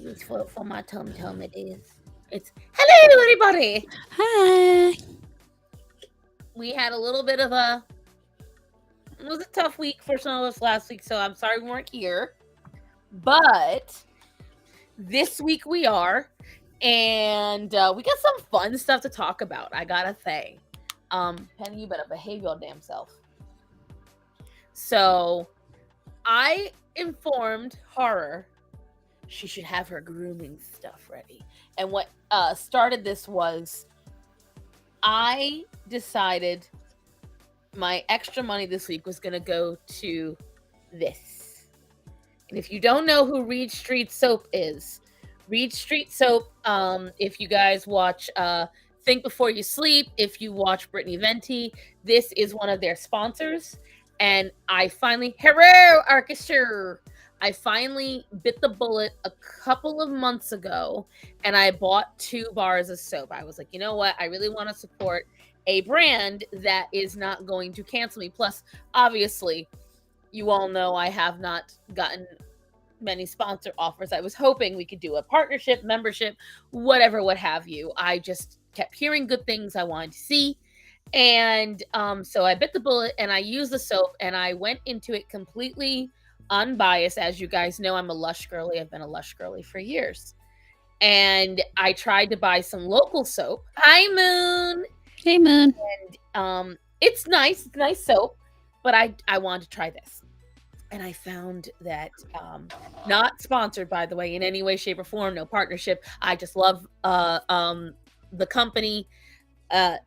It's for my tum tum. It is. It's hello, everybody. Hi. We had a little bit of a. It was a tough week for some of us last week, so I'm sorry we weren't here. But this week we are, and we got some fun stuff to talk about. I gotta say, Penny, you better behave your damn self. So, I informed Horror she should have her grooming stuff ready. And what started this was I decided my extra money this week was going to go to this. And if you don't know who Reed Street Soap is, Reed Street Soap, if you guys watch Think Before You Sleep, if you watch Brittany Venti, this is one of their sponsors. And I finally, hello, orchestra! I finally bit the bullet a couple of months ago and I bought 2 bars of soap. I was like, you know what? I really want to support a brand that is not going to cancel me. Plus, obviously, you all know I have not gotten many sponsor offers. I was hoping we could do a partnership, membership, whatever, what have you. I just kept hearing good things I wanted to see. And so I bit the bullet and I used the soap and I went into it completely unbiased. As you guys know, I'm a Lush girly. I've been a Lush girly for years. And I tried to buy some local soap. Hi, Moon. Hey, Moon. And it's nice. It's nice soap. But I wanted to try this. And I found that not sponsored, by the way, in any way, shape, or form. No partnership. I just love the company. I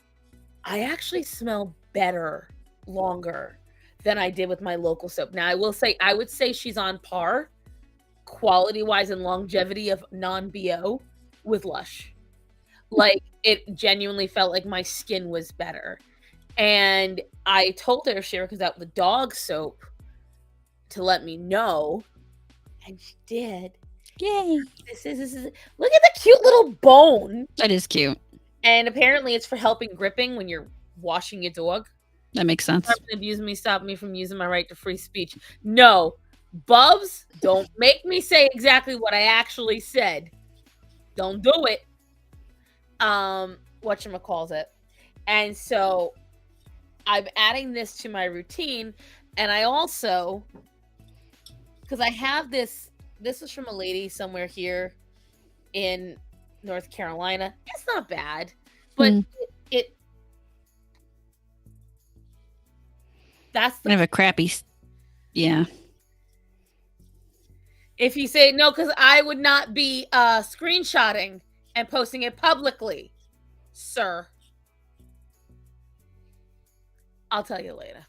actually smell better longer than I did with my local soap. Now, I would say she's on par quality-wise and longevity of non-BO with Lush. Like, it genuinely felt like my skin was better. And I told her if she ever comes out with a dog soap to let me know. And she did. Yay. This is look at the cute little bone. That is cute. And apparently it's for helping gripping when you're washing your dog. That makes sense. Abuse me, stop me from using my right to free speech. No, Bubs, don't make me say exactly what I actually said. Don't do it. Whatchamacalls it. And so I'm adding this to my routine. And I also, because I have this is from a lady somewhere here in North Carolina. It's not bad, but it that's kind of a crappy. Yeah. If you say no, because I would not be screenshotting and posting it publicly, sir. I'll tell you later.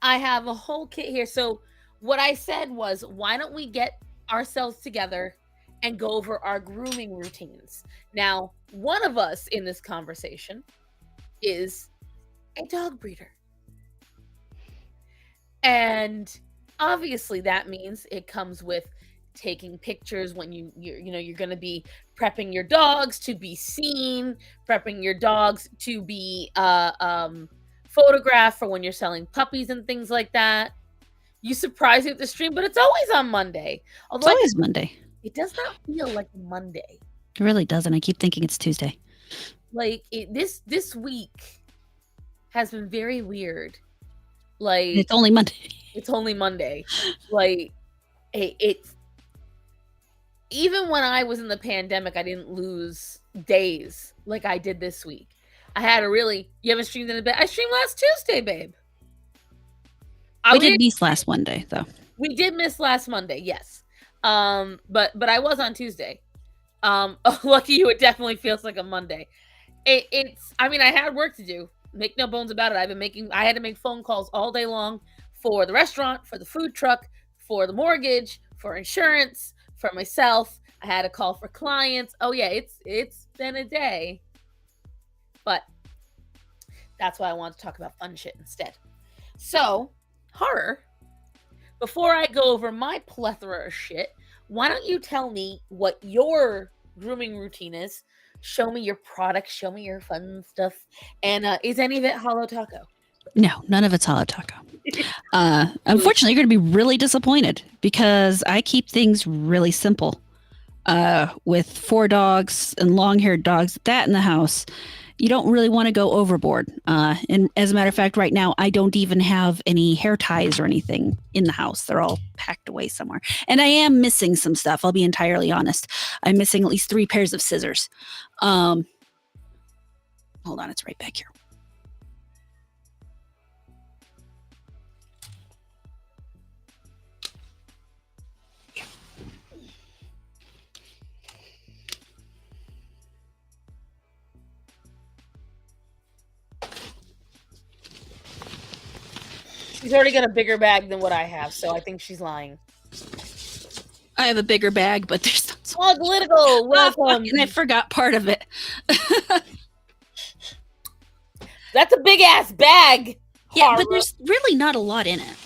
I have a whole kit here. So what I said was, why don't we get ourselves together and go over our grooming routines? Now, one of us in this conversation is a dog breeder. And obviously that means it comes with taking pictures when you're going to be prepping your dogs to be seen, prepping your dogs to be photographed for when you're selling puppies and things like that. You surprise me with the stream, but it's always on Monday. Although it's always Monday. It does not feel like Monday. It really doesn't. I keep thinking it's Tuesday. Like this week has been very weird. Like it's only Monday. It's only Monday. Like it's even when I was in the pandemic, I didn't lose days like I did this week. I had a really. You haven't streamed in a bit. I streamed last Tuesday, babe. We did miss last Monday, though. We did miss last Monday, yes. But I was on Tuesday. Lucky you, it definitely feels like a Monday. It's. I mean, I had work to do. Make no bones about it. I had to make phone calls all day long for the restaurant, for the food truck, for the mortgage, for insurance, for myself. I had a call for clients. Oh yeah, it's been a day. But that's why I want to talk about fun shit instead. So, Horror, before I go over my plethora of shit, why don't you tell me what your grooming routine is? Show me your products, show me your fun stuff. And is any of it Holo Taco? No, none of it's Holo Taco. Unfortunately, you're going to be really disappointed because I keep things really simple. With 4 dogs and long-haired dogs, that in the house, you don't really want to go overboard. And as a matter of fact, right now, I don't even have any hair ties or anything in the house. They're all packed away somewhere. And I am missing some stuff. I'll be entirely honest. I'm missing at least 3 pairs of scissors. Hold on, it's right back here. She's already got a bigger bag than what I have, so I think she's lying. I have a bigger bag, but there's not so much. Political, welcome. And I forgot part of it. That's a big ass bag. Yeah, but there's really not a lot in it.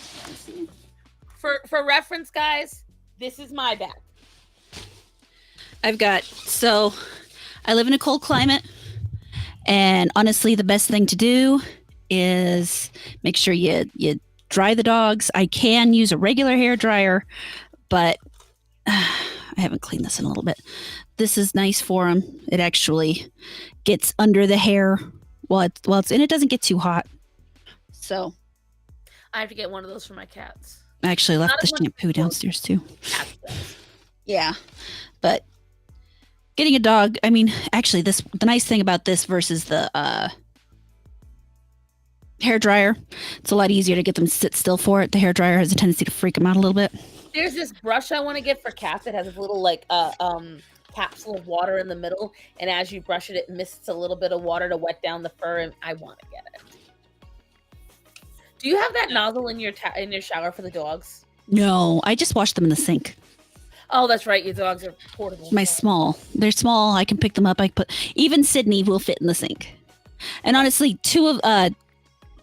For reference, guys, this is my bag. I live in a cold climate, and honestly, the best thing to do is make sure you dry the dogs. I can use a regular hair dryer, but I haven't cleaned this in a little bit. This is nice for them. It actually gets under the hair while it's and it doesn't get too hot. So I have to get one of those for my cats. I actually left the shampoo downstairs too. Yeah, but getting a dog, I mean, actually, the nice thing about this versus the hair dryer, it's a lot easier to get them to sit still for it. The hair dryer has a tendency to freak them out a little bit. There's this brush I want to get for cats that has a little like capsule of water in the middle, and as you brush it, it mists a little bit of water to wet down the fur, and I want to get it. Do you have that nozzle in your shower for the dogs? No, I just wash them in the sink. Oh, that's right. Your dogs are portable. They're small. I can pick them up. Even Sydney will fit in the sink. And honestly,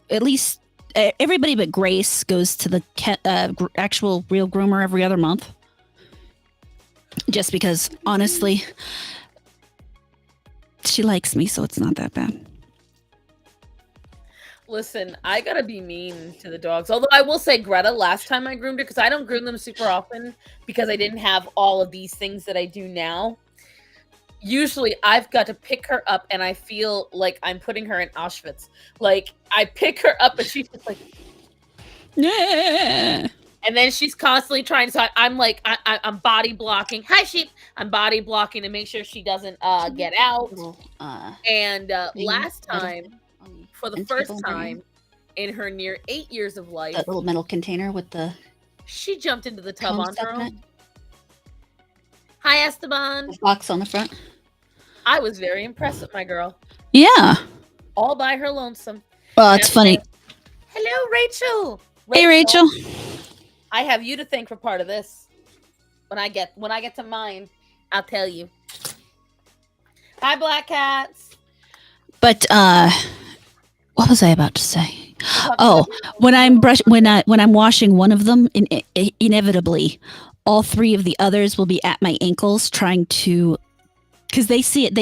at least everybody but Grace goes to the actual real groomer every other month. Just because, honestly, she likes me, so it's not that bad. Listen, I gotta be mean to the dogs. Although I will say Greta, last time I groomed her, because I don't groom them super often because I didn't have all of these things that I do now. Usually I've got to pick her up and I feel like I'm putting her in Auschwitz. Like I pick her up and she's just like, yeah. And then she's constantly trying to. I'm like, I'm body blocking. Hi, sheep. I'm body blocking to make sure she doesn't get out. And last time, for the first time in her near 8 years of life, that little metal container with she jumped into the tub on her own. Hi, Esteban. The box on the front. I was very impressed with my girl. Yeah. All by her lonesome. Well, it's funny. Hello, Rachel. Hey, Rachel. I have you to thank for part of this. When I get to mine, I'll tell you. Hi, Black Cats. But what was I about to say? Oh, when I'm washing one of them, inevitably, all 3 of the others will be at my ankles trying to, because they see it.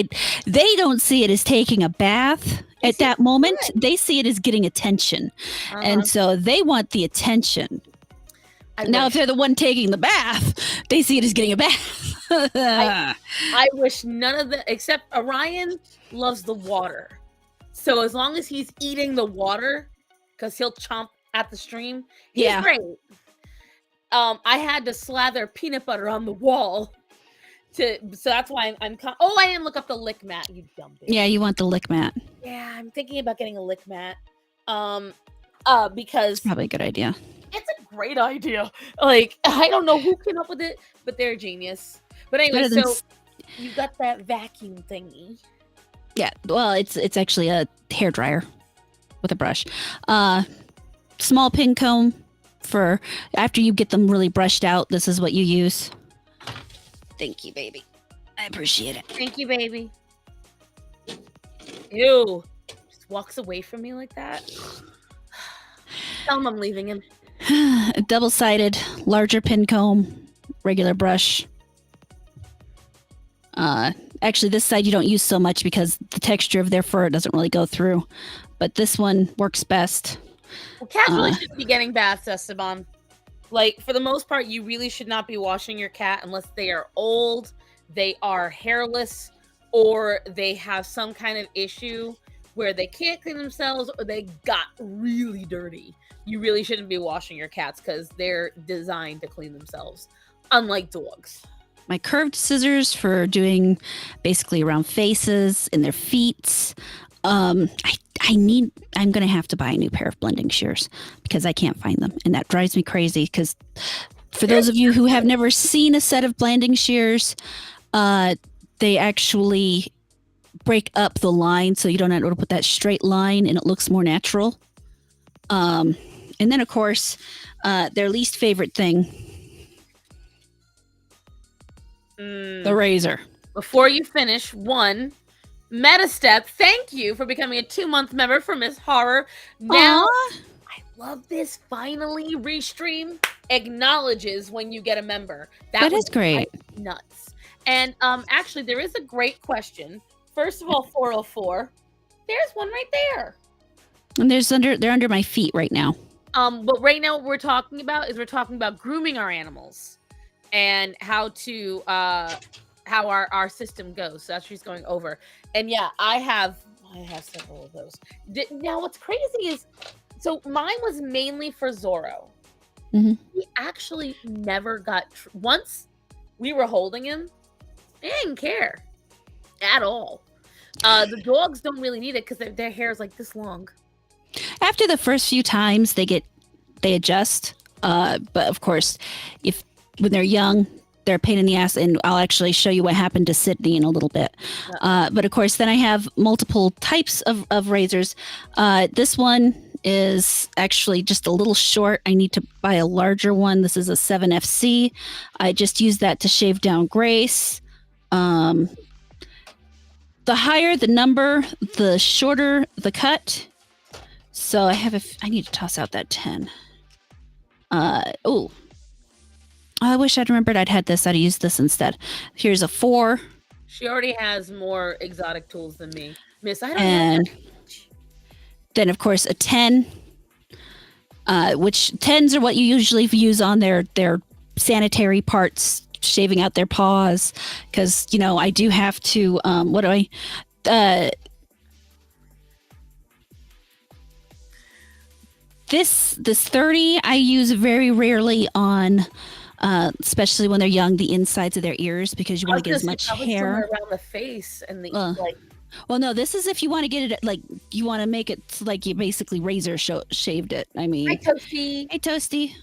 They don't see it as taking a bath at that moment. They see it as getting attention, and so they want the attention. Now, if they're the one taking the bath, they see it as getting a bath. I wish none of them, except Orion, loves the water. So as long as he's eating the water, because he'll chomp at the stream, he's great. I had to slather peanut butter on the wall. So that's why I didn't look up the lick mat, you dumb bitch. Yeah, you want the lick mat. Yeah, I'm thinking about getting a lick mat. Because it's probably a good idea. It's a great idea. Like, I don't know who came up with it, but they're a genius. But anyway, so you got that vacuum thingy. Yeah, well, it's actually a hair dryer with a brush. Small pin comb for after you get them really brushed out. This is what you use. Thank you, baby. I appreciate it. Thank you, baby. Ew. Just walks away from me like that. Tell him I'm leaving him. Double-sided, larger pin comb, regular brush. Actually, this side you don't use so much because the texture of their fur doesn't really go through. But this one works best. Well, cats really Uh, shouldn't be getting baths, Esteban. Like, for the most part, you really should not be washing your cat unless they are old, they are hairless, or they have some kind of issue where they can't clean themselves or they got really dirty. You really shouldn't be washing your cats because they're designed to clean themselves, unlike dogs. my curved scissors for doing basically around faces and their feet. I need. I'm gonna have to buy a new pair of blending shears because I can't find them, and that drives me crazy. Because for those of you who have never seen a set of blending shears, they actually break up the line so you don't have to put that straight line, and it looks more natural. And then of course, their least favorite thing, the razor. Before you finish, one, Metastep, thank you for becoming a 2-month member for Miss Horror. Now, Aww. I love this. Finally, Restream acknowledges when you get a member. That would is great. drive me nuts. And actually, there is a great question. First of all, 404. There's one right there. And they're under my feet right now. But right now, what we're talking about grooming our animals and how to how our system goes. So that's what she's going over. And yeah, I have several of those. Now, what's crazy is, so mine was mainly for Zorro. Mhm. He actually never got once we were holding him. They didn't care at all. The dogs don't really need it because their hair is like this long. After the first few times, they adjust. But of course, when they're young, they're a pain in the ass, and I'll actually show you what happened to Sydney in a little bit. But of course, then I have multiple types of razors. This one is actually just a little short. I need to buy a larger one. This is a 7FC. I just use that to shave down Grace. The higher the number, the shorter the cut. So I need to toss out that 10. I wish I'd remembered I'd had this. I'd used this instead. Here's a 4. She already has more exotic tools than me. Miss, I don't and have that. Then, of course, a 10, which 10s are what you usually use on their sanitary parts, shaving out their paws. Because, I do have to, this 30 I use very rarely on, especially when they're young, the insides of their ears, because you want to get as much hair around the face and the well, no, this is if you want to get it like you want to make it like you basically razor shaved it. I mean, Hi, Toasty. Hey, Toasty.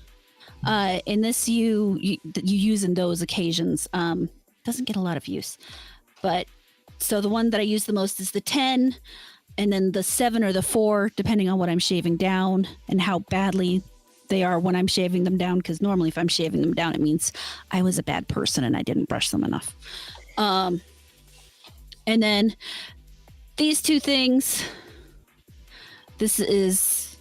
And this you use in those occasions. Doesn't get a lot of use, but so the one that I use the most is the 10. And then the 7 or the 4, depending on what I'm shaving down and how badly they are when I'm shaving them down. Because normally, if I'm shaving them down, it means I was a bad person and I didn't brush them enough. And then these two things. This is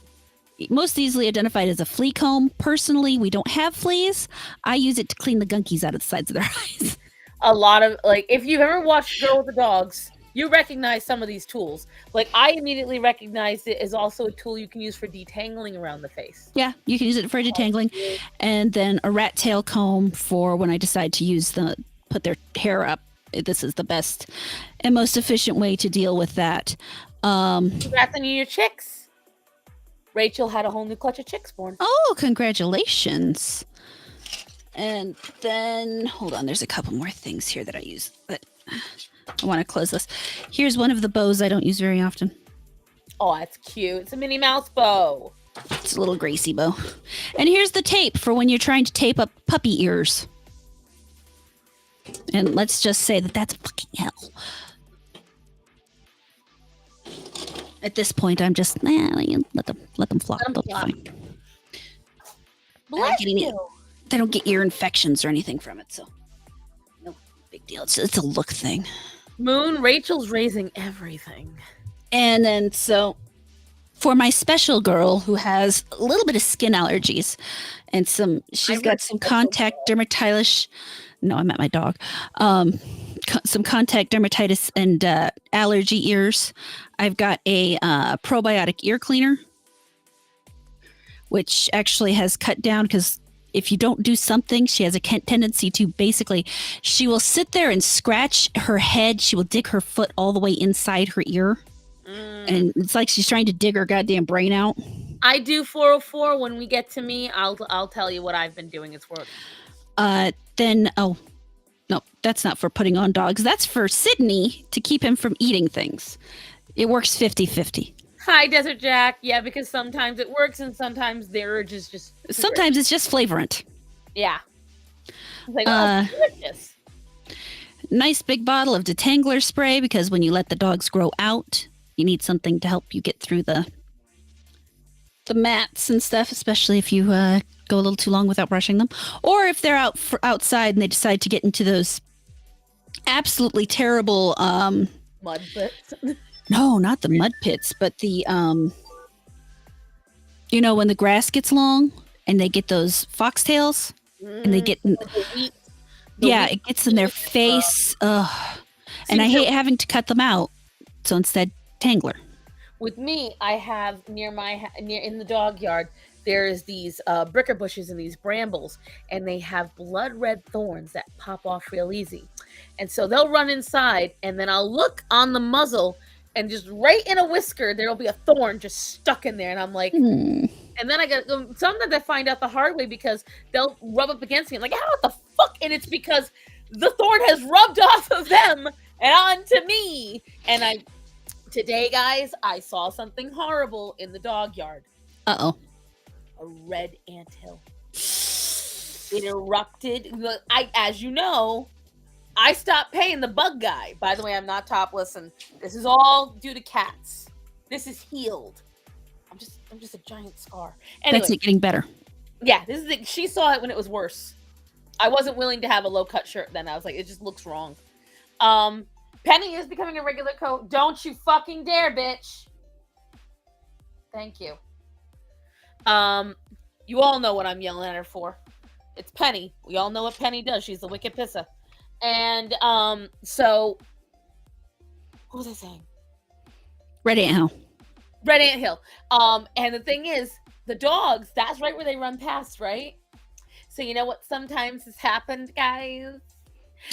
most easily identified as a flea comb. Personally, we don't have fleas. I use it to clean the gunkies out of the sides of their eyes. A lot of if you've ever watched Girl with the Dogs, you recognize some of these tools. Like, I immediately recognized it as also a tool you can use for detangling around the face. Yeah, you can use it for detangling. And then a rat tail comb for when I decide to put their hair up. This is the best and most efficient way to deal with that. Congrats on your chicks. Rachel had a whole new clutch of chicks born. Oh, congratulations. And then, hold on, there's a couple more things here that I use, but I want to close this. Here's one of the bows I don't use very often. Oh, that's cute. It's a Minnie Mouse bow. It's a little Gracie bow. And here's the tape for when you're trying to tape up puppy ears. And let's just say that that's fucking hell. At this point, I'm just, let them flop. They'll be fine. Bless you. They don't get ear infections or anything from it, so no big deal. It's a look thing. Moon, Rachel's raising everything. And then, so for my special girl who has a little bit of skin allergies and she's got some contact dermatitis. No, I meant my dog. Some contact dermatitis and allergy ears. I've got a probiotic ear cleaner. which actually has cut down because if you don't do something, she has a tendency to basically, she will sit there and scratch her head. She will dig her foot all the way inside her ear. And it's like she's trying to dig her goddamn brain out. I do 404. When we get to me, I'll tell you what I've been doing. It's working. Then, oh, no, that's not for putting on dogs. That's for Sydney to keep him from eating things. It works 50-50. Hi, Desert Jack. Yeah, because sometimes it works and sometimes the urge is just. Sometimes it's just flavorant. Yeah. It's like, oh, delicious. Nice big bottle of detangler spray because when you let the dogs grow out, you need something to help you get through the mats and stuff, especially if you go a little too long without brushing them, or if they're outside and they decide to get into those absolutely terrible mud pits. No, not the mud pits, but the when the grass gets long and they get those foxtails and they get it gets in their face. And I hate having to cut them out, so instead tangler. With me, I have near in the dog yard, there's these bricker bushes and these brambles, and they have blood red thorns that pop off real easy. And so they'll run inside, and then I'll look on the muzzle, and just right in a whisker, there'll be a thorn just stuck in there. And I'm like, and then I got sometimes I find out the hard way because they'll rub up against me. I'm like, how the fuck? And it's because the thorn has rubbed off of them and onto me. And today, guys, I saw something horrible in the dog yard. Uh-oh. A red anthill. It erupted. As you know, I stopped paying the bug guy. By the way, I'm not topless, and this is all due to cats. This is healed. I'm just a giant scar. Anyway, that's it getting better. Yeah, she saw it when it was worse. I wasn't willing to have a low-cut shirt then. I was like, it just looks wrong. Penny is becoming a regular coat. Don't you fucking dare, bitch. Thank you. You all know what I'm yelling at her for. It's Penny. We all know what Penny does. She's the wicked pisser. And so what was I saying? Red Anthill. Red Anthill. And the thing is, the dogs, that's right where they run past, right? So you know what sometimes has happened, guys?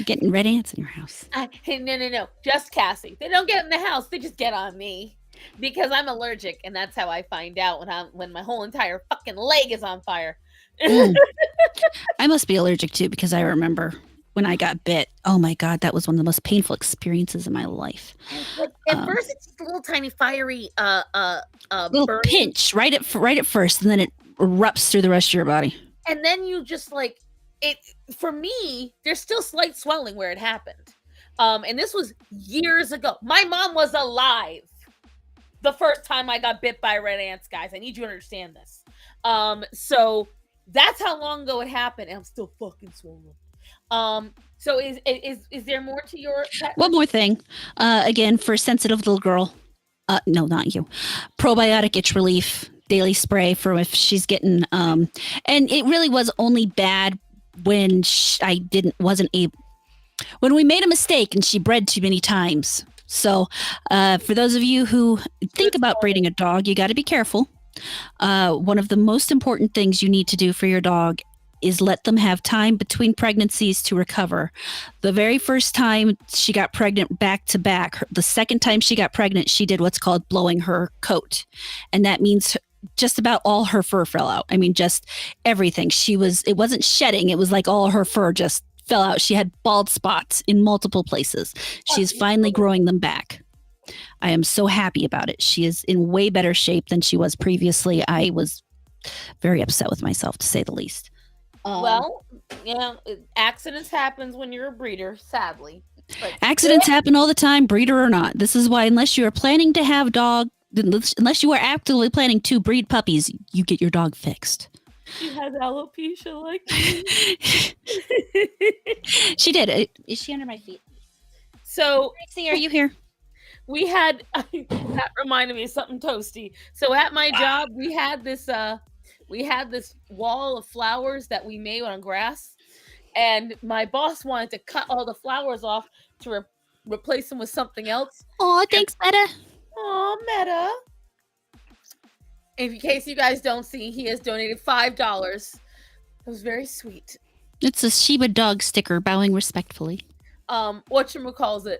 Getting red ants in your house. No. Just Cassie. They don't get in the house. They just get on me. Because I'm allergic, and that's how I find out when my whole entire fucking leg is on fire. I must be allergic too, because I remember when I got bit. Oh my God, that was one of the most painful experiences in my life. At first, it's just a little tiny fiery little burning pinch right at first, and then it erupts through the rest of your body. And then you just like it. For me, there's still slight swelling where it happened. And this was years ago. My mom was alive the first time I got bit by red ants, guys. I need you to understand this. So that's how long ago it happened, and I'm still fucking swollen. So is there more to your one more thing? Again, for sensitive little girl. No, not you. Probiotic itch relief daily spray for if she's getting and it really was only bad when when we made a mistake and she bred too many times. So for those of you who think about breeding a dog, you got to be careful. One of the most important things you need to do for your dog is let them have time between pregnancies to recover. The very first time she got pregnant back to back, the second time she got pregnant, she did what's called blowing her coat. And that means just about all her fur fell out. I mean, just everything. It wasn't shedding. It was like all her fur just fell out. She had bald spots in multiple places. She's finally growing them back. I am so happy about it. She is in way better shape than she was previously. I was very upset with myself, to say the least. Well, accidents happens when you're a breeder, sadly. Accidents happen all the time, breeder or not. This is why, unless you are planning to have unless you are actively planning to breed puppies, you get your dog fixed. She has alopecia like me. She did. Is she under my feet? So, Tracy, are you here? We had that reminded me of something toasty. So at my job, we had this wall of flowers that we made on grass, and my boss wanted to cut all the flowers off to replace them with something else. Oh, thanks, Meta. Oh, Meta. In case you guys don't see, he has donated $5. It was very sweet. It's a Shiba dog sticker, bowing respectfully. Whatchamacallit.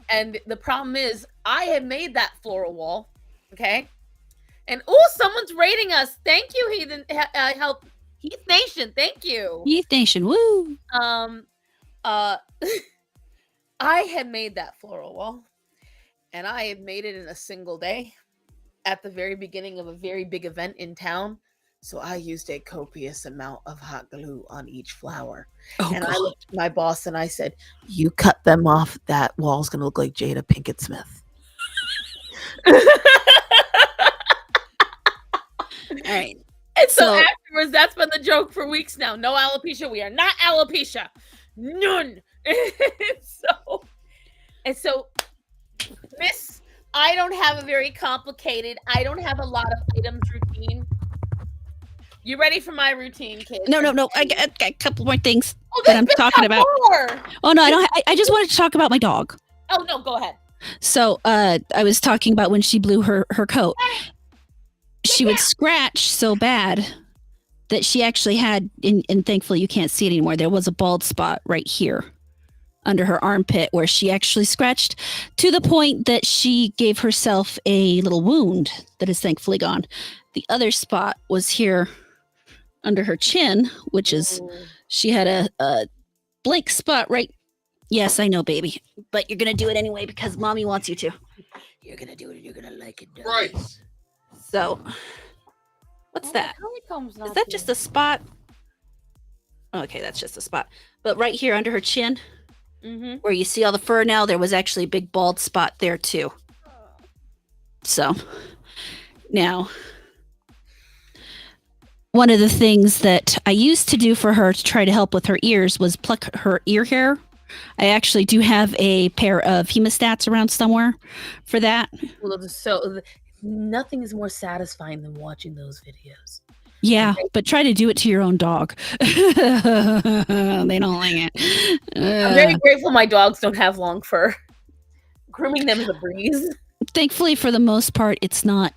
And the problem is, I had made that floral wall. Okay. And someone's rating us. Thank you, Heathen. Help Heath Nation. Thank you. Heath Nation. Woo. I had made that floral wall, and I had made it in a single day at the very beginning of a very big event in town. So I used a copious amount of hot glue on each flower. Oh, and God. I looked at my boss and I said, "You cut them off. That wall's going to look like Jada Pinkett Smith." All right. And so afterwards, that's been the joke for weeks now. No alopecia. We are not alopecia. None. And so, Miss, I don't have a very complicated, I don't have a lot of items routine. You ready for my routine, kids? No. I got a couple more things that I'm talking about. More. Oh, no, I don't. I just wanted to talk about my dog. Oh, no, go ahead. So I was talking about when she blew her coat. She would scratch so bad that she actually had, and thankfully you can't see it anymore, there was a bald spot right here under her armpit where she actually scratched to the point that she gave herself a little wound that is thankfully gone. The other spot was here under her chin, which is, she had a blank spot right. Yes, I know, baby, but you're going to do it anyway because mommy wants you to. You're going to do it and you're going to like it. Right. So, what's that? Is that just a spot? Okay, that's just a spot. But right here under her chin, where you see all the fur now, there was actually a big bald spot there too. So, now, one of the things that I used to do for her to try to help with her ears was pluck her ear hair. I actually do have a pair of hemostats around somewhere for that. Well, so nothing is more satisfying than watching those videos. Yeah, but try to do it to your own dog. They don't like it. I'm very grateful my dogs don't have long fur. Grooming them is a breeze. Thankfully, for the most part, it's not.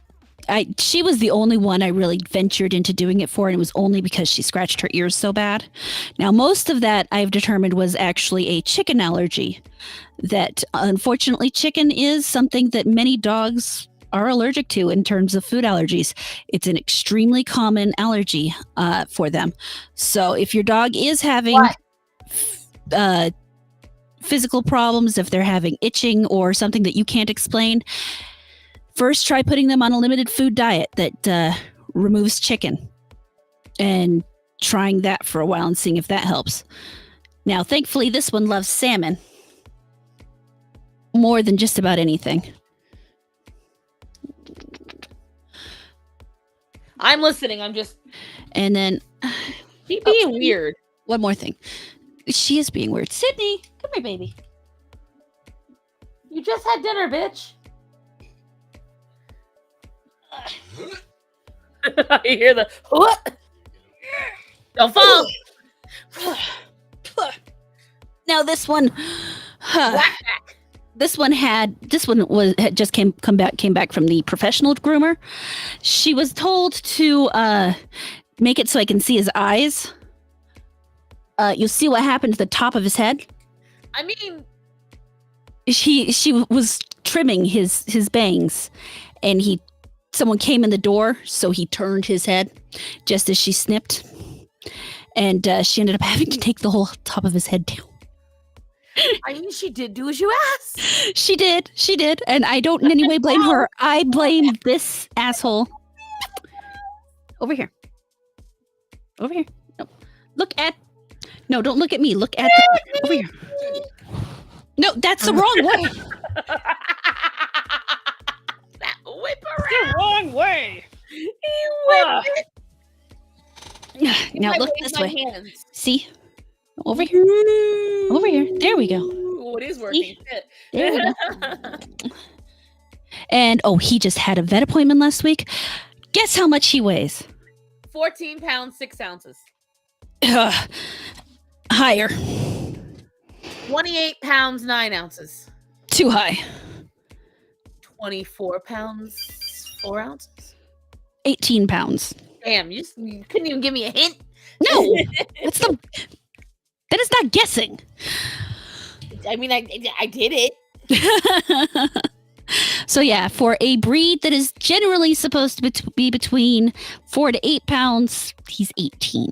She was the only one I really ventured into doing it for, and it was only because she scratched her ears so bad. Now, most of that I've determined was actually a chicken allergy. That, unfortunately, chicken is something that many dogs are allergic to in terms of food allergies. It's an extremely common allergy for them. So if your dog is having physical problems, if they're having itching or something that you can't explain, first try putting them on a limited food diet that removes chicken and trying that for a while and seeing if that helps. Now, thankfully, this one loves salmon more than just about anything. I'm listening. I'm just. And then. She's being weird. One more thing. She is being weird. Sydney, come here, baby. You just had dinner, bitch. I hear the. What? Don't fall. Now this one. This one had just came back from the professional groomer. She was told to make it so I can see his eyes. You'll see what happened to the top of his head. I mean, she was trimming his bangs, and someone came in the door, so he turned his head just as she snipped, and she ended up having to take the whole top of his head down. I mean, she did do as you asked. She did. And I don't in any way blame her. I blame this asshole. Over here. No, don't look at me. Look at over here. No, that's the wrong way. That whip around. The wrong way. He whipped it. Now look this way. Hands. See? Over here. There we go. Oh, it is working. There we go. And he just had a vet appointment last week. Guess how much he weighs? 14 pounds, 6 ounces. Higher. 28 pounds, 9 ounces. Too high. 24 pounds, 4 ounces. 18 pounds. Damn, you couldn't even give me a hint. No, that is not guessing. I mean, I did it. So yeah, for a breed that is generally supposed to be between 4 to 8 pounds, he's 18.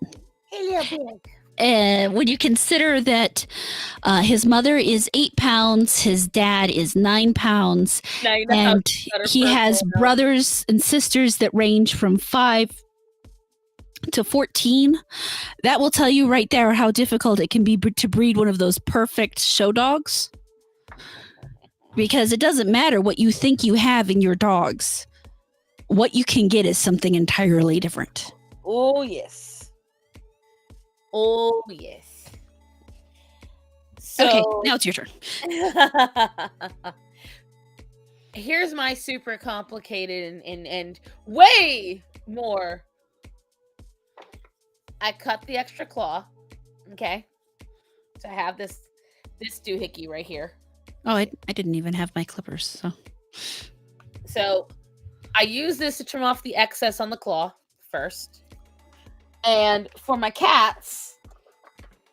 Hey, little big. And when you consider that his mother is 8 pounds, his dad is 9 pounds, Now you know how and better he for a has grown-up. brothers and sisters that range from 5 to 14, that will tell you right there how difficult it can be to breed one of those perfect show dogs. Because it doesn't matter what you think you have in your dogs. What you can get is something entirely different. Oh, yes. Oh, yes. So, okay, now it's your turn. Here's my super complicated and way more. I cut the extra claw. Okay. So I have this doohickey right here. Oh, I didn't even have my clippers. So I use this to trim off the excess on the claw first. And for my cats,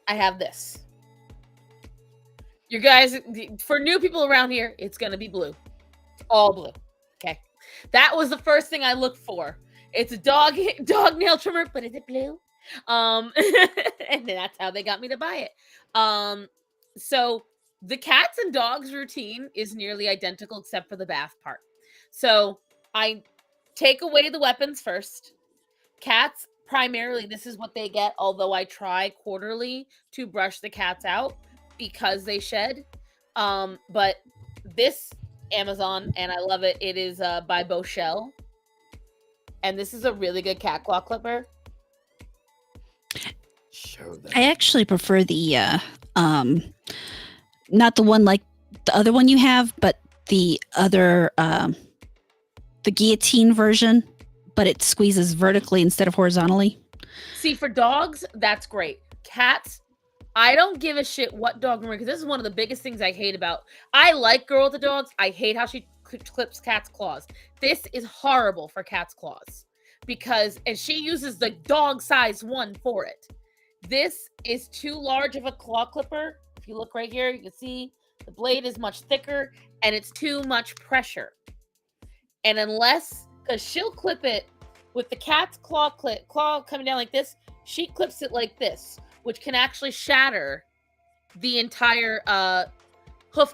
I have this. You guys, for new people around here, it's going to be blue. All blue. Okay. That was the first thing I looked for. It's a dog nail trimmer, but is it blue? And that's how they got me to buy it. So the cats and dogs routine is nearly identical except for the bath part. So I take away the weapons first. Cats, primarily, this is what they get, although I try quarterly to brush the cats out because they shed. But this Amazon, and I love it, it is by Bochelle. And this is a really good cat claw clipper. I actually prefer the not the one like the other one you have, but the other the guillotine version, but it squeezes vertically instead of horizontally. See, for dogs, that's great. Cats, I don't give a shit what dog I'm because this is one of the biggest things I hate about. I like Girl with the Dogs. I hate how she clips cats' claws. This is horrible for cats' claws and she uses the dog size one for it. This is too large of a claw clipper. If you look right here, you can see the blade is much thicker and it's too much pressure. And because she'll clip it with the cat's claw coming down like this, she clips it like this, which can actually shatter the entire claw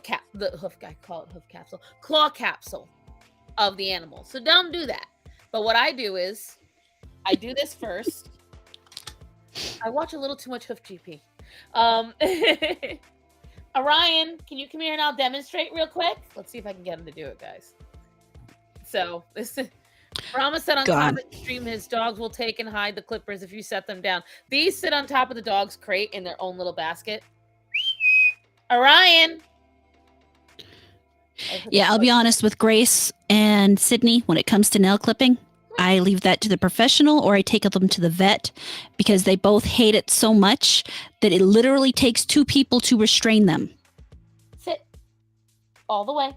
capsule of the animal. So don't do that. But what I do is, I do this first. I watch a little too much Hoof GP. Orion, can you come here and I'll demonstrate real quick? Let's see if I can get him to do it, guys. So this is Brahma said on top of the stream his dogs will take and hide the clippers if you set them down. These sit on top of the dog's crate in their own little basket. Orion. Yeah, I'll be honest with Grace and Sydney. When it comes to nail clipping, I leave that to the professional or I take them to the vet because they both hate it so much that it literally takes 2 people to restrain them. Sit. All the way.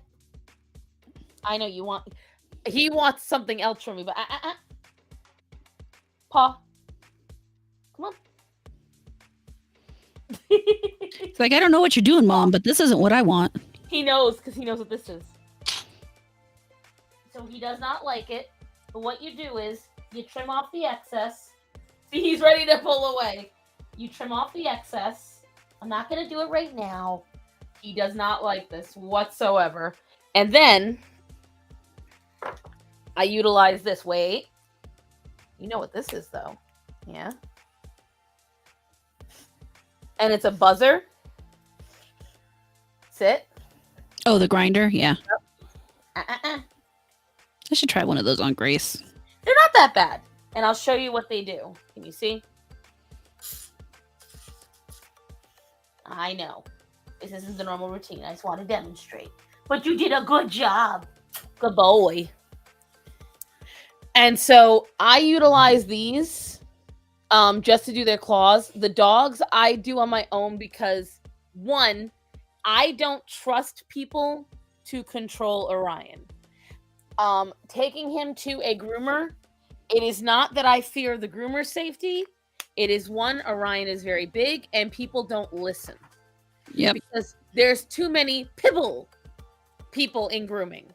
I know he wants something else from me, but Paw. Come on. It's like, I don't know what you're doing, Mom, but this isn't what I want. He knows because he knows what this is. So he does not like it. But what you do is you trim off the excess. See, he's ready to pull away. You trim off the excess. I'm not going to do it right now. He does not like this whatsoever. And then I utilize this. Wait. You know what this is, though. Yeah. And it's a buzzer. Sit. Oh, the grinder? Yeah. Yep. I should try one of those on Grace. They're not that bad. And I'll show you what they do. Can you see? I know. This isn't the normal routine. I just want to demonstrate. But you did a good job. Good boy. And so I utilize these just to do their claws. The dogs I do on my own because, one, I don't trust people to control Orion. Taking him to a groomer It is not that I fear the groomer's safety. It is one, Orion is very big and people don't listen. Yep. Because there's too many pitbull people in grooming.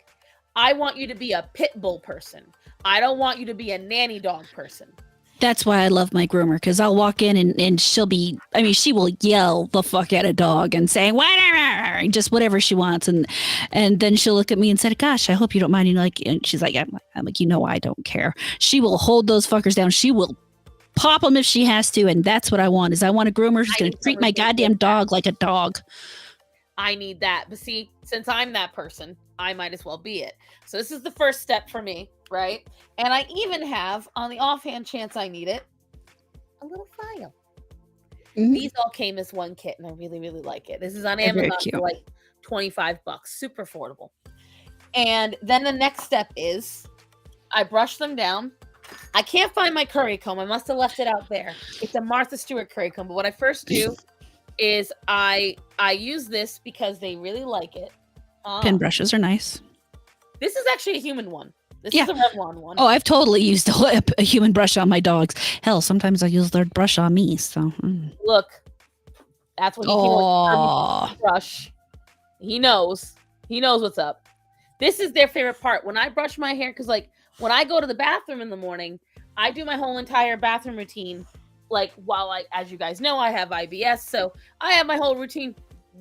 I want you to be a pit bull person. I don't want you to be a nanny dog person. That's why I love my groomer, because I'll walk in and she'll be, I mean, she will yell the fuck at a dog and say, whatever, just whatever she wants. And then she'll look at me and say, gosh, I hope you don't mind. You know, like, and she's like, I'm like, you know, I don't care. She will hold those fuckers down. She will pop them if she has to. And that's what I want, is I want a groomer who's going to treat my goddamn dog like a dog. I need that. But see, since I'm that person, I might as well be it. So this is the first step for me, right? And I even have, on the offhand chance I need it, a little file. Mm-hmm. These all came as one kit, and I really, really like it. This is on Amazon for like $25, super affordable. And then the next step is I brush them down. I can't find my curry comb. I must have left it out there. It's a Martha Stewart curry comb. But what I first do is I use this because they really like it. Pin brushes are nice. This is actually a human one. This is a Revlon one. Oh, I've totally used a human brush on my dogs. Hell, sometimes I use their brush on me. So look, that's what he can brush. He knows what's up. This is their favorite part. When I brush my hair, because like when I go to the bathroom in the morning, I do my whole entire bathroom routine. Like while as you guys know, I have IBS, so I have my whole routine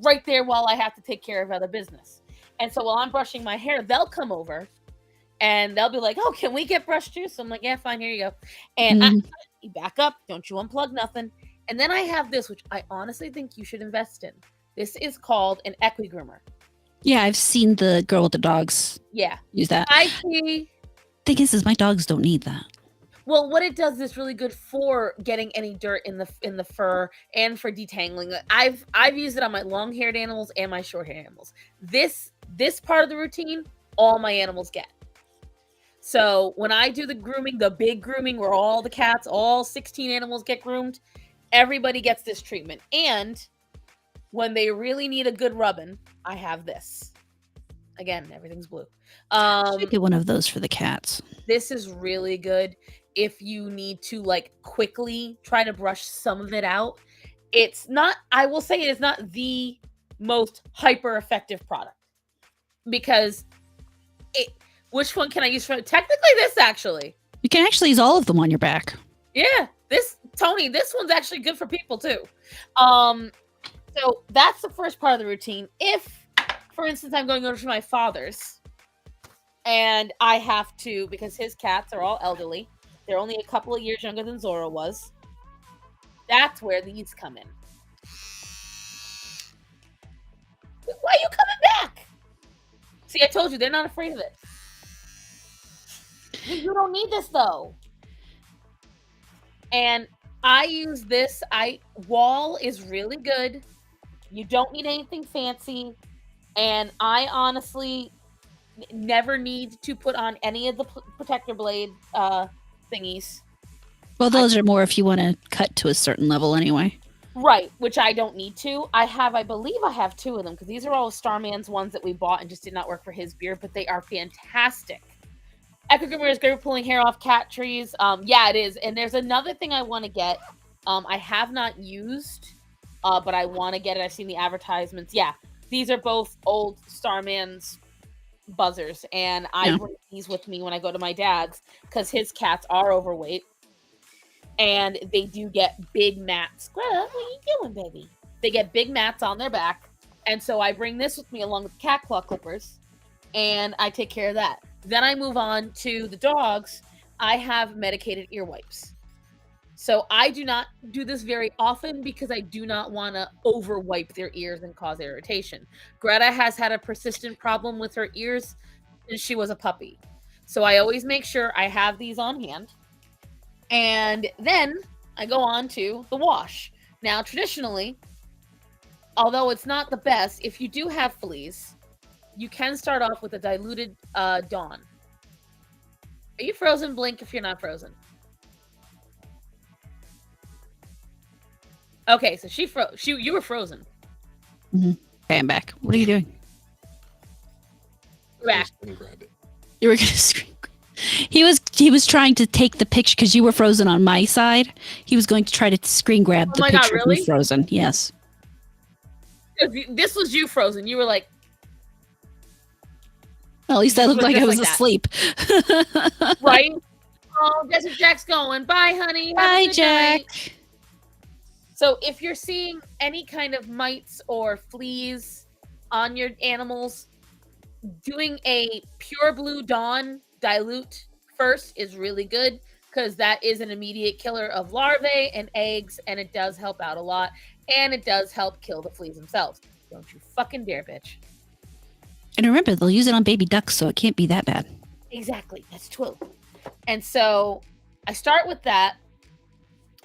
right there while I have to take care of other business. And so while I'm brushing my hair, they'll come over and they'll be like, oh, can we get brush too? So I'm like, yeah, fine, here you go. And you back up, don't you unplug nothing. And then I have this, which I honestly think you should invest in. This is called an Equi Groomer. Yeah, I've seen the girl with the dogs. Yeah. Use that. Thing is my dogs don't need that. Well, what it does is really good for getting any dirt in the fur and for detangling. I've used it on my long-haired animals and my short-haired animals. This part of the routine, all my animals get. So when I do the grooming, the big grooming where all the cats, all 16 animals get groomed, everybody gets this treatment. And when they really need a good rubbing, I have this. Again, everything's blue. Get one of those for the cats. This is really good if you need to like quickly try to brush some of it out. It's not, I will say it is not the most hyper effective product, because which one can I use for technically this actually? You can actually use all of them on your back. Yeah, this one's actually good for people too. So that's the first part of the routine. If, for instance, I'm going over to my father's and I have to, because his cats are all elderly, they're only a couple of years younger than Zora was, that's where these come in. Why are you coming back? See, I told you, they're not afraid of it. You don't need this though. And I use this. Wall is really good. You don't need anything fancy. And I honestly never need to put on any of the protector blade thingies. Well, those are more if you want to cut to a certain level anyway. Right, which I don't need to. I believe I have two of them, because these are all Starman's ones that we bought and just did not work for his beard, but they are fantastic. Equi Groomer is great for pulling hair off cat trees. Yeah, it is. And there's another thing I want to get. I have not used, but I want to get it. I've seen the advertisements. Yeah, these are both old Starman's buzzers, and I bring these with me when I go to my dad's, because his cats are overweight. And they do get big mats. Greta, what are you doing, baby? They get big mats on their back. And so I bring this with me along with cat claw clippers. And I take care of that. Then I move on to the dogs. I have medicated ear wipes. So I do not do this very often because I do not want to over wipe their ears and cause irritation. Greta has had a persistent problem with her ears since she was a puppy. So I always make sure I have these on hand. And then I go on to the wash. Now, traditionally, although it's not the best, if you do have fleas, you can start off with a diluted Dawn. Are you frozen? Blink if you're not frozen. Okay, so you were frozen. Mm-hmm. Okay, I'm back. What are you doing? Back. Grab it. You were going to scream. He was trying to take the picture because you were frozen on my side. He was going to try to screen grab Oh the my God, picture of me really? frozen. Yes. This was you frozen. You were like, Well, at least I just looked went like I just was like that, asleep. right? Oh, Desert Jack's going. Bye, honey. Have a Bye, good Jack. night. So if you're seeing any kind of mites or fleas on your animals, doing a pure blue dawn dilute first is really good because that is an immediate killer of larvae and eggs, and it does help out a lot, and it does help kill the fleas themselves. Don't you fucking dare, bitch. And remember, they'll use it on baby ducks, so it can't be that bad. Exactly, that's true. And so I start with that,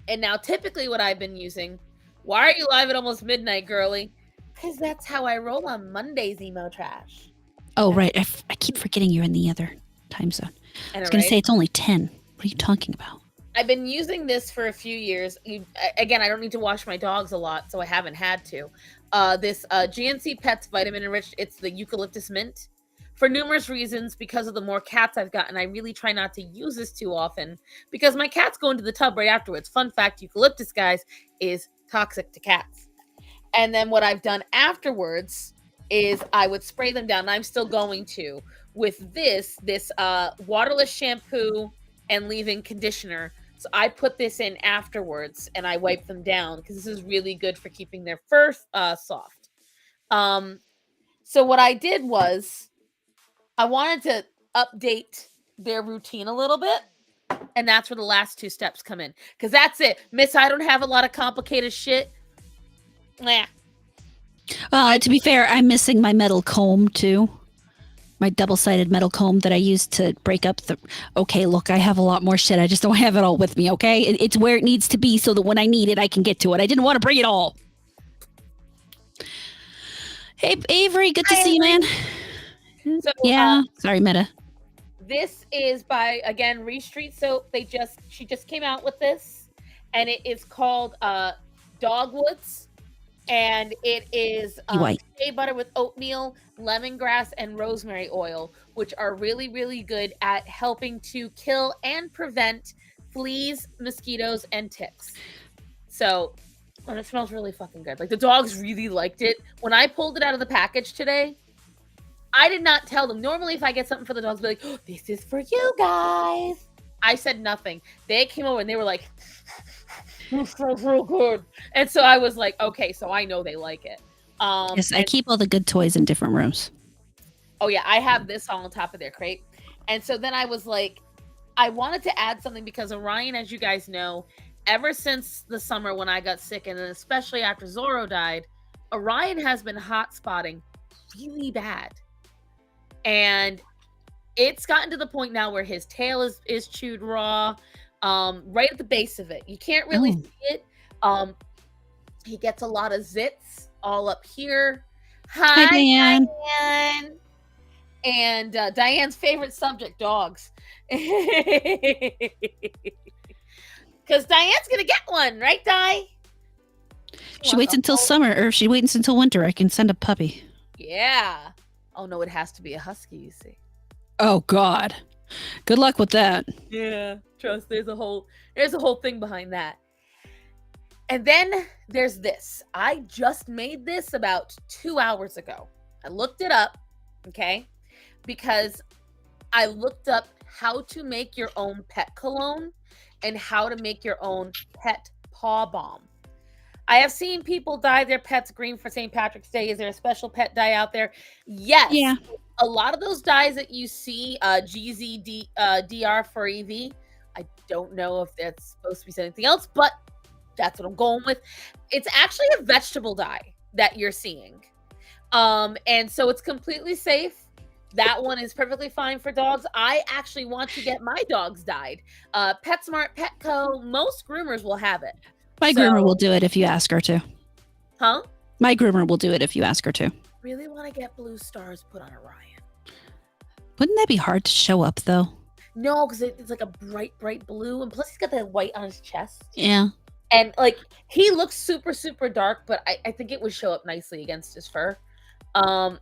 and now typically what I've been using. Why are you live at almost midnight, girly? Because that's how I roll on Mondays, emo trash. Oh, right. I keep forgetting you're in the other time zone. I was going to Right? say it's only 10. What are you talking about? I've been using this for a few years. Again, I don't need to wash my dogs a lot, so I haven't had to. This GNC Pets Vitamin Enriched, it's the eucalyptus mint. For numerous reasons, because of the more cats I've gotten, I really try not to use this too often because my cats go into the tub right afterwards. Fun fact, eucalyptus, guys, is toxic to cats. And then what I've done afterwards is I would spray them down, and I'm still going to, with this waterless shampoo and leave-in conditioner. So I put this in afterwards and I wipe them down because this is really good for keeping their fur soft. So what I did was I wanted to update their routine a little bit. And that's where the last two steps come in. Because that's it. Miss, I don't have a lot of complicated shit. Nah. To be fair, I'm missing my metal comb too. My double-sided metal comb that I used to break up the. Okay, look, I have a lot more shit. I just don't have it all with me. Okay, it's where it needs to be so that when I need it, I can get to it. I didn't want to bring it all. Hey, Avery, good to Hi, see you, man. So Yeah, sorry, Meta. this is by again Reese Street Soap. She just came out with this, and it is called Dogwoods, and it is White. shea butter with oatmeal, lemongrass, and rosemary oil, which are really, really good at helping to kill and prevent fleas, mosquitoes, and ticks. So, and it smells really fucking good. Like the dogs really liked it. When I pulled it out of the package today, I did not tell them. Normally, if I get something for the dogs, I'll be like, oh, "This is for you guys." I said nothing. They came over and they were like, "This smells real good," and so I was like, "Okay, so I know they like it." Yes, I keep all the good toys in different rooms. Oh yeah, I have this all on top of their crate, and so then I was like, I wanted to add something because Orion, as you guys know, ever since the summer when I got sick, and then especially after Zorro died, Orion has been hot spotting really bad. And it's gotten to the point now where his tail is chewed raw, right at the base of it. You can't really see it. He gets a lot of zits all up here. Hi, Diane. Diane. And Diane's favorite subject, dogs. Because Diane's gonna get one, right, Di? She waits until summer, or if she waits until winter, I can send a puppy. Yeah. Oh no, it has to be a husky, you see. Oh God. Good luck with that. Yeah, trust. There's a whole thing behind that. And then there's this. I just made this about 2 hours ago. I looked it up, okay? Because I looked up how to make your own pet cologne and how to make your own pet paw balm. I have seen people dye their pets green for St. Patrick's Day. Is there a special pet dye out there? Yes. Yeah. A lot of those dyes that you see, GZD, DR for EV, I don't know if that's supposed to be anything else, but that's what I'm going with. It's actually a vegetable dye that you're seeing. And so it's completely safe. That one is perfectly fine for dogs. I actually want to get my dogs dyed. PetSmart, Petco, most groomers will have it. My groomer will do it if you ask her to. Huh? My groomer will do it if you ask her to. Really want to get blue stars put on Orion. Wouldn't that be hard to show up, though? No, because it's like a bright, bright blue. And plus he's got that white on his chest. Yeah. And like, he looks super, super dark, but I think it would show up nicely against his fur.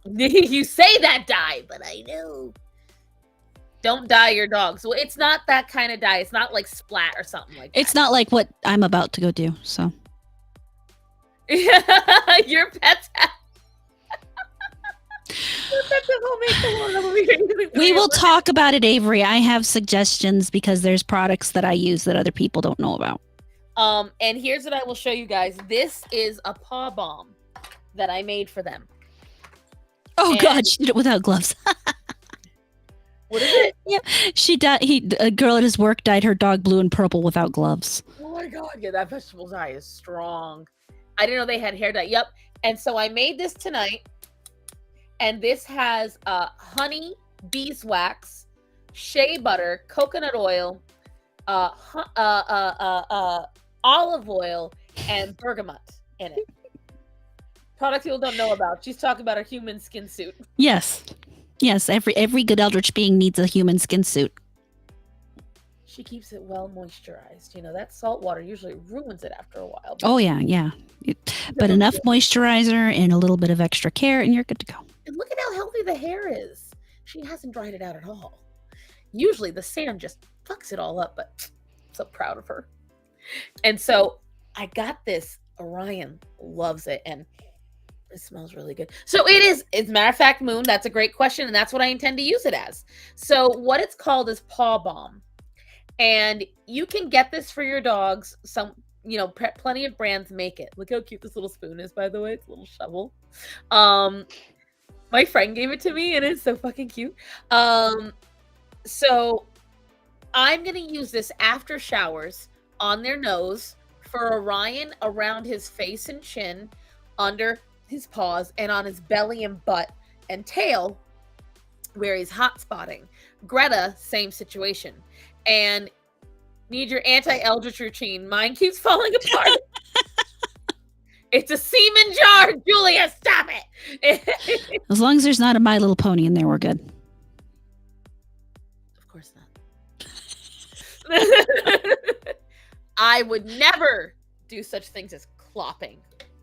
You say that, Di, but I know. Don't dye your dogs. Well, it's not that kind of dye. It's not like splat or something like that. It's not like what I'm about to go do. So Your pets have. we will talk about it, Avery. I have suggestions because there's products that I use that other people don't know about. And here's what I will show you guys. This is a paw balm that I made for them. Oh God, she did it without gloves. What is it? Yeah, she dyed. A girl at his work dyed her dog blue and purple without gloves. Oh my God, yeah, that vegetable dye is strong. I didn't know they had hair dye. Yep. And so I made this tonight, and this has honey, beeswax, shea butter, coconut oil, olive oil, and bergamot in it. Products people don't know about. She's talking about a human skin suit. Yes. Yes, every good eldritch being needs a human skin suit. She keeps it well moisturized. You know, that salt water usually ruins it after a while. Oh, yeah. But enough moisturizer and a little bit of extra care, and you're good to go. And look at how healthy the hair is. She hasn't dried it out at all. Usually the sand just fucks it all up, but I'm so proud of her. And so I got this. Orion loves it, and it smells really good. So it is, as a matter of fact, Moon, that's a great question, and that's what I intend to use it as. So what it's called is paw balm. And you can get this for your dogs. Some, plenty of brands make it. Look how cute this little spoon is, by the way. It's a little shovel. My friend gave it to me, and it's so fucking cute. So I'm going to use this after showers on their nose, for Orion around his face and chin, under his paws, and on his belly and butt and tail where he's hot spotting. Greta, same situation. And need your anti-eldritch routine. Mine keeps falling apart. It's a semen jar, Julia, stop it. As long as there's not a My Little Pony in there, we're good. Of course not. I would never do such things as clopping.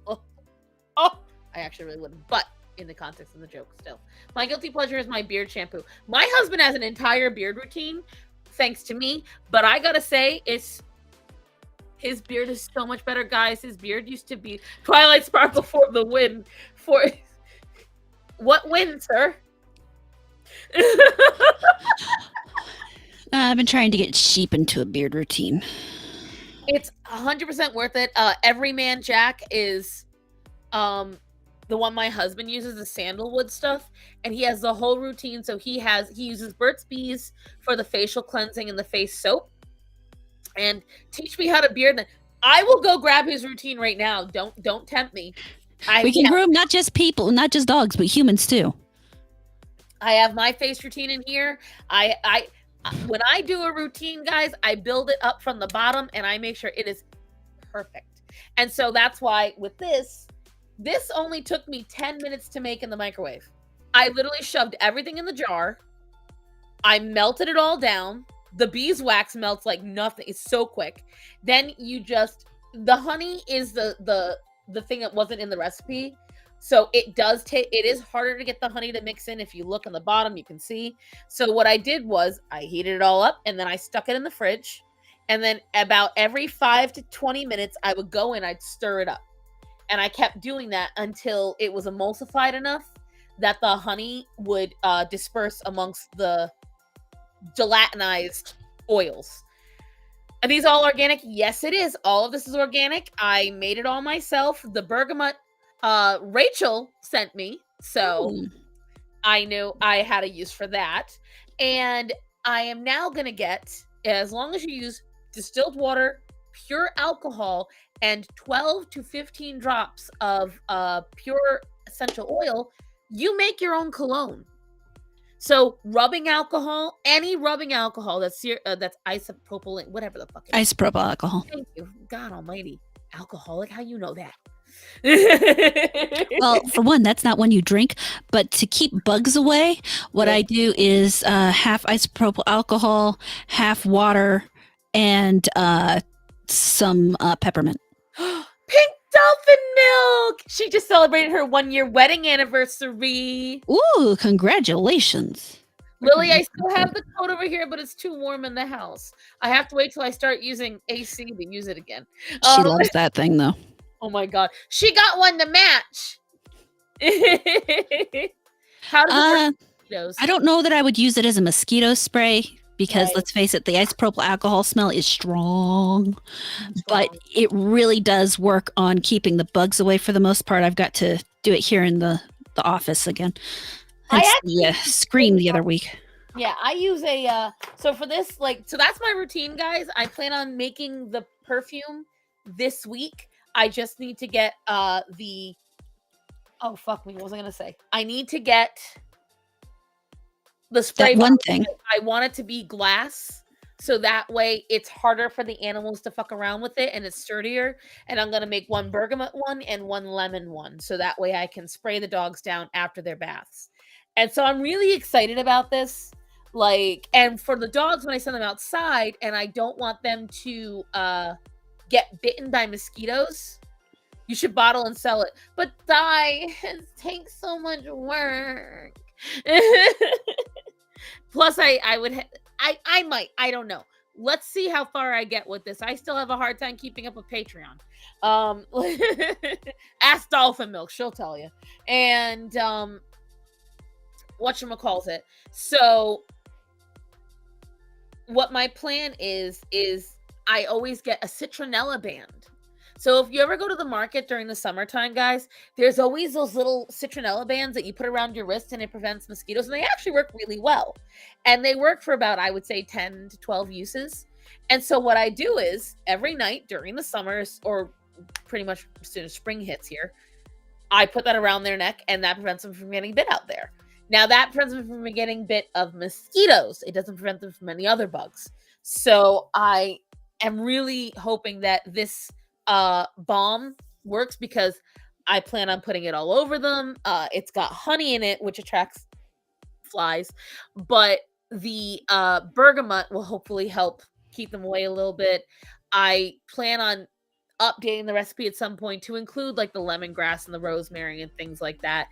Oh, I actually really wouldn't, but in the context of the joke still. My guilty pleasure is my beard shampoo. My husband has an entire beard routine, thanks to me, but I gotta say, his beard is so much better, guys. His beard used to be Twilight Sparkle for the win. For what win, sir? I've been trying to get sheep into a beard routine. It's 100% worth it. Everyman Jack is the one my husband uses, the sandalwood stuff, and he has the whole routine. So he uses Burt's Bees for the facial cleansing and the face soap. And teach me how to beard. I will go grab his routine right now. Don't tempt me. We can groom not just people, not just dogs, but humans too. I have my face routine in here. When I do a routine, guys, I build it up from the bottom and I make sure it is perfect. And so that's why with this only took me 10 minutes to make in the microwave. I literally shoved everything in the jar. I melted it all down. The beeswax melts like nothing. It's so quick. Then the honey is the thing that wasn't in the recipe. So it is harder to get the honey to mix in. If you look on the bottom, you can see. So what I did was I heated it all up and then I stuck it in the fridge. And then about every 5 to 20 minutes, I would go in, I'd stir it up. And I kept doing that until it was emulsified enough that the honey would disperse amongst the gelatinized oils. Are these all organic? Yes, it is. All of this is organic. I made it all myself. The bergamot, Rachel sent me, so I knew I had a use for that. And I am now going to get, as long as you use distilled water, pure alcohol, and 12 to 15 drops of pure essential oil, you make your own cologne. So rubbing alcohol, any rubbing alcohol that's isopropyl, whatever the fuck it is. Isopropyl alcohol. Thank you. God almighty. Alcoholic? How you know that? Well, for one, that's not one you drink, but to keep bugs away, what I do is half isopropyl alcohol, half water, and some peppermint. Pink dolphin milk! She just celebrated her 1-year wedding anniversary. Ooh, congratulations. Lily, I still have the coat over here, but it's too warm in the house. I have to wait till I start using AC to use it again. She loves that thing though. Oh my god, she got one to match. How does it work with mosquitoes? I don't know that I would use it as a mosquito spray because Right. let's face it, the isopropyl alcohol smell is strong, but Strong. it really does work on keeping the bugs away for the most part. I've got to do it here in the office again. Hence I the scream the other week. Yeah, I use a so for this, like, so that's my routine, guys. I plan on making the perfume this week. I just need to get the oh fuck me, what was I gonna say? I need to get the spray That one bottle. thing. I want it to be glass, so that way it's harder for the animals to fuck around with it and it's sturdier. And I'm gonna make one bergamot one and one lemon one, so that way I can spray the dogs down after their baths. And so I'm really excited about this. Like, and for the dogs, when I send them outside and I don't want them to get bitten by mosquitoes, you should bottle and sell it. But it takes so much work. Plus, I might, I don't know. Let's see how far I get with this. I still have a hard time keeping up with Patreon. Ask Dolphin Milk, she'll tell you. And whatchamacalls it. So what my plan is I always get a citronella band. So if you ever go to the market during the summertime, guys, there's always those little citronella bands that you put around your wrist and it prevents mosquitoes. And they actually work really well. And they work for about, I would say, 10 to 12 uses. And so what I do is every night during the summers, or pretty much as soon as spring hits here, I put that around their neck and that prevents them from getting bit out there. Now that prevents them from getting bit of mosquitoes. It doesn't prevent them from any other bugs. So I am really hoping that this balm works because I plan on putting it all over them. It's got honey in it, which attracts flies, but the bergamot will hopefully help keep them away a little bit. I plan on updating the recipe at some point to include like the lemongrass and the rosemary and things like that.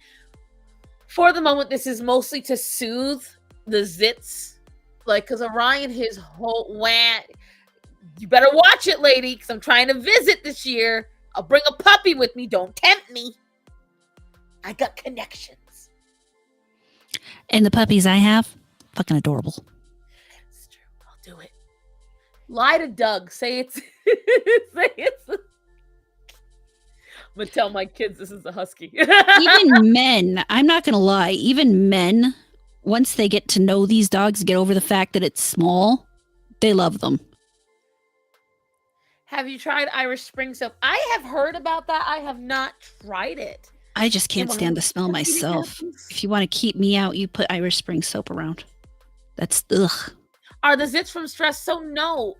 For the moment, this is mostly to soothe the zits, like, because Orion, his whole you better watch it, lady, because I'm trying to visit this year. I'll bring a puppy with me. Don't tempt me. I got connections. And the puppies I have, fucking adorable. It's true. I'll do it. Lie to Doug. Say it's. I'm gonna tell my kids this is a husky. Even men, I'm not gonna lie, even men, once they get to know these dogs, get over the fact that it's small, they love them. Have you tried Irish Spring soap? I have heard about that. I have not tried it. I just can't stand the smell myself. If you want to keep me out, you put Irish Spring soap around. That's ugh. Are the zits from stress? So no.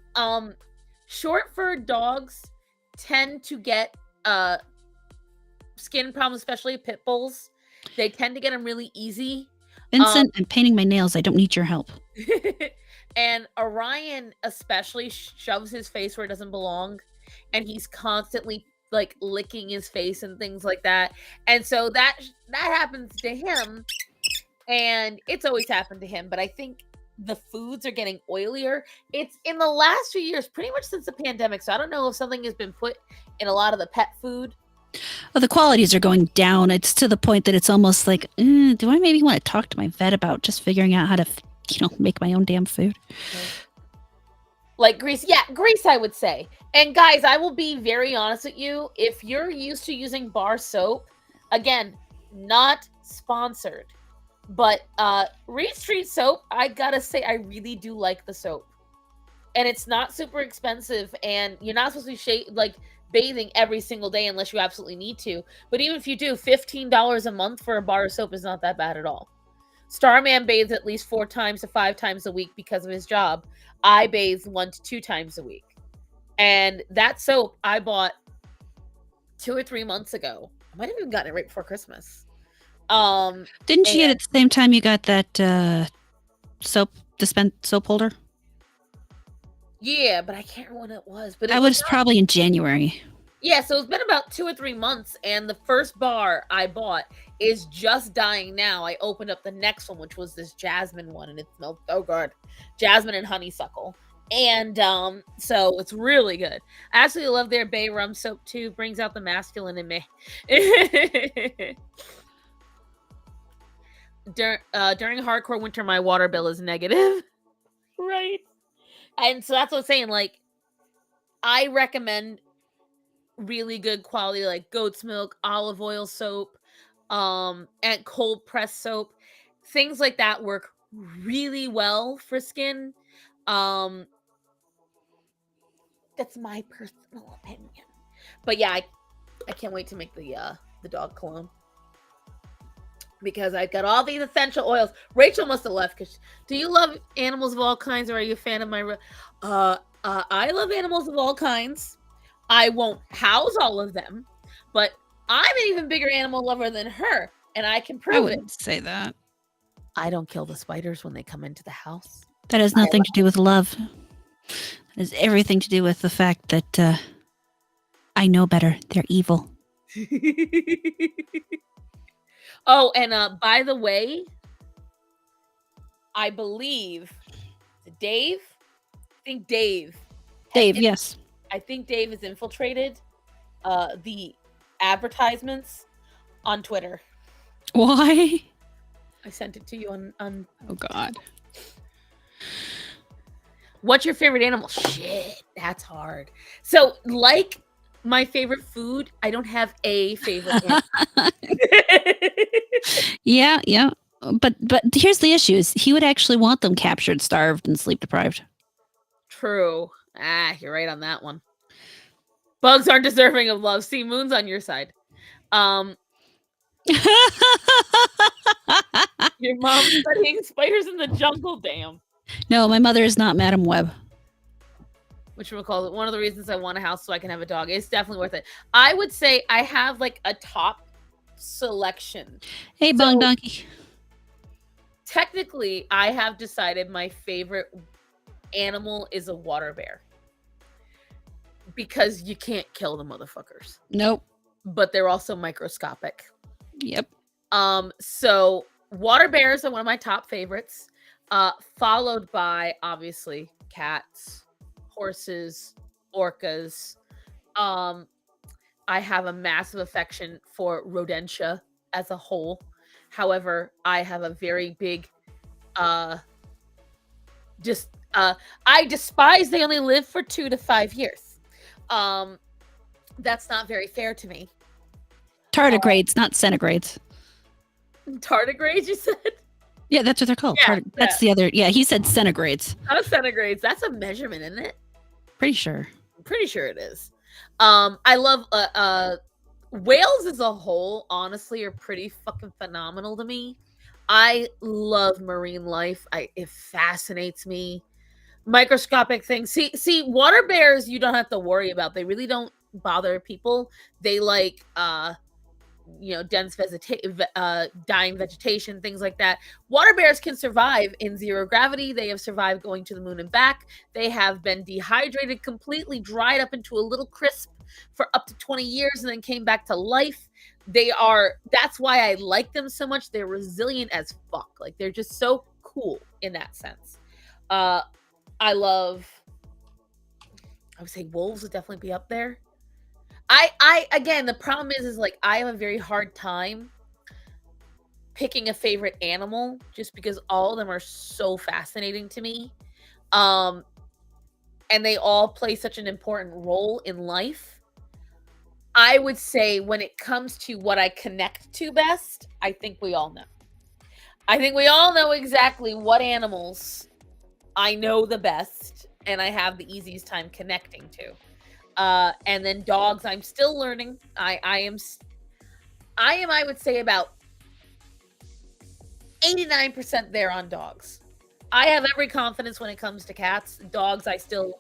Short fur dogs tend to get skin problems, especially pit bulls. They tend to get them really easy. Vincent, I'm painting my nails. I don't need your help. And Orion especially shoves his face where it doesn't belong, and he's constantly like licking his face and things like that. And so that happens to him, and it's always happened to him. But I think the foods are getting oilier. It's in the last few years, pretty much since the pandemic. So I don't know if something has been put in a lot of the pet food. Well, the qualities are going down. It's to the point that it's almost like, do I maybe want to talk to my vet about just figuring out how to, make my own damn food? Like grease. Yeah, grease, I would say. And guys, I will be very honest with you. If you're used to using bar soap, again, not sponsored, but Reed Street soap, I gotta say, I really do like the soap. And it's not super expensive, and you're not supposed to be bathing every single day unless you absolutely need to. But even if you do, $15 a month for a bar of soap is not that bad at all. Starman bathes at least 4 times to 5 times a week because of his job. I bathe 1 to 2 times a week. And that soap I bought 2 or 3 months ago. I might have even gotten it right before Christmas. Didn't you get it at the same time you got that soap holder? Yeah, but I can't remember when it was. But I was probably in January. Yeah, so it's been about 2 or 3 months, and the first bar I bought is just dying now. I opened up the next one, which was this jasmine one, and it smelled so good. Jasmine and honeysuckle. And so it's really good. I absolutely love their bay rum soap too. Brings out the masculine in me. During hardcore winter, my water bill is negative. Right. And so that's what I'm saying. Like, I recommend really good quality, like goat's milk, olive oil soap, and cold pressed soap. Things like that work really well for skin. Um, that's my personal opinion. But yeah, I can't wait to make the dog cologne because I've got all these essential oils. Rachel must have left because do you love animals of all kinds or are you a fan of my I love animals of all kinds. I won't house all of them, but I'm an even bigger animal lover than her, and I can I prove it. wouldn't say that. I don't kill the spiders when they come into the house. That has nothing to do with love. It has everything to do with the fact that I know better. They're evil. Oh, and by the way, I believe Dave. I think Dave. Dave, yes. I think Dave has infiltrated the advertisements on Twitter. Why? I sent it to you on Oh God. What's your favorite animal? Shit, that's hard. So, like my favorite food, I don't have a favorite animal. Yeah, yeah. But here's the issue: is he would actually want them captured, starved, and sleep deprived. True. You're right on that one. Bugs aren't deserving of love. See, Moon's on your side. Your mom's studying spiders in the jungle. Damn. No, my mother is not Madam Web. Whatchamacallit, one of the reasons I want a house so I can have a dog. It's definitely worth it. I would say I have like a top selection. Hey, Bong Donkey. Technically, I have decided my favorite animal is a water bear. Because you can't kill the motherfuckers. Nope. But they're also microscopic. Yep. So water bears are one of my top favorites. Followed by obviously cats, horses, orcas. I have a massive affection for rodentia as a whole. However, I have a very big I despise they only live for 2 to 5 years. That's not very fair to me. Tardigrades, not centigrades. Tardigrades, you said? Yeah, that's what they're called. Yeah, that's the other. Yeah, he said centigrades. Not centigrades. That's a measurement, isn't it? Pretty sure. I'm pretty sure it is. I love whales as a whole, honestly, are pretty fucking phenomenal to me. I love marine life. It fascinates me. Microscopic things. See, water bears you don't have to worry about. They really don't bother people. They like dense dying vegetation, things like that. Water bears can survive in zero gravity. They have survived going to the moon and back. They have been dehydrated, completely dried up into a little crisp for up to 20 years and then came back to life. That's why I like them so much. They're resilient as fuck. Like, they're just so cool in that sense. I would say wolves would definitely be up there. Again, the problem is like I have a very hard time picking a favorite animal just because all of them are so fascinating to me. And they all play such an important role in life. I would say when it comes to what I connect to best, I think we all know. I think we all know exactly what animals I know the best and I have the easiest time connecting to. And then dogs, I'm still learning. I am, I would say, about 89% there on dogs. I have every confidence when it comes to cats. Dogs, I still,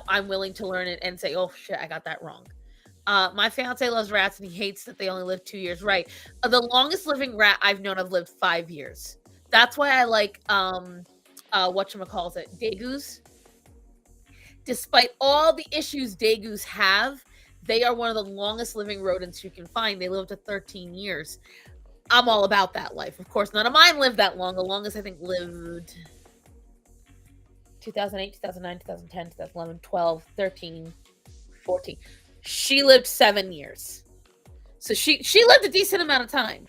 I'm willing to learn it and say, oh shit, I got that wrong. My fiance loves rats and he hates that they only live 2 years. Right. The longest living rat I've known of lived 5 years. That's why I like, whatchamacallit, degus. Despite all the issues degus have, They are one of the longest living rodents you can find. They live to 13 years. I'm all about that life. Of course, none of mine lived that long. The longest I think lived 2008, 2009, 2010, 2011, 12, 13, 14. She lived 7 years. So she lived a decent amount of time.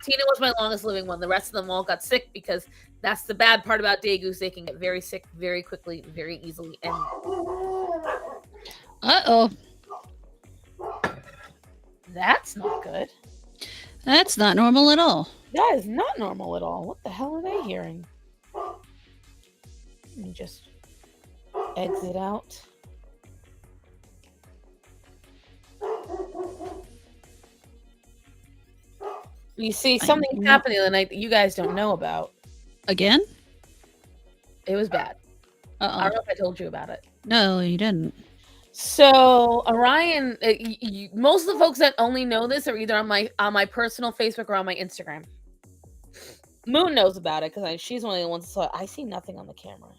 Tina was my longest living one. The rest of them all got sick because that's the bad part about dagoos. They can get very sick very quickly, very easily. And Uh-oh. that's not good. That's not normal at all. That is not normal at all. What the hell are they hearing? Let me just exit out. You see, something happened the other night that you guys don't know about. Again? It was bad. Uh-oh. I don't know if I told you about it. No, you didn't. So Orion, most of the folks that only know this are either on my personal Facebook or on my Instagram. Moon knows about it because she's one of the ones that saw it. I see nothing on the camera.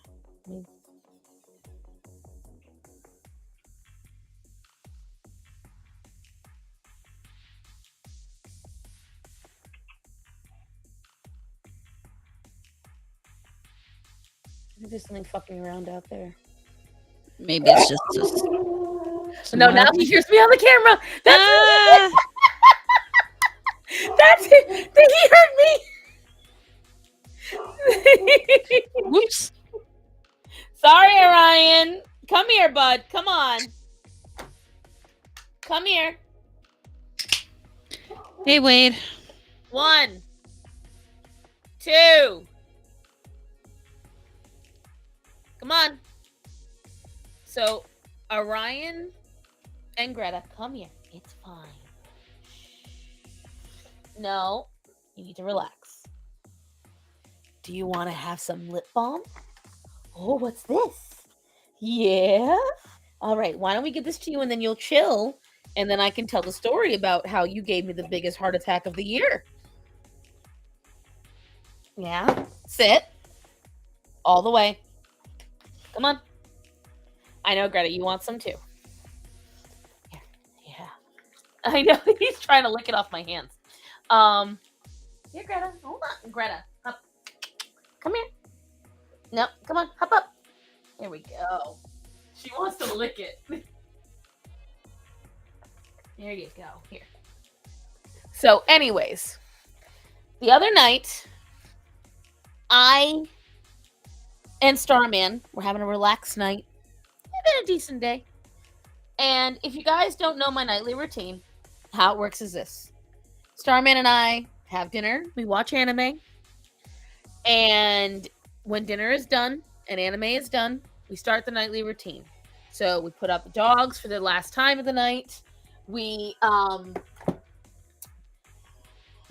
There's something fucking around out there. Maybe it's just no, now he hears me on the camera. That's it. He heard me. Whoops. Sorry, Orion. Come here, bud. Come on. Come here. Hey, Wade. 1, 2. Come on. So, Orion and Greta, come here. It's fine. No, you need to relax. Do you want to have some lip balm? Oh, what's this? Yeah? All right, why don't we give this to you and then you'll chill, and then I can tell the story about how you gave me the biggest heart attack of the year. Yeah? Sit. All the way. Come on. I know, Greta, you want some too. Yeah. I know, he's trying to lick it off my hands. Here, Greta. Hold on. Greta, up. Come here. No, come on. Hop up. There we go. She wants to lick it. There you go. Here. So, anyways, the other night, I and Starman were having a relaxed night. It's been a decent day. And if you guys don't know my nightly routine, how it works is this. Starman and I have dinner. We watch anime. And when dinner is done and anime is done, we start the nightly routine. So we put up the dogs for the last time of the night. We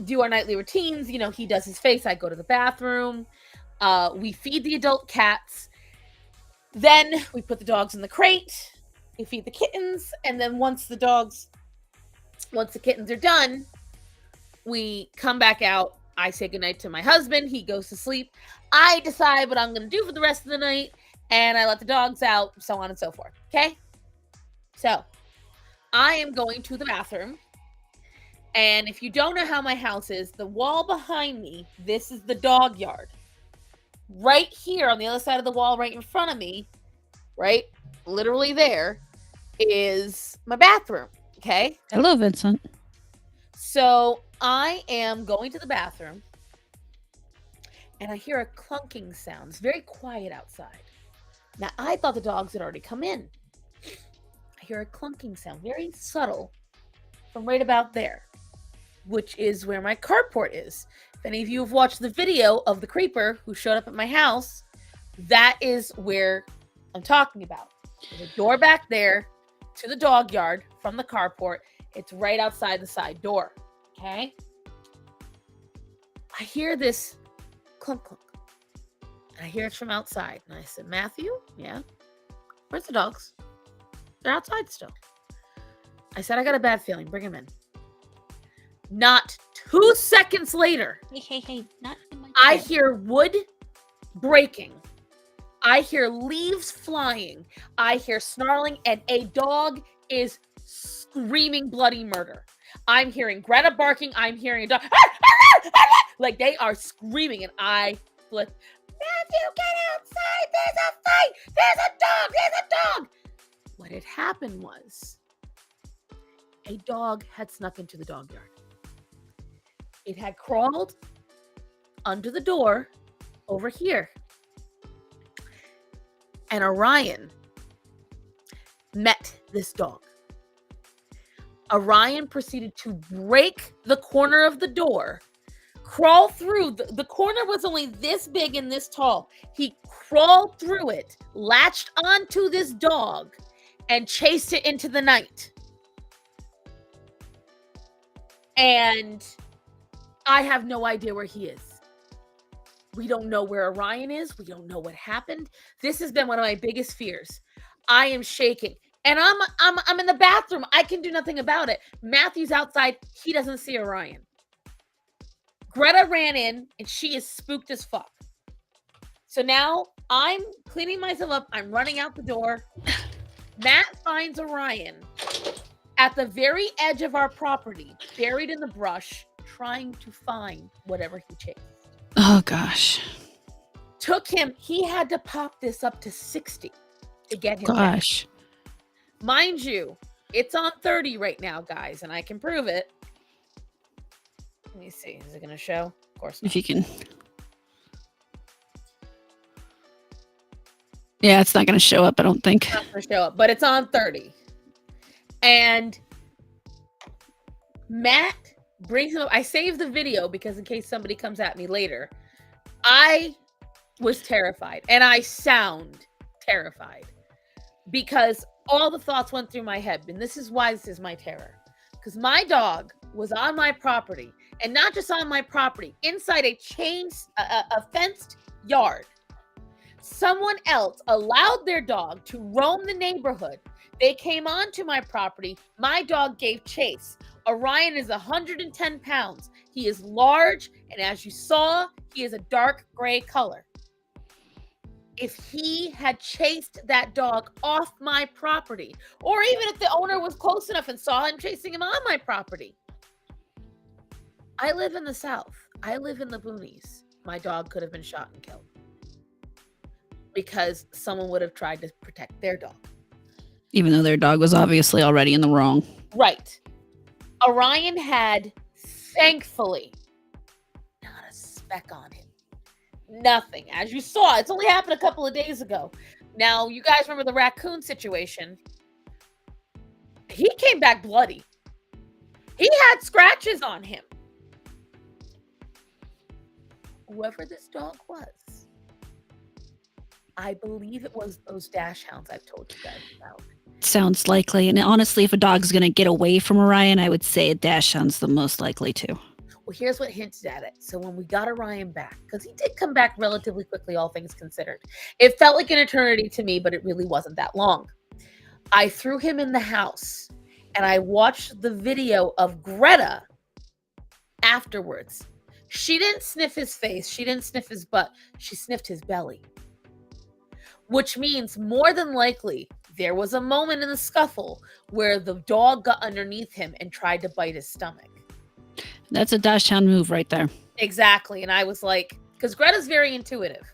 do our nightly routines. You know, he does his face. I go to the bathroom. We feed the adult cats. Then we put the dogs in the crate. We feed the kittens. And then once the kittens are done, we come back out. I say goodnight to my husband. He goes to sleep. I decide what I'm going to do for the rest of the night. And I let the dogs out, so on and so forth. Okay? So, I am going to the bathroom. And if you don't know how my house is, the wall behind me, this is the dog yard. Right here on the other side of the wall, right in front of me, right, literally there, is my bathroom. Okay? Hello, Vincent. So I am going to the bathroom and I hear a clunking sound. It's very quiet outside. Now, I thought the dogs had already come in. I hear a clunking sound, very subtle, from right about there, which is where my carport is. If any of you have watched the video of the creeper who showed up at my house, that is where I'm talking about. There's a door back there to the dog yard from the carport. It's right outside the side door. Okay? I hear this clunk, clunk. And I hear it from outside. And I said, Matthew? Yeah? Where's the dogs? They're outside still. I said, I got a bad feeling. Bring them in. Not 2 seconds later, Hey, not in my I hear wood breaking. I hear leaves flying. I hear snarling, and a dog is screaming bloody murder. I'm hearing Greta barking. I'm hearing a dog. Like they are screaming, and I flip. Matthew, get outside! There's a fight! There's a dog! There's a dog! What had happened was a dog had snuck into the dog yard. It had crawled under the door over here. And Orion met this dog. Orion proceeded to break the corner of the door, crawl through. The corner was only this big and this tall. He crawled through it, latched onto this dog, and chased it into the night. And I have no idea where he is. We don't know where Orion is. We don't know what happened. This has been one of my biggest fears. I am shaking. And I'm in the bathroom. I can do nothing about it. Matthew's outside. He doesn't see Orion. Greta ran in, and she is spooked as fuck. So now I'm cleaning myself up. I'm running out the door. Matt finds Orion at the very edge of our property, buried in the brush, trying to find whatever he chased. Oh, gosh. Took him, he had to pop this up to 60 to get him Gosh. back. Mind you, it's on 30 right now, guys, and I can prove it. Let me see. Is it going to show? Of course not. If you can. Yeah, it's not going to show up, I don't think. It's not going to show up, but it's on 30. And Matt brings him up. I saved the video because in case somebody comes at me later. I was terrified, and I sound terrified because all the thoughts went through my head, and this is why this is my terror. Because my dog was on my property, and not just on my property, inside a fenced yard. Someone else allowed their dog to roam the neighborhood. They came onto my property. My dog gave chase. Orion is 110 pounds. He is large, and as you saw, he is a dark gray color. If he had chased that dog off my property, or even if the owner was close enough and saw him chasing him on my property. I live in the South. I live in the boonies. My dog could have been shot and killed because someone would have tried to protect their dog. Even though their dog was obviously already in the wrong. Right. Orion had, thankfully, not a speck on him. Nothing. As you saw, it's only happened a couple of days ago. Now, you guys remember the raccoon situation. He came back bloody. He had scratches on him. Whoever this dog was, I believe it was those dash hounds I've told you guys about. Sounds likely. And honestly, if a dog's going to get away from Orion, I would say a dash hound's the most likely to. Well, here's what hinted at it. So when we got Orion back, because he did come back relatively quickly, all things considered. It felt like an eternity to me, but it really wasn't that long. I threw him in the house, and I watched the video of Greta afterwards. She didn't sniff his face. She didn't sniff his butt. She sniffed his belly. Which means more than likely, there was a moment in the scuffle where the dog got underneath him and tried to bite his stomach. That's a dash hound move right there. Exactly. And I was like, because Greta's very intuitive.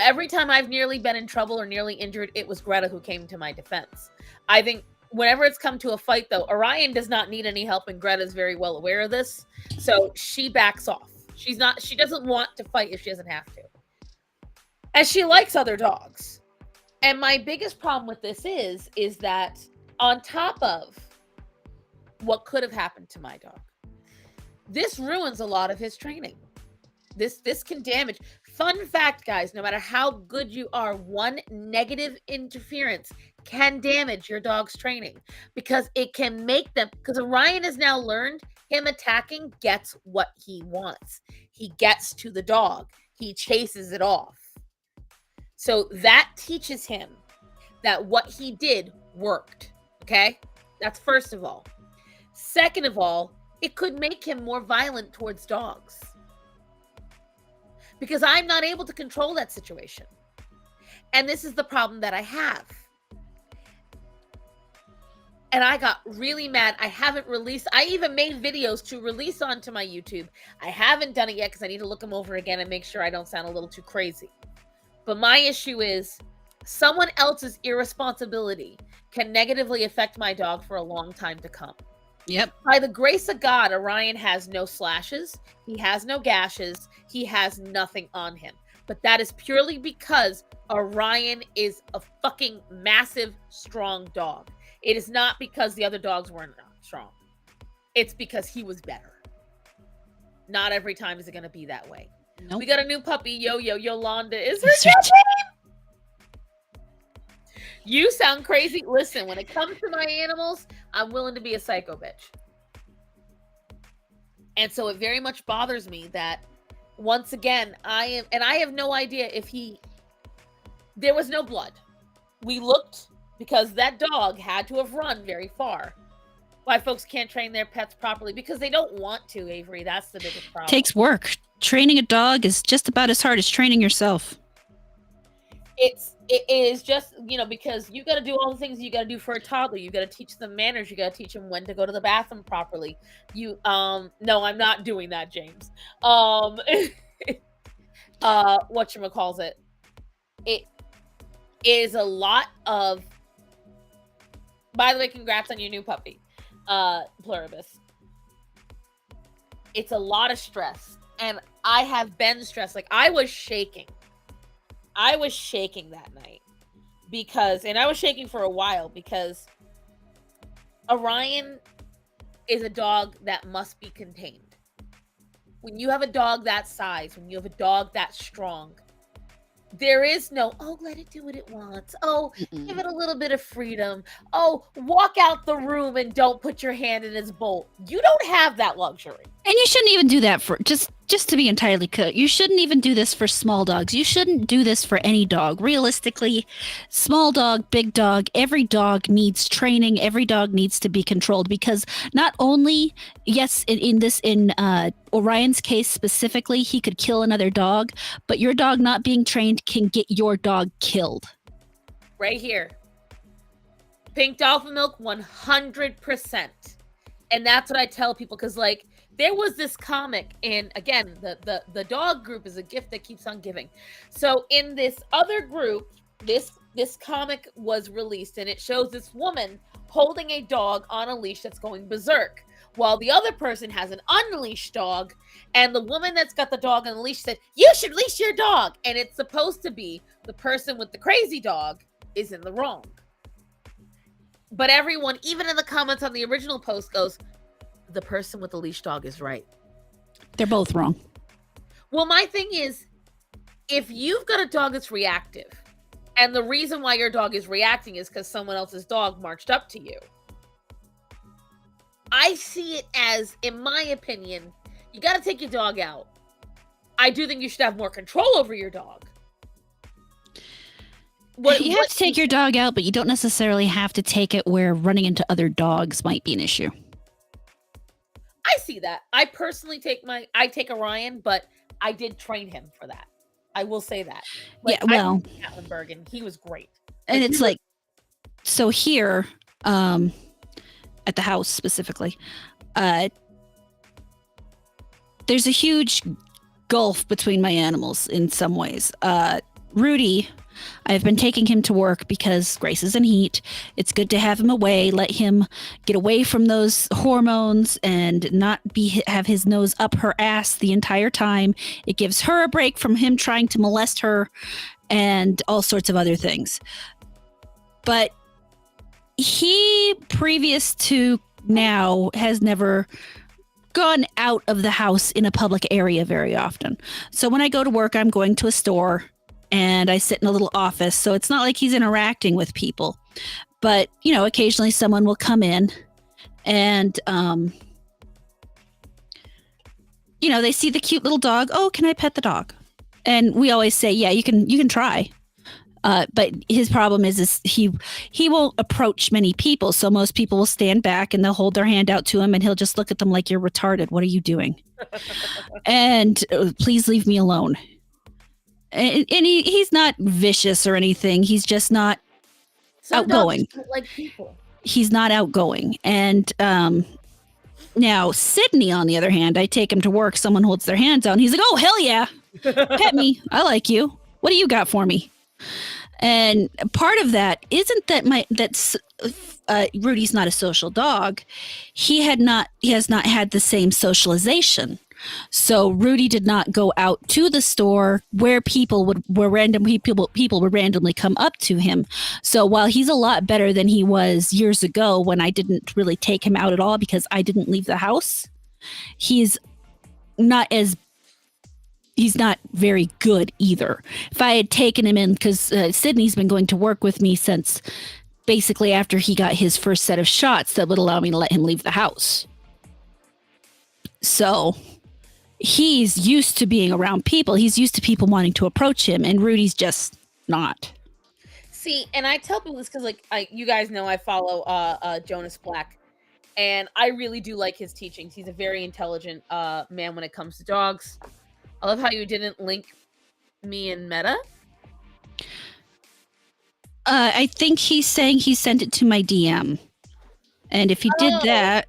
Every time I've nearly been in trouble or nearly injured, it was Greta who came to my defense. I think whenever it's come to a fight, though, Orion does not need any help, and Greta's very well aware of this. So she backs off. She doesn't want to fight if she doesn't have to. And she likes other dogs. And my biggest problem with this is that on top of what could have happened to my dog, this ruins a lot of his training. This can damage. Fun fact, guys, no matter how good you are, one negative interference can damage your dog's training because it can make them, because Orion has now learned him attacking gets what he wants. He gets to the dog. He chases it off. So that teaches him that what he did worked. Okay? That's first of all. Second of all, it could make him more violent towards dogs. Because I'm not able to control that situation. And this is the problem that I have. And I got really mad. I haven't released, I even made videos to release onto my YouTube. I haven't done it yet because I need to look them over again and make sure I don't sound a little too crazy. But my issue is someone else's irresponsibility can negatively affect my dog for a long time to come. Yep. By the grace of God, Orion has no slashes, he has no gashes, he has nothing on him. But that is purely because Orion is a fucking massive, strong dog. It is not because the other dogs weren't strong. It's because he was better. Not every time is it going to be that way. Nope. We got a new puppy, Yolanda is her name. You sound crazy. Listen, when it comes to my animals, I'm willing to be a psycho bitch. And so it very much bothers me that once again, I have no idea if there was no blood. We looked because that dog had to have run very far. Why folks can't train their pets properly? Because they don't want to, Avery. That's the biggest problem. Takes work. Training a dog is just about as hard as training yourself. It is just, because you got to do all the things you got to do for a toddler. You got to teach them manners. You got to teach them when to go to the bathroom properly. No, I'm not doing that, James. Whatchamacallit. It is a lot of, by the way, congrats on your new puppy, Pluribus. It's a lot of stress. And I have been stressed. Like, I was shaking that night and I was shaking for a while because Orion is a dog that must be contained. When you have a dog that size, when you have a dog that strong, there is no, let it do what it wants. Give it a little bit of freedom. Walk out the room and don't put your hand in its bolt. You don't have that luxury. And you shouldn't even do that for, just to be entirely clear, you shouldn't even do this for small dogs. You shouldn't do this for any dog. Realistically, small dog, big dog, every dog needs training. Every dog needs to be controlled because not only, yes, in Orion's case specifically, he could kill another dog, but your dog not being trained can get your dog killed. Right here. Pink Dolphin Milk, 100%. And that's what I tell people because, there was this comic, and again, the dog group is a gift that keeps on giving. So in this other group, this comic was released, and it shows this woman holding a dog on a leash that's going berserk, while the other person has an unleashed dog, and the woman that's got the dog on the leash said, "You should leash your dog," and it's supposed to be the person with the crazy dog is in the wrong. But everyone, even in the comments on the original post, goes, the person with the leash dog is right. They're both wrong. Well, my thing is, if you've got a dog that's reactive, and the reason why your dog is reacting is because someone else's dog marched up to you, I see it as, in my opinion, you got to take your dog out. I do think you should have more control over your dog. You have to take your dog out, but you don't necessarily have to take it where running into other dogs might be an issue. I see that. I personally take Orion, but I did train him for that. I will say that. Gatlinburg, he was great. And it's so here, at the house specifically, there's a huge gulf between my animals in some ways. Rudy, I've been taking him to work because Grace is in heat. It's good to have him away, let him get away from those hormones and not have his nose up her ass the entire time. It gives her a break from him trying to molest her and all sorts of other things. But he, previous to now, has never gone out of the house in a public area very often. So when I go to work, I'm going to a store and I sit in a little office. So it's not like he's interacting with people. But, occasionally someone will come in and, they see the cute little dog. Oh, can I pet the dog? And we always say, yeah, you can try. But his problem is he won't approach many people. So most people will stand back and they'll hold their hand out to him and he'll just look at them like, you're retarded. What are you doing? And please leave me alone. And he's not vicious or anything. He's just not outgoing. Dogs don't like people. he's not outgoing. And now Sydney, on the other hand, I take him to work. Someone holds their hands out, and he's like, "Oh hell yeah, pet me! I like you. What do you got for me?" And part of that isn't that that's Rudy's not a social dog. He has not had the same socialization. So Rudy did not go out to the store where people would randomly come up to him. So while he's a lot better than he was years ago when I didn't really take him out at all because I didn't leave the house, he's not as he's not very good either. If I had taken him in, because Sydney's been going to work with me since basically after he got his first set of shots that would allow me to let him leave the house. So he's used to being around people. He's used to people wanting to approach him, and Rudy's just not. See, and I tell people this because, like, you guys know I follow Jonas Black, and I really do like his teachings. He's a very intelligent man when it comes to dogs. I love how you didn't link me and Meta. I think he's saying he sent it to my DM, and if he did that,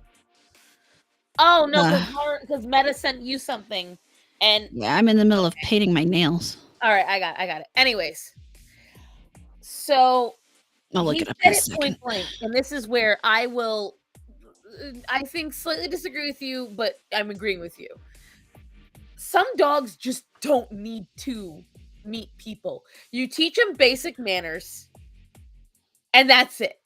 oh no, because Meta sent you something, and yeah, I'm in the middle of painting my nails. All right, I got it. Anyways, so I'll look he it up said in a it second. point blank, and this is where I will, I think, slightly disagree with you, but I'm agreeing with you. Some dogs just don't need to meet people. You teach them basic manners, and that's it.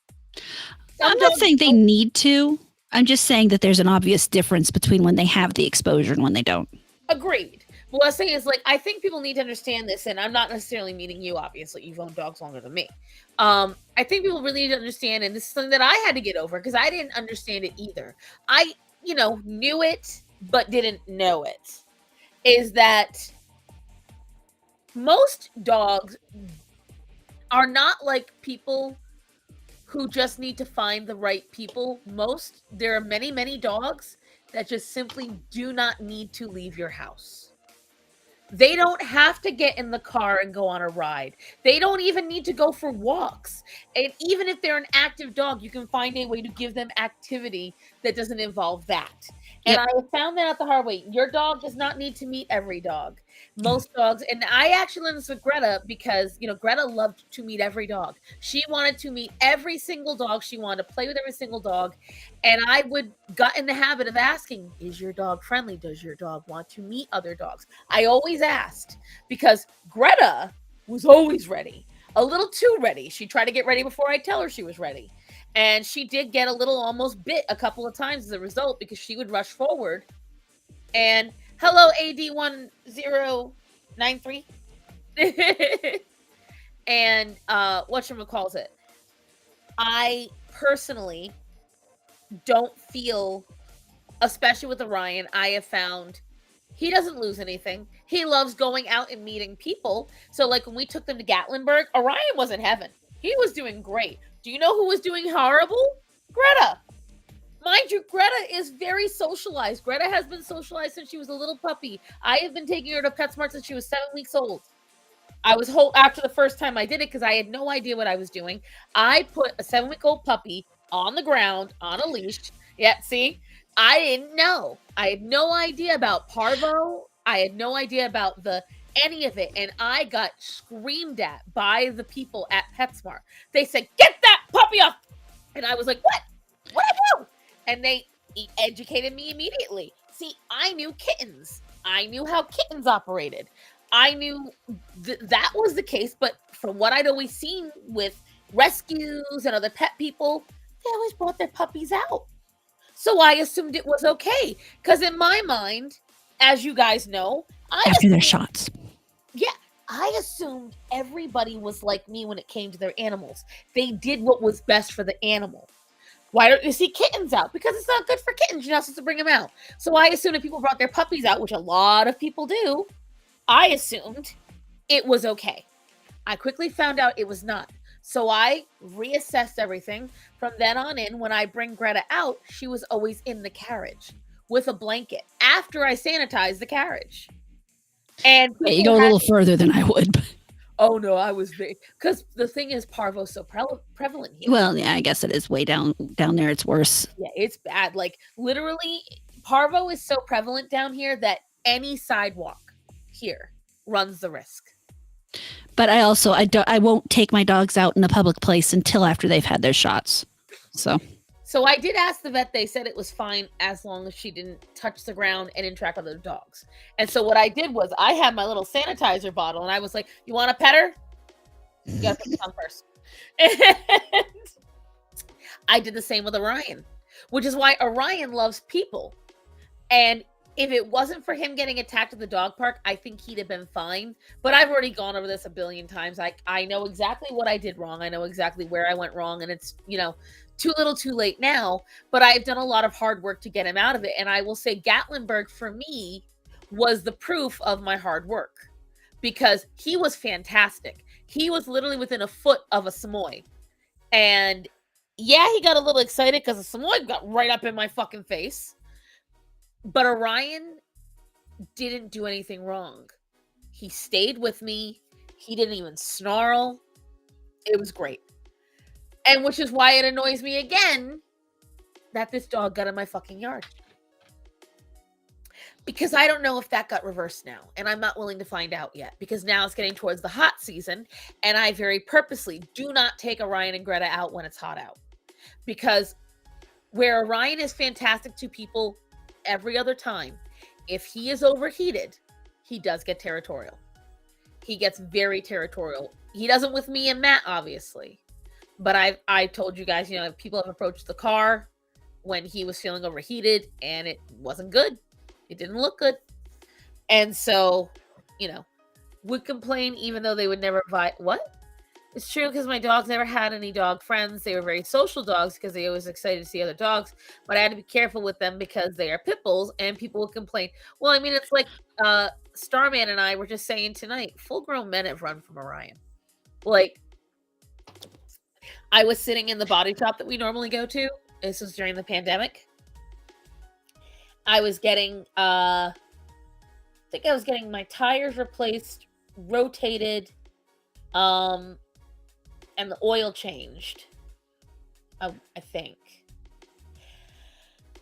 I'm not saying they need to. I'm just saying that there's an obvious difference between when they have the exposure and when they don't. Agreed. But what I'm saying is, like, I think people need to understand this, and I'm not necessarily meaning you, obviously. You've owned dogs longer than me. I think people really need to understand, and this is something that I had to get over because I didn't understand it either. I, knew it, but didn't know it. Is that most dogs are not like people who just need to find the right people. There are many, many dogs that just simply do not need to leave your house. They don't have to get in the car and go on a ride. They don't even need to go for walks. And even if they're an active dog, you can find a way to give them activity that doesn't involve that. And Yep. I found that out the hard way. Your dog does not need to meet every dog. Most dogs, and I actually learned this with Greta because, Greta loved to meet every dog. She wanted to meet every single dog. She wanted to play with every single dog. And I got in the habit of asking, is your dog friendly? Does your dog want to meet other dogs? I always asked because Greta was always ready, a little too ready. She tried to get ready before I tell her she was ready. And she did get a little almost bit a couple of times as a result because she would rush forward. And hello, AD1093. And whatchamacalls it? I personally don't feel, especially with Orion, I have found he doesn't lose anything. He loves going out and meeting people. So, like, when we took them to Gatlinburg, Orion was in heaven. He was doing great. Do you know who was doing horrible? Greta. Mind you, Greta is very socialized. Greta has been socialized since she was a little puppy. I have been taking her to PetSmart since she was 7 weeks old. I was after the first time I did it because I had no idea what I was doing. I put a 7-week-old puppy on the ground on a leash. Yeah, see? I didn't know. I had no idea about parvo. I had no idea about any of it. And I got screamed at by the people at PetSmart. They said, "Get that puppy off." And I was like, "What? What did I do?" And they educated me immediately. See, I knew kittens. I knew how kittens operated. I knew that was the case. But from what I'd always seen with rescues and other pet people, they always brought their puppies out. So I assumed it was okay. Because in my mind, as you guys know, After their shots. Yeah, I assumed everybody was like me when it came to their animals. They did what was best for the animal. Why don't you see kittens out? Because it's not good for kittens. You're not supposed to bring them out. So I assumed if people brought their puppies out, which a lot of people do, I assumed it was okay. I quickly found out it was not. So I reassessed everything. From then on in, when I bring Greta out, she was always in the carriage with a blanket after I sanitized the carriage. And you go a little further than I would. Oh no, I was very, because the thing is, parvo's so prevalent here. Well, yeah, I guess it is way down there. It's worse. Yeah, it's bad. Like literally, parvo is so prevalent down here that any sidewalk here runs the risk. But I won't take my dogs out in a public place until after they've had their shots. So I did ask the vet. They said it was fine as long as she didn't touch the ground and interact with other dogs. And so what I did was I had my little sanitizer bottle, and I was like, "You want a pet her? You gotta put this on first." And I did the same with Orion, which is why Orion loves people. And if it wasn't for him getting attacked at the dog park, I think he'd have been fine. But I've already gone over this a billion times. I know exactly what I did wrong. I know exactly where I went wrong. And it's, too little too late now. But I've done a lot of hard work to get him out of it. And I will say Gatlinburg, for me, was the proof of my hard work. Because he was fantastic. He was literally within a foot of a Samoy. And yeah, he got a little excited because the Samoy got right up in my fucking face. But Orion didn't do anything wrong. He stayed with me. He didn't even snarl. It was great. And which is why it annoys me again that this dog got in my fucking yard. Because I don't know if that got reversed now. And I'm not willing to find out yet. Because now it's getting towards the hot season. And I very purposely do not take Orion and Greta out when it's hot out. Because where Orion is fantastic to people every other time, if he is overheated, he does get territorial. He gets very territorial. He doesn't with me and Matt, obviously. But I told you guys, people have approached the car when he was feeling overheated, and it wasn't good. It didn't look good. And so, would complain even though they would never what? It's true, because my dogs never had any dog friends. They were very social dogs because they always excited to see other dogs. But I had to be careful with them because they are pit bulls and people would complain. Well, I mean, it's like Starman and I were just saying tonight, full-grown men have run from Orion. Like, I was sitting in the body shop that we normally go to. This was during the pandemic. I was getting, I think I was getting my tires replaced, rotated, and the oil changed, I think.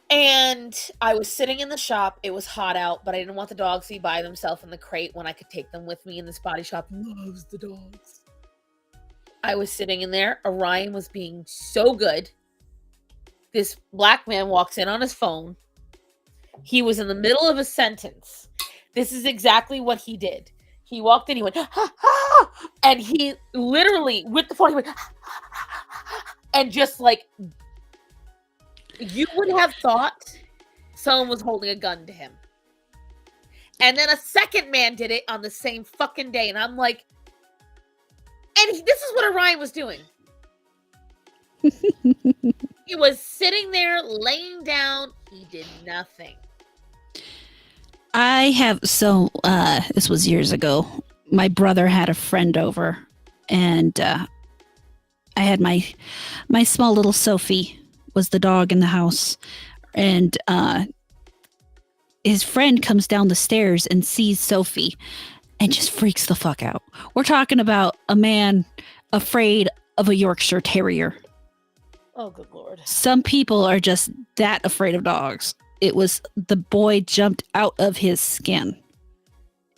And I was sitting in the shop. It was hot out, but I didn't want the dogs to be by themselves in the crate when I could take them with me, and this body shop loves the dogs. I was sitting in there. Orion was being so good. This black man walks in on his phone. He was in the middle of a sentence. This is exactly what he did. He walked in, he went, ha, ha, and he literally, with the phone, he went, ha, ha, and just like, you would have thought someone was holding a gun to him. And then a second man did it on the same fucking day. And I'm like, this is what Orion was doing. He was sitting there, laying down. He did nothing. This was years ago. My brother had a friend over, and I had my small little Sophie was the dog in the house, and his friend comes down the stairs and sees Sophie and just freaks the fuck out. We're talking about a man afraid of a Yorkshire Terrier. Oh, good Lord. Some people are just that afraid of dogs. The boy jumped out of his skin.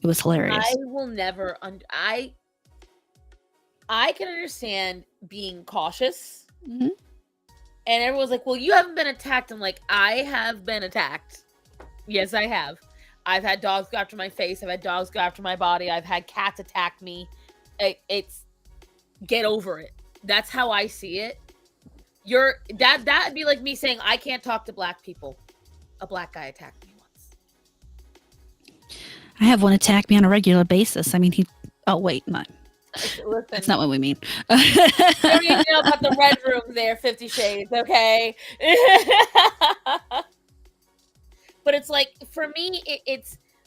It was hilarious. I will never, I can understand being cautious. Mm-hmm. And everyone's like, well, you haven't been attacked. I'm like, I have been attacked. Yes, I have. I've had dogs go after my face. I've had dogs go after my body. I've had cats attack me. It's get over it. That's how I see it. That'd be like me saying I can't talk to black people. A black guy attacked me once. I have one attack me on a regular basis. I mean, listen, that's not what we mean. You don't even know about the red room there, 50 Shades, okay? But it's like, for me,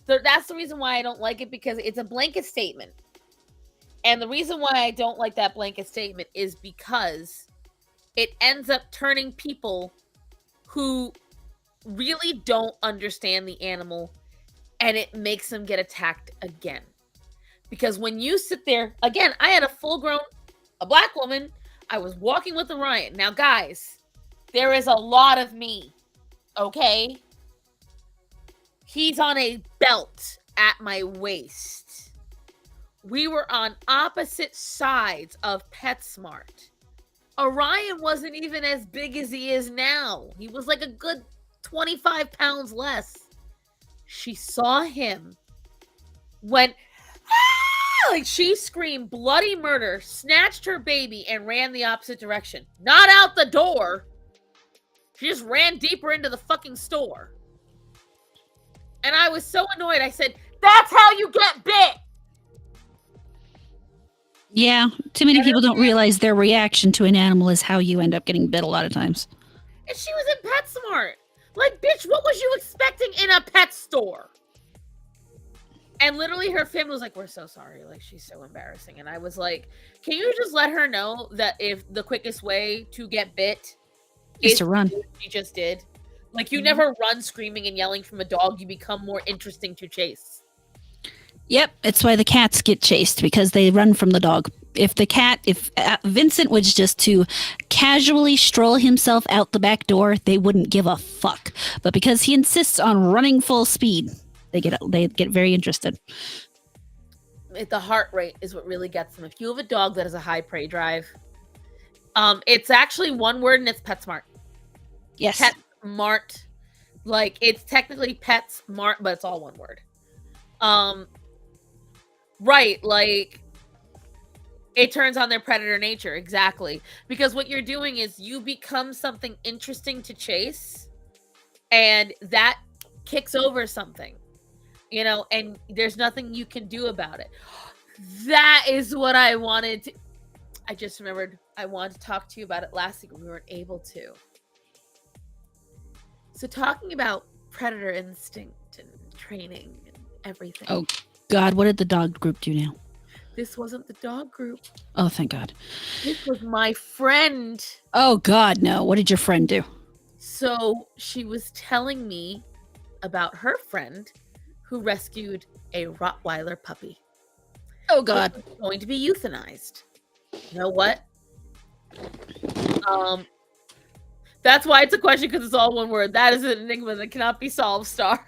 that's the reason why I don't like it, because it's a blanket statement. And the reason why I don't like that blanket statement is because it ends up turning people who really don't understand the animal, and it makes them get attacked again. Because when you sit there, again, I had a black woman. I was walking with Orion. Now, guys, there is a lot of me, okay? He's on a belt at my waist. We were on opposite sides of PetSmart. Orion wasn't even as big as he is now. He was like a good 25 pounds less. She saw him, went, ah! Like she screamed bloody murder, snatched her baby, and ran the opposite direction. Not out the door. She just ran deeper into the fucking store. And I was so annoyed. I said, that's how you get bit. Yeah, too many people don't realize their reaction to an animal is how you end up getting bit a lot of times. And she was in PetSmart. Like, bitch, what was you expecting in a pet store? And literally her family was like, we're so sorry. Like, she's so embarrassing. And I was like, can you just let her know that if the quickest way to get bit is to run? She just did. Like, you never run screaming and yelling from a dog. You become more interesting to chase. Yep, it's why the cats get chased, because they run from the dog. If Vincent was just to casually stroll himself out the back door, they wouldn't give a fuck. But because he insists on running full speed, they get very interested. The heart rate is what really gets them. If you have a dog that has a high prey drive, it's actually one word and it's PetSmart. Yes. PetSmart. Like, it's technically PetSmart, but it's all one word. Right, like, it turns on their predator nature, exactly. Because what you're doing is you become something interesting to chase, and that kicks over something, and there's nothing you can do about it. That is what I wanted to... I just remembered I wanted to talk to you about it last week, and we weren't able to. So talking about predator instinct and training and everything. Oh, God, what did the dog group do now? This wasn't the dog group. Oh, thank God. This was my friend. Oh, God, no. What did your friend do? So she was telling me about her friend who rescued a Rottweiler puppy. Oh, God. It was going to be euthanized. You know what? That's why it's a question, because it's all one word. That is an enigma that cannot be solved, Star.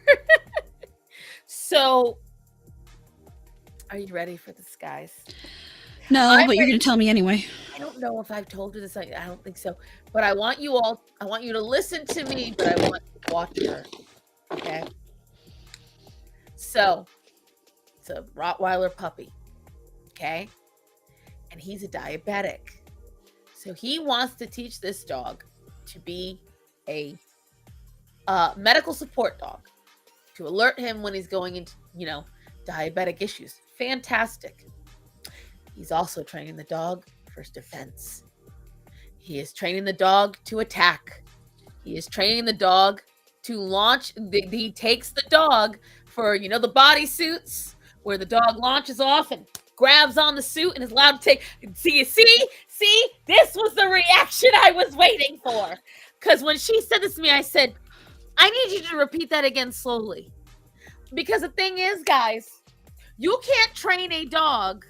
So, are you ready for this, guys? No, but you're going to tell me anyway. I don't know if I've told you this. I don't think so. But I want you to listen to me, but I want to watch her. Okay? So, it's a Rottweiler puppy. Okay? And he's a diabetic. So he wants to teach this dog to be a medical support dog, to alert him when he's going into, diabetic issues. Fantastic. He's also training the dog for defense. He is training the dog to attack. He is training the dog to launch. He takes the dog for, the bodysuits, where the dog launches off and grabs on the suit and is allowed to take. See, this was the reaction I was waiting for. Because when she said this to me, I said, I need you to repeat that again slowly. Because the thing is, guys, you can't train a dog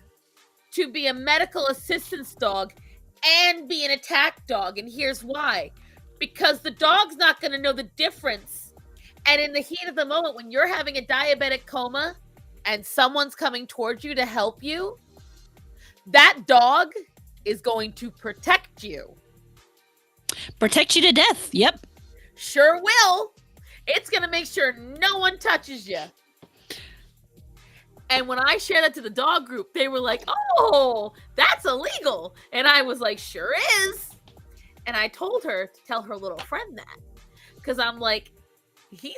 to be a medical assistance dog and be an attack dog. And here's why. Because the dog's not going to know the difference. And in the heat of the moment, when you're having a diabetic coma and someone's coming towards you to help you, that dog is going to protect you. Protect you to death. Yep. Sure will. It's going to make sure no one touches you. And when I shared that to the dog group, they were like, oh, that's illegal. And I was like, sure is. And I told her to tell her little friend that. Because I'm like, he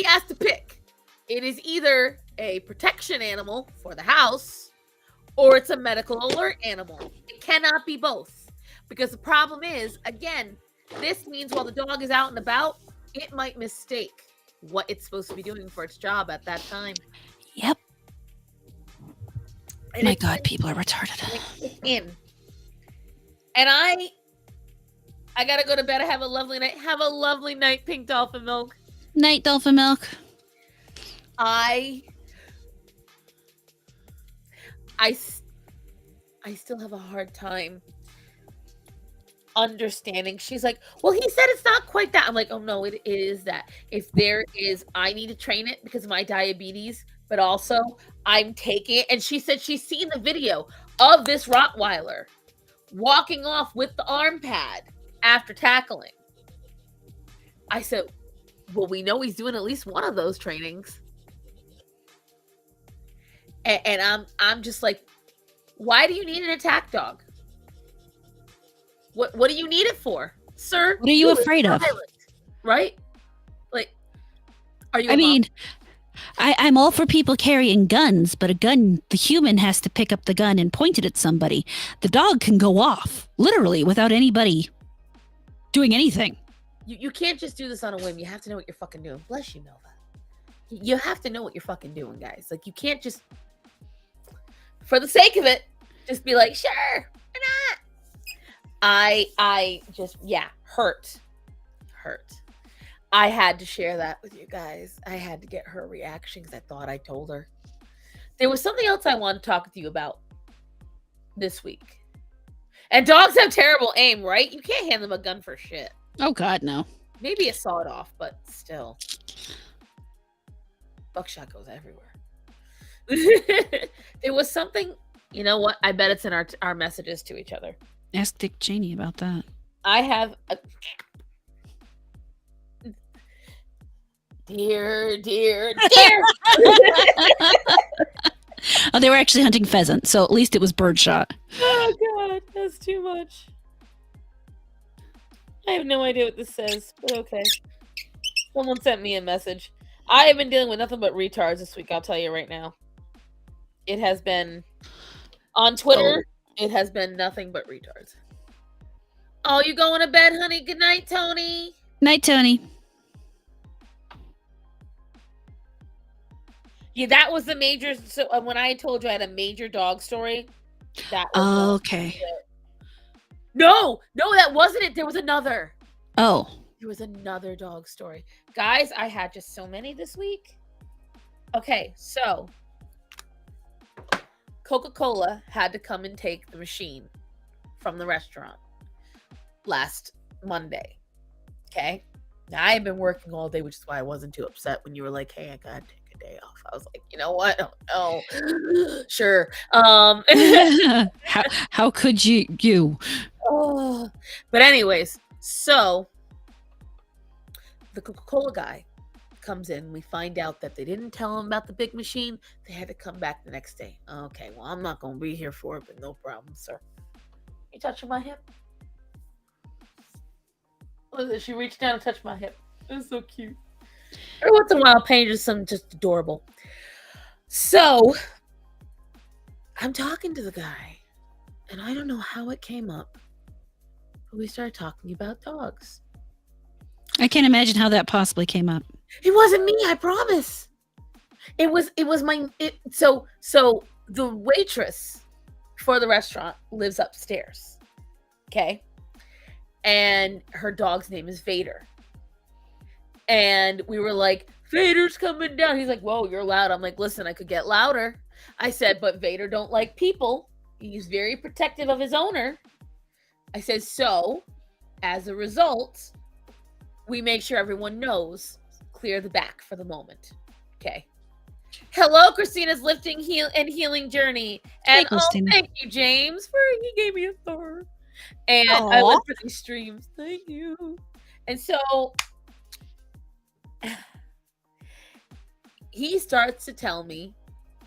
has to pick. It is either a protection animal for the house, or it's a medical alert animal. It cannot be both. Because the problem is, again, this means while the dog is out and about, it might mistake what it's supposed to be doing for its job at that time. Yep. And my God, people are retarded. And I gotta go to bed. I have a lovely night. Have a lovely night, Pink Dolphin Milk. Night, Dolphin Milk. I I still have a hard time understanding. She's like, well, he said it's not quite that. I'm like, oh no, it is that. If there is, I need to train it because of my diabetes, but also I'm taking it. And she said she's seen the video of this Rottweiler walking off with the arm pad after tackling. I said, well, we know he's doing at least one of those trainings. And I'm just like, why do you need an attack dog? What do you need it for, sir? What are you afraid of? Right? Like, are you? I mean, I'm all for people carrying guns, but a gun, the human has to pick up the gun and point it at somebody. The dog can go off, literally, without anybody doing anything. You can't just do this on a whim. You have to know what you're fucking doing. Bless you, Nova. You have to know what you're fucking doing, guys. Like, you can't just, for the sake of it, just be like, sure, why not? I just, yeah, hurt. I had to share that with you guys. I had to get her reaction because I thought I told her. There was something else I wanted to talk with you about this week. And dogs have terrible aim, right? You can't hand them a gun for shit. Oh, God, no. Maybe a sawed-off, but still. Buckshot goes everywhere. There was something, you know what? I bet it's in our messages to each other. Ask Dick Cheney about that. I have a... Dear. Oh, they were actually hunting pheasant, so at least it was birdshot. Oh, God. That's too much. I have no idea what this says, but okay. Someone sent me a message. I have been dealing with nothing but retards this week, I'll tell you right now. It has been... On Twitter, It has been nothing but retards. Oh, you going to bed, honey? Good night, Tony. Night, Tony. Yeah, that was the major... So when I told you I had a major dog story, that was... Okay. No, that wasn't it. There was another. Oh. There was another dog story. Guys, I had just so many this week. Okay, so Coca-Cola had to come and take the machine from the restaurant last Monday. Okay? Now, I had been working all day, which is why I wasn't too upset when you were like, hey, I gotta take a day off. I was like, you know what? Oh, sure. How could you? Oh. But anyways, so the Coca-Cola guy comes in. We find out that they didn't tell him about the big machine. They had to come back the next day. Okay, well, I'm not going to be here for it, but no problem, sir. You touching my hip? Listen, she reached down and touched my hip. It was so cute. Every once in a while, Paige is something just adorable. So, I'm talking to the guy, and I don't know how it came up, but we started talking about dogs. I can't imagine how that possibly came up. It wasn't me, I promise. It was so the waitress for the restaurant lives upstairs. Okay? And her dog's name is Vader. And we were like, Vader's coming down. He's like, whoa, you're loud. I'm like, listen, I could get louder. I said, but Vader don't like people. He's very protective of his owner. I said, so as a result, we make sure everyone knows. Clear the back for the moment. Okay. Hello, Christina's lifting and healing journey. And thank you, James, for he gave me a star. And aww. I live for these streams. Thank you. And so he starts to tell me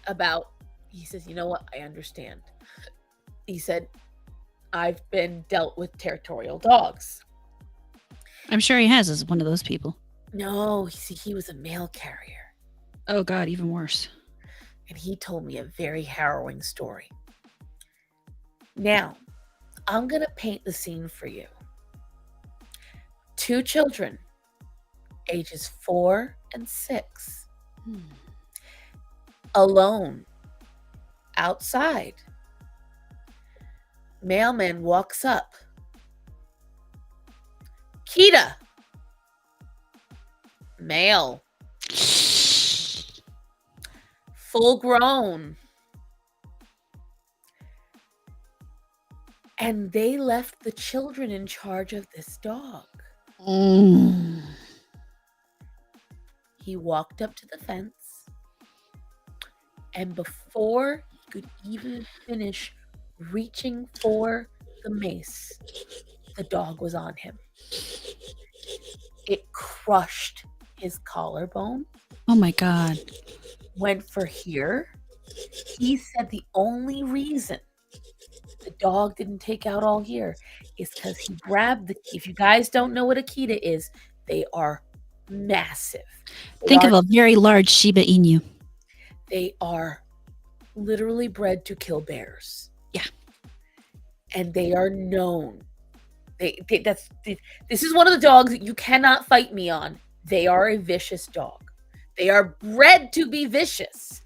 about, he says, you know what? I understand. He said, I've been dealt with territorial dogs. I'm sure he has as one of those people. No, see, he was a mail carrier. Oh, God, even worse. And he told me a very harrowing story. Now, I'm going to paint the scene for you. 2 children, ages 4 and 6, alone, outside. Mailman walks up. Kita. Male. Full grown. And they left the children in charge of this dog. Mm. He walked up to the fence, and before he could even finish reaching for the mace, the dog was on him. It crushed his collarbone, Oh my God. went for here. He said the only reason the dog didn't take out all here is because he grabbed the. If you guys don't know what a Akita is, they are massive. Think of a very large Shiba Inu. They are literally bred to kill bears. Yeah. And they are known. This is one of the dogs that you cannot fight me on. They are a vicious dog. They are bred to be vicious.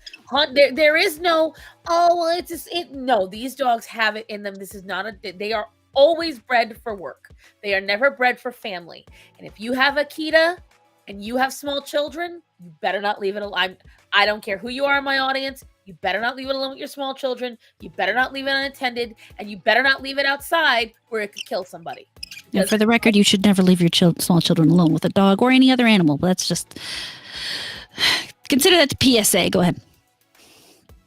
There is no, oh, well, it's just, no, these dogs have it in them. This is not they are always bred for work. They are never bred for family. And if you have Akita and you have small children, you better not leave it alone. I don't care who you are in my audience. You better not leave it alone with your small children. You better not leave it unattended. And you better not leave it outside where it could kill somebody. And for the record, you should never leave your small children alone with a dog or any other animal. That's just, consider that the PSA. Go ahead.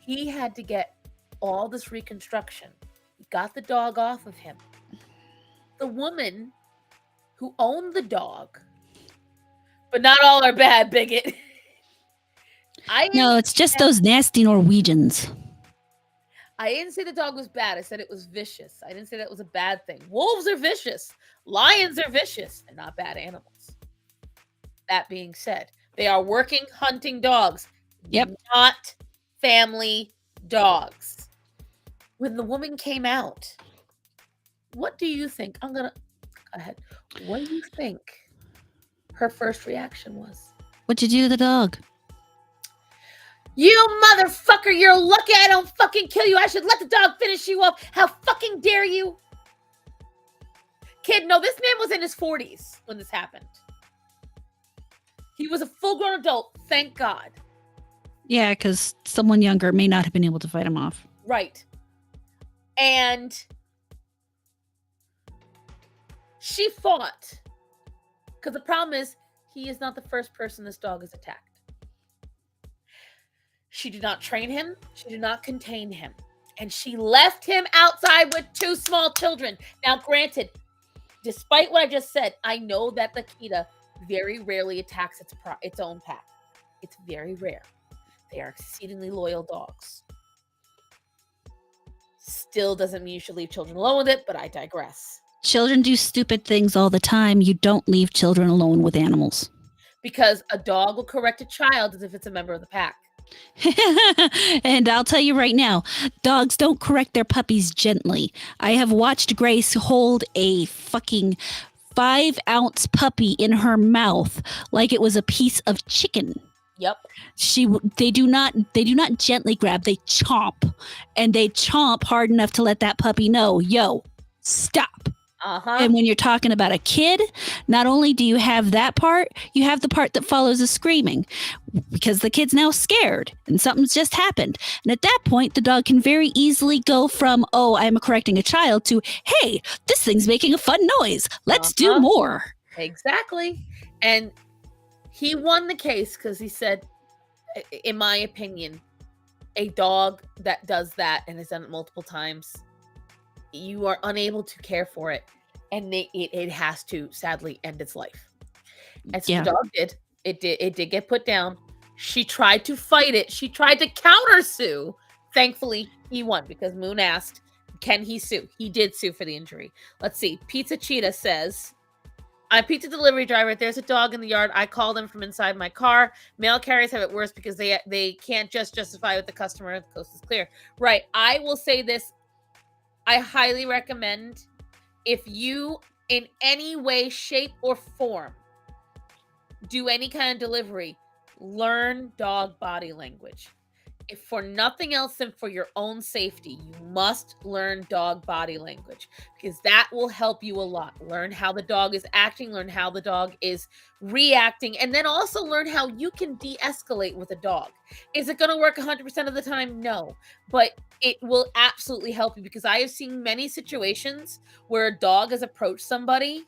He had to get all this reconstruction. He got the dog off of him. The woman who owned the dog, but not all are bad, bigot. No, it's just those nasty Norwegians. I didn't say the dog was bad. I said it was vicious. I didn't say that was a bad thing. Wolves are vicious. Lions are vicious. They're not bad animals. That being said, they are working, hunting dogs. Yep. Not family dogs. When the woman came out, what do you think? I'm going to go ahead. What do you think her first reaction was? What'd you do to the dog? You motherfucker, you're lucky I don't fucking kill you. I should let the dog finish you off. How fucking dare you? Kid, no, this man was in his 40s when this happened. He was a full-grown adult, thank God. Yeah, because someone younger may not have been able to fight him off. Right. And she fought. Because the problem is, he is not the first person this dog has attacked. She did not train him. She did not contain him. And she left him outside with 2 small children. Now, granted, despite what I just said, I know that the Akita very rarely attacks its own pack. It's very rare. They are exceedingly loyal dogs. Still doesn't mean you should leave children alone with it, but I digress. Children do stupid things all the time. You don't leave children alone with animals. Because a dog will correct a child as if it's a member of the pack. And I'll tell you right now, dogs don't correct their puppies gently. I have watched Grace hold a fucking 5-ounce puppy in her mouth like it was a piece of chicken. Yep. They do not gently grab, they chomp. And they chomp hard enough to let that puppy know, yo, stop. Uh-huh. And when you're talking about a kid, not only do you have that part, you have the part that follows the screaming because the kid's now scared and something's just happened. And at that point, the dog can very easily go from, oh, I'm correcting a child to, hey, this thing's making a fun noise. Let's do more. Exactly. And he won the case because he said, in my opinion, a dog that does that and has done it multiple times, you are unable to care for it, and it has to sadly end its life. And so the dog did. It did get put down. She tried to fight it. She tried to counter sue. Thankfully, he won because Moon asked, can he sue? He did sue for the injury. Let's see. Pizza Cheetah says, I'm a pizza delivery driver. There's a dog in the yard. I call them from inside my car. Mail carriers have it worse because they can't just justify with the customer. The coast is clear. Right. I will say this. I highly recommend, if you in any way, shape, or form do any kind of delivery, learn dog body language. if for nothing else than for your own safety, you must learn dog body language, because that will help you a lot. Learn how the dog is acting, learn how the dog is reacting, and then also learn how you can de-escalate with a dog. Is it going to work 100% of the time? No, but it will absolutely help you, because I have seen many situations where a dog has approached somebody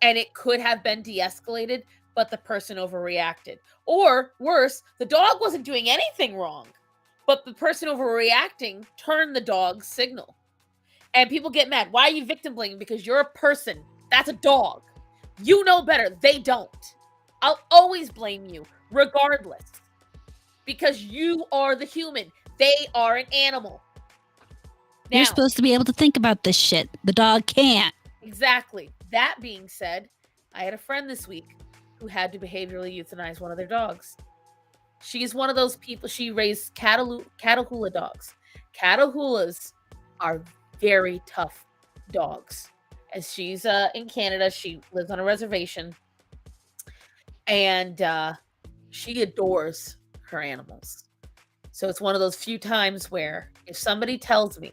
and it could have been de-escalated, but the person overreacted. Or worse, the dog wasn't doing anything wrong, but the person overreacting turned the dog's signal. And people get mad. Why are you victim blaming? Because you're a person. That's a dog. You know better. They don't. I'll always blame you, regardless. Because you are the human. They are an animal. Now, You're supposed to be able to think about this shit. The dog can't. Exactly. That being said, I had a friend this week who had to behaviorally euthanize one of their dogs. She's one of those people. She raised Catahoula dogs. Catahoulas are very tough dogs. As she's in Canada, she lives on a reservation, and she adores her animals. So it's one of those few times where if somebody tells me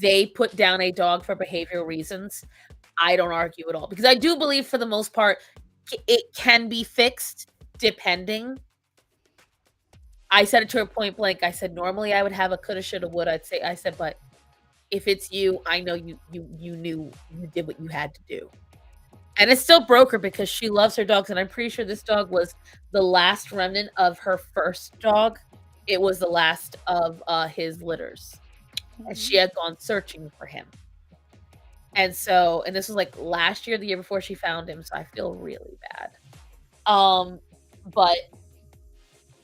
they put down a dog for behavioral reasons, I don't argue at all, because I do believe for the most part it can be fixed depending. I said it to her point blank. I said normally I would have a coulda, shoulda, would. I said, but if it's you, I know you knew you did what you had to do. And it still broke her because she loves her dogs, and I'm pretty sure this dog was the last remnant of her first dog. It was the last of his litters, and she had gone searching for him. And this was like last year, the year before she found him, so I feel really bad. But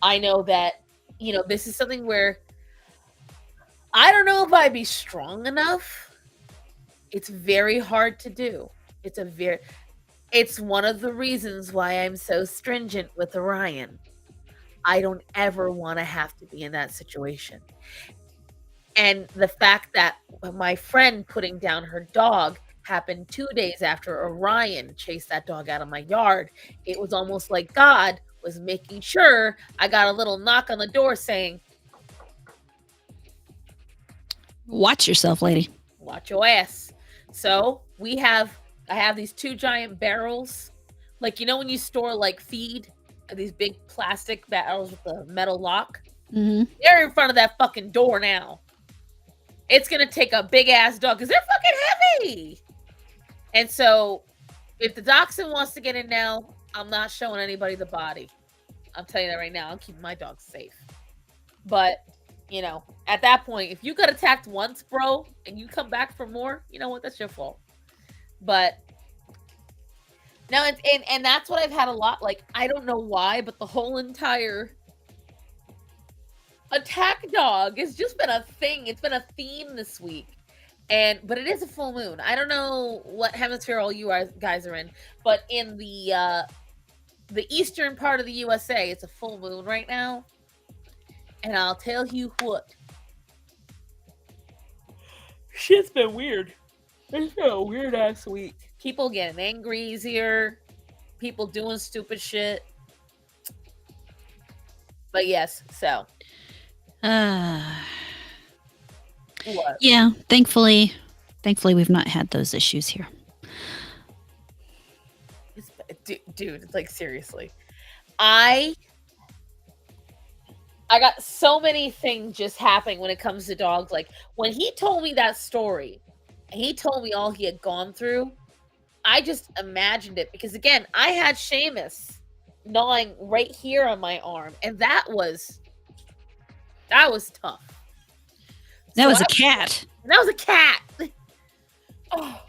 I know that, this is something where I don't know if I'd be strong enough. It's very hard to do. It's one of the reasons why I'm so stringent with Orion. I don't ever want to have to be in that situation. And the fact that my friend putting down her dog happened 2 days after Orion chased that dog out of my yard. It was almost like God was making sure I got a little knock on the door saying, watch yourself, lady. Watch your ass. So I have these 2 giant barrels. Like, when you store like feed, these big plastic barrels with the metal lock. Mm-hmm. They're in front of that fucking door now. It's going to take a big ass dog because they're fucking heavy. And so if the dachshund wants to get in now, I'm not showing anybody the body. I'm telling you that right now. I'm keeping my dogs safe. But, at that point, if you got attacked once, bro, and you come back for more, you know what? That's your fault. But no, and that's what I've had a lot. Like, I don't know why, but the whole entire attack dog has just been a thing. It's been a theme this week. But it is a full moon. I don't know what hemisphere all you guys are in, but in the eastern part of the USA, it's a full moon right now. And I'll tell you what, shit's been weird. It's been a weird ass week. People getting angry easier. People doing stupid shit. But yes, so. What? Yeah, thankfully we've not had those issues here. Dude, it's like, seriously. I got so many things just happening when it comes to dogs. Like, when he told me that story, and he told me all he had gone through, I just imagined it. Because, again, I had Seamus gnawing right here on my arm, and that was tough. That was a cat. That was a cat. Oh,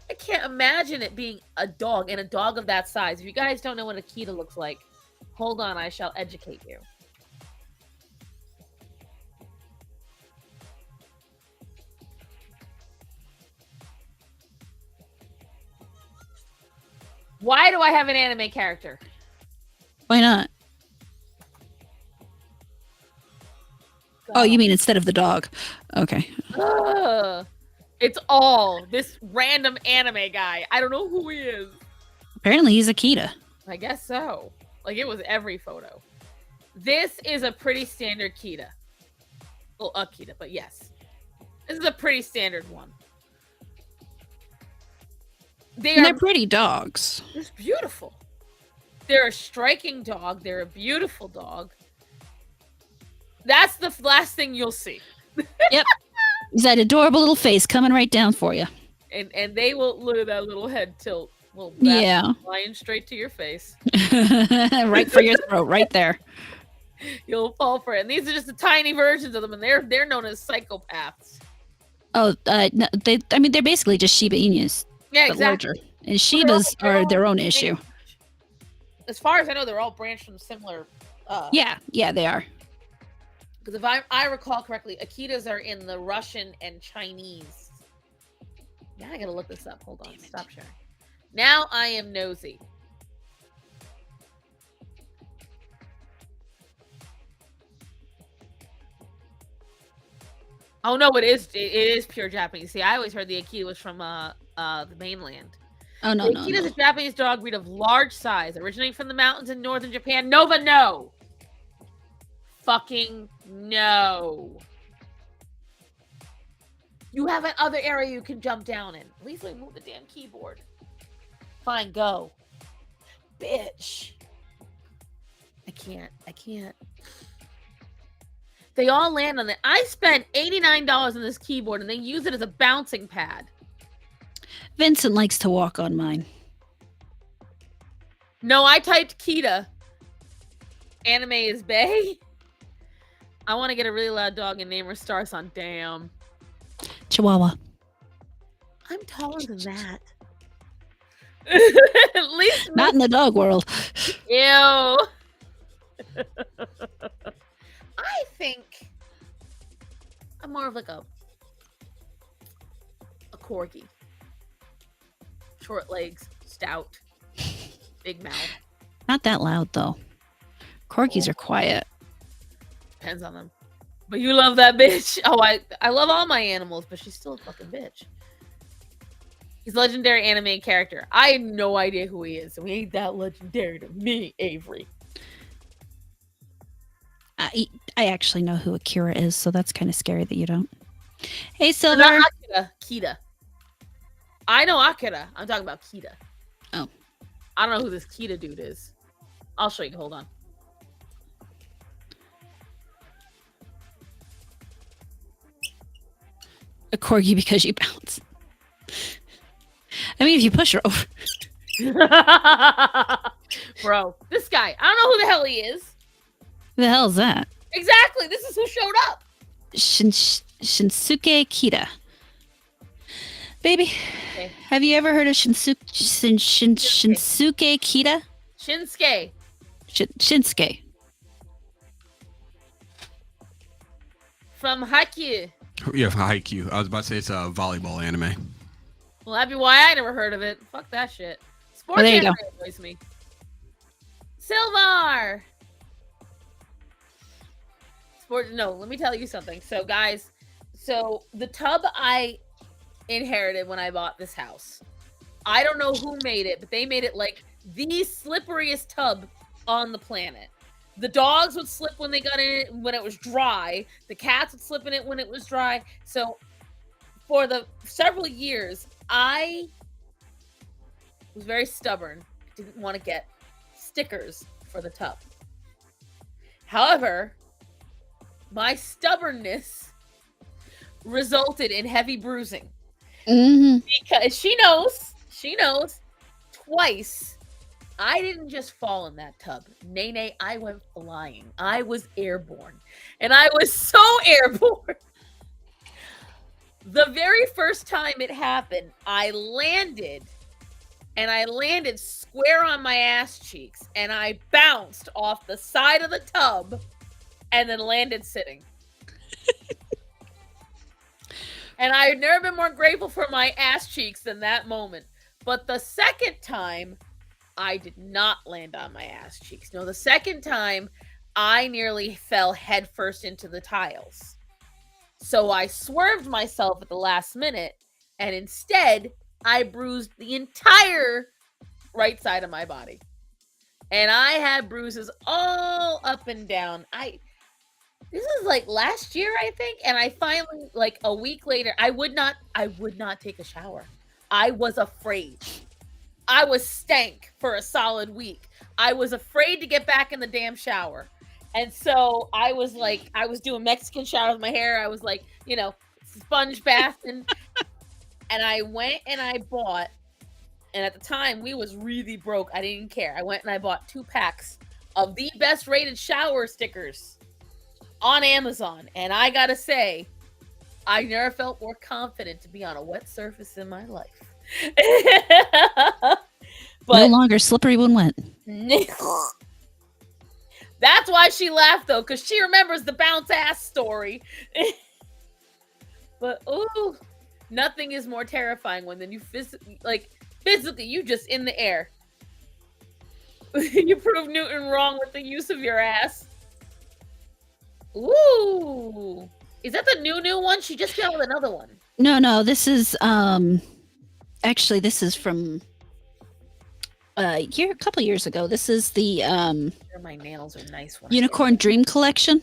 I can't imagine it being a dog, and a dog of that size. If you guys don't know what a Akita looks like, hold on, I shall educate you. Why do I have an anime character? Why not? God. Oh, you mean instead of the dog? Okay. It's all this random anime guy. I don't know who he is. Apparently he's Akita. I guess so. Like, it was every photo. This is a pretty standard Kita. Well, Akita, but yes. This is a pretty standard one. They're pretty dogs. It's beautiful. They're a striking dog. They're a beautiful dog. That's the last thing you'll see. Yep. Is that adorable little face coming right down for you. And they will look at that little head tilt. Well, yeah. Flying straight to your face. Right for your throat, right there. You'll fall for it. And these are just the tiny versions of them, and they're known as psychopaths. Oh, no, they're basically just Shiba Inus. Yeah, exactly. Larger. And Shibas are their own issue. As far as I know, they're all branched from similar. Yeah, they are. Because if I recall correctly, Akitas are in the Russian and Chinese. Now I gotta look this up. Hold on. Stop sharing. Now I am nosy. Oh no, it is pure Japanese. See, I always heard the Akita was from the mainland. Oh no, the Akita is a Japanese dog breed of large size, originating from the mountains in northern Japan. Nova, no. Fucking no. You have an other area you can jump down in. At least let me move the damn keyboard. Fine, go. Bitch. I can't. They all land on it. I spent $89 on this keyboard and they use it as a bouncing pad. Vincent likes to walk on mine. No, I typed Kita. Anime is bae. I want to get a really loud dog and name her Starson. Damn. Chihuahua. I'm taller than that. At least not in the dog world. Ew. I think I'm more of like a corgi. Short legs, stout, big mouth. Not that loud though. Corgis are quiet. Depends on them. But you love that bitch. Oh, I love all my animals, but she's still a fucking bitch. He's a legendary anime character. I have no idea who he is, so he ain't that legendary to me, Avery. I actually know who Akira is, so that's kind of scary that you don't. Hey, Silver. Not Akira, Kita. I know Akira. I'm talking about Kita. Oh. I don't know who this Kita dude is. I'll show you. Hold on. A corgi because you bounce. I mean, if you push her over. Bro, this guy. I don't know who the hell he is. Who the hell is that? Exactly. This is who showed up. Shinsuke Kita. Baby, okay. Have you ever heard of Shinsuke Kita? Shinsuke. From Haikyuu. Yeah, from Haikyuu. I was about to say it's a volleyball anime. Well, that'd be why I never heard of it. Fuck that shit. Sports anime annoys me. Silvar! No, let me tell you something. So, guys, the tub I inherited when I bought this house, I don't know who made it, but they made it like the slipperiest tub on the planet. The dogs would slip when they got in it when it was dry. The cats would slip in it when it was dry. So, for the several years, I was very stubborn. I didn't want to get stickers for the tub. However, my stubbornness resulted in heavy bruising. Mm-hmm. Because she knows twice I didn't just fall in that tub. Nay, I went flying. I was airborne. And I was so airborne. The very first time it happened, I landed square on my ass cheeks, and I bounced off the side of the tub and then landed sitting. And I've never been more grateful for my ass cheeks than that moment. But the second time, I did not land on my ass cheeks. No, the second time, I nearly fell headfirst into the tiles. So I swerved myself at the last minute, and instead, I bruised the entire right side of my body. and I had bruises all up and down. This is like last year, I think, and I finally, like a week later, I would not take a shower. I was afraid. I was stank for a solid week. I was afraid to get back in the damn shower. And so I was doing Mexican showers with my hair. I was like, sponge bathing. And I went and I bought, and at the time we was really broke. I didn't care. I went and I bought 2 packs of the best rated shower stickers on Amazon. And I gotta say, I never felt more confident to be on a wet surface in my life. But no longer slippery when wet. That's why she laughed, though, because she remembers the bounce ass story. But ooh, nothing is more terrifying when you physically, you just in the air. You prove Newton wrong with the use of your ass. Ooh, is that the new one? She just came out with another one. No, this is actually this is from a couple years ago. This is the my nails are nice. Unicorn Dream Collection.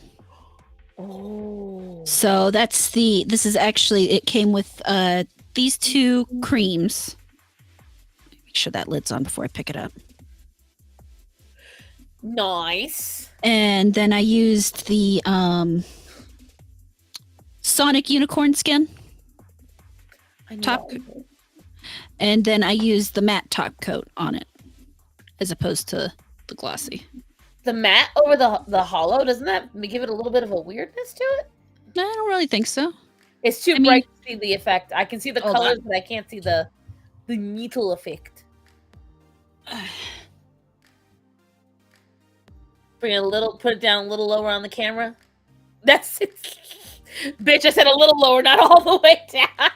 Oh, so this is actually, it came with these 2 creams. Make sure that lid's on before I pick it up. Nice. And then I used the Sonic Unicorn Skin top coat. And then I used the matte top coat on it as opposed to the glossy. The matte over the hollow, doesn't that give it a little bit of a weirdness to it? No, I don't really think so. It's too bright to see the effect. I can see the colors, but I can't see the metal effect. Put it down a little lower on the camera. That's it. Bitch, I said a little lower, not all the way down.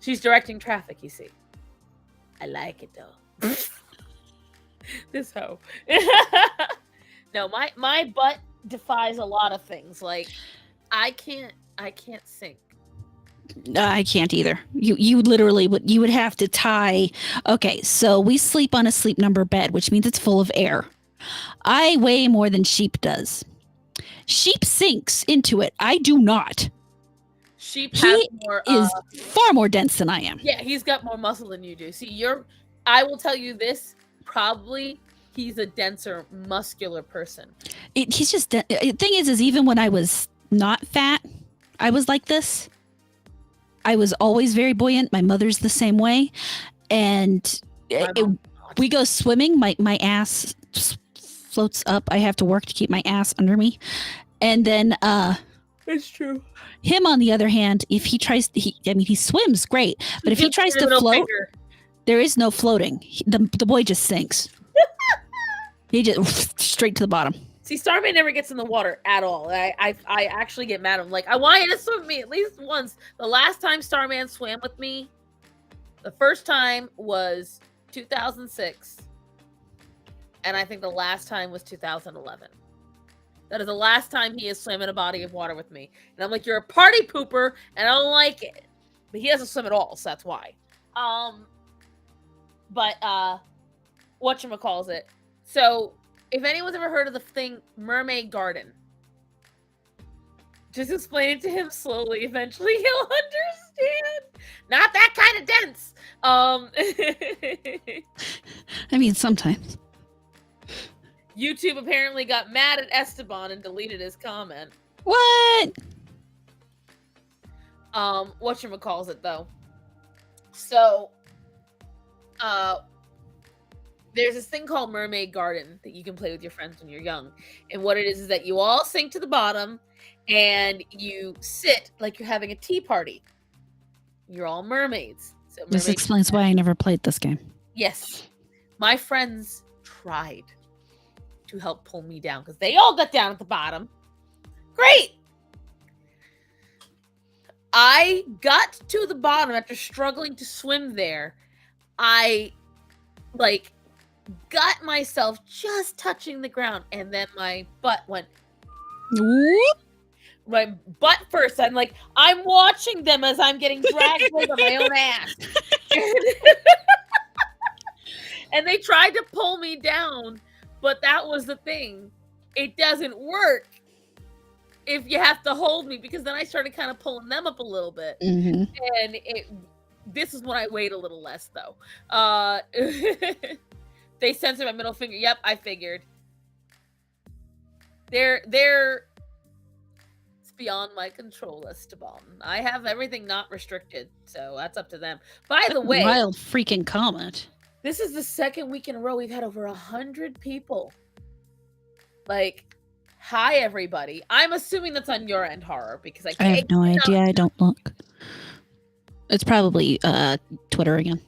She's directing traffic, you see. I like it though. This hoe. No, my butt defies a lot of things. Like I can't sink. I can't either. You literally would have to tie. Okay, so we sleep on a sleep number bed, which means it's full of air. I weigh more than Sheep does. Sheep sinks into it. I do not. Sheep is far more dense than I am. Yeah, he's got more muscle than you do. See, I will tell you this, probably he's a denser, muscular person. He's just, the thing is even when I was not fat, I was like this. I was always very buoyant. My mother's the same way. And we go swimming, my ass floats up. I have to work to keep my ass under me. And then it's true. Him, on the other hand, if he tries, he swims great, but if he tries to float, there is no floating. The boy just sinks. He just straight to the bottom. See, Starman never gets in the water at all. I actually get mad at him. Like, I want you to swim with me at least once. The last time Starman swam with me, the first time was 2006. And I think the last time was 2011. That is the last time he has swam in a body of water with me. And I'm like, you're a party pooper, and I don't like it. But he doesn't swim at all, so that's why. But whatchamacallit. So, if anyone's ever heard of the thing Mermaid Garden, just explain it to him slowly. Eventually he'll understand. Not that kind of dense. I mean, sometimes. YouTube apparently got mad at Esteban and deleted his comment. What? Whatchamacallit, though. So, there's this thing called Mermaid Garden that you can play with your friends when you're young. And what it is that you all sink to the bottom and you sit like you're having a tea party. You're all mermaids. So this explains why I never played this game. Yes. My friends tried to help pull me down because they all got down at the bottom. Great. I got to the bottom after struggling to swim there. I got myself just touching the ground, and then my butt went whoop. My butt first. I'm watching them as I'm getting dragged away by my own ass. And they tried to pull me down, but that was the thing. It doesn't work if you have to hold me, because then I started kind of pulling them up a little bit. Mhm. And this is when I weighed a little less, though. They censored my middle finger. Yep, I figured. It's beyond my control, Esteban. I have everything not restricted, so that's up to them. By the way, Wild freaking comment. this is the second week in a row we've had over 100 people. Like, hi everybody. I'm assuming that's on your end, Horror, because I have no idea. I don't look. It's probably Twitter again.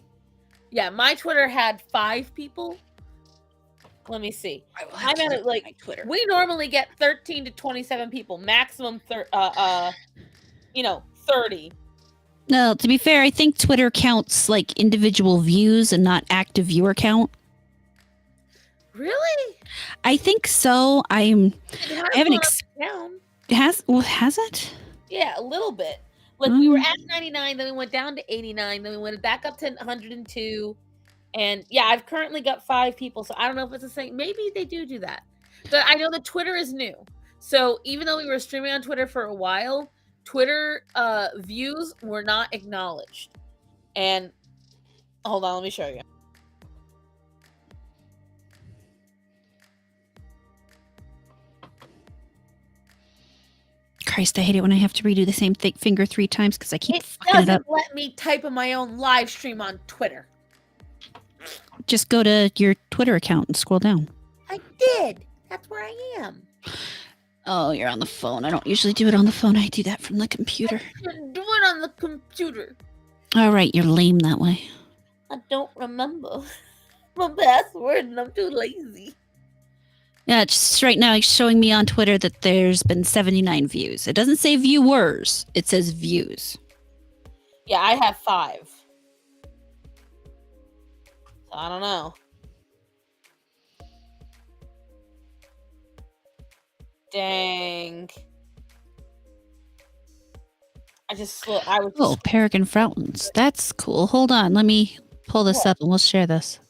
Yeah, my Twitter had 5 people. Let me see. I'm at it like Twitter. We normally get 13 to 27 people, maximum 30. No, to be fair, I think Twitter counts like individual views and not active viewer count. Really? I think so. I haven't down. Has it? Yeah, a little bit. Like we were at 99, then we went down to 89, then we went back up to 102. And yeah, I've currently got 5 people, so I don't know if it's the same. Maybe they do that. But I know that Twitter is new. So even though we were streaming on Twitter for a while, Twitter views were not acknowledged. And hold on, let me show you. Christ, I hate it when I have to redo the same finger 3 times because I keep fucking it up. It doesn't let me type in my own live stream on Twitter. Just go to your Twitter account and scroll down. I did. That's where I am. Oh, you're on the phone. I don't usually do it on the phone. I do that from the computer. I shouldn't do it on the computer. All right, you're lame that way. I don't remember my password and I'm too lazy. Yeah, just right now it's showing me on Twitter that there's been 79 views. It doesn't say viewers. It says views. Yeah, I have 5. So I don't know. Dang. Oh, Peregrine Fountains. That's cool. Hold on. Let me pull this up and we'll share this.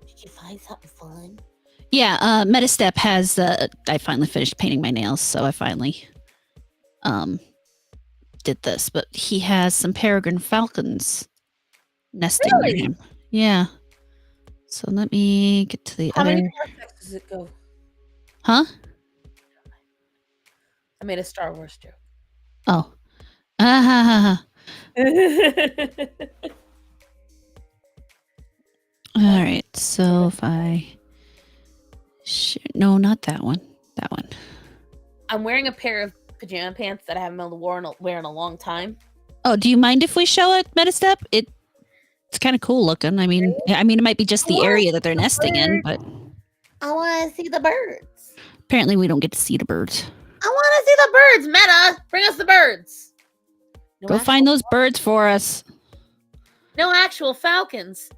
Did you find something fun? Yeah, Metastep has I finally finished painting my nails, so I finally did this. But he has some peregrine falcons nesting near him. Yeah. So let me get to the How other. many parsecs does it go? Huh? I made a Star Wars joke. Oh. All right. So if I no, not that one. That one. I'm wearing a pair of pajama pants that I haven't been able to wear in a long time. Oh, do you mind if we show it, Metastep? It's kind of cool looking. I mean, it might be just the area that they're nesting in, but I want to see the birds. Apparently, we don't get to see the birds. I want to see the birds. Meta, bring us the birds. Go find those birds for us. No actual falcons.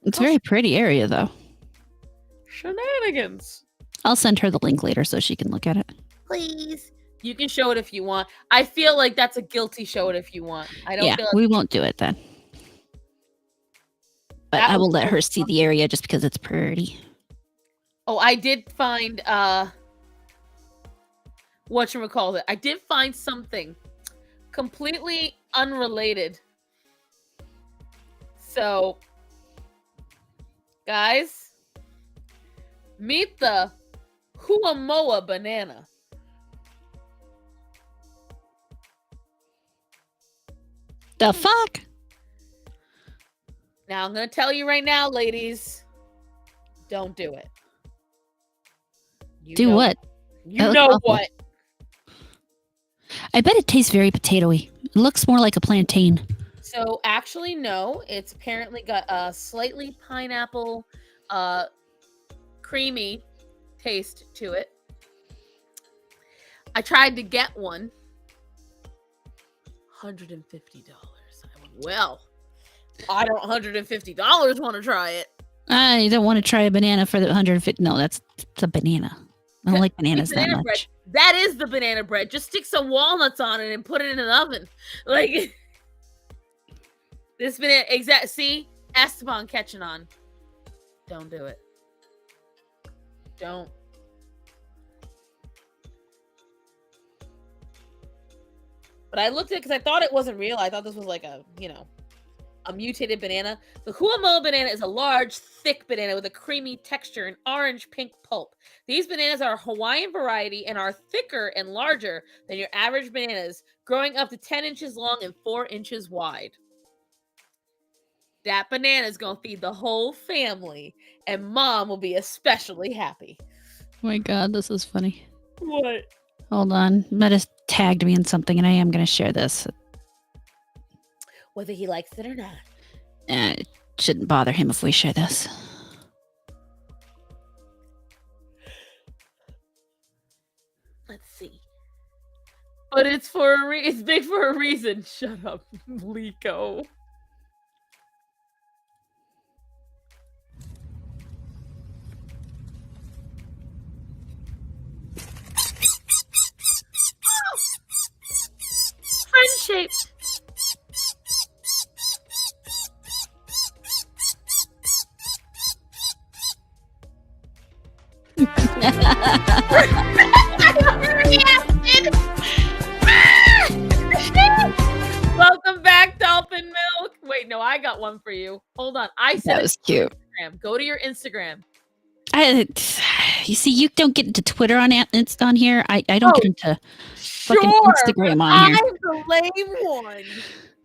It's a very pretty area, though. Shenanigans. I'll send her the link later so she can look at it. Please. You can show it if you want. I feel like that's a guilty show it if you want. I don't feel like we won't do it then. But I will let her see the area just because it's pretty. Oh, I did find whatchamacallit. I did find something completely unrelated. So, guys, meet the Huamoa banana. The fuck? Now, I'm going to tell you right now, ladies, don't do it. Do what? You know what? I bet it tastes very potatoey. It looks more like a plantain. So, actually, no. It's apparently got a slightly pineapple, creamy taste to it. I tried to get one. $150. I went, well, I don't $150 want to try it. I don't want to try a banana for the 150. No, it's a banana. I don't like bananas that much. Bread. That is the banana bread. Just stick some walnuts on it and put it in an oven. Like this banana, exact. See, Esteban catching on. Don't do it. Don't. But I looked at it because I thought it wasn't real. I thought this was like a mutated banana. The Huamo banana is a large, thick banana with a creamy texture and orange-pink pulp. These bananas are a Hawaiian variety and are thicker and larger than your average bananas, growing up to 10 inches long and 4 inches wide. That banana is going to feed the whole family, and Mom will be especially happy. Oh my god, this is funny. What? Hold on. Meta tagged me in something, and I am going to share this. Whether he likes it or not. It shouldn't bother him if we share this. Let's see. But it's it's big for a reason. Shut up, Liko. Friend-shaped. Welcome back, Dolphin Milk. Wait, no, I got one for you. Hold on. I said That was cute. Instagram. Go to your Instagram. You see, you don't get into Twitter on here. I don't get into fucking Instagram on here. I'm the lame one.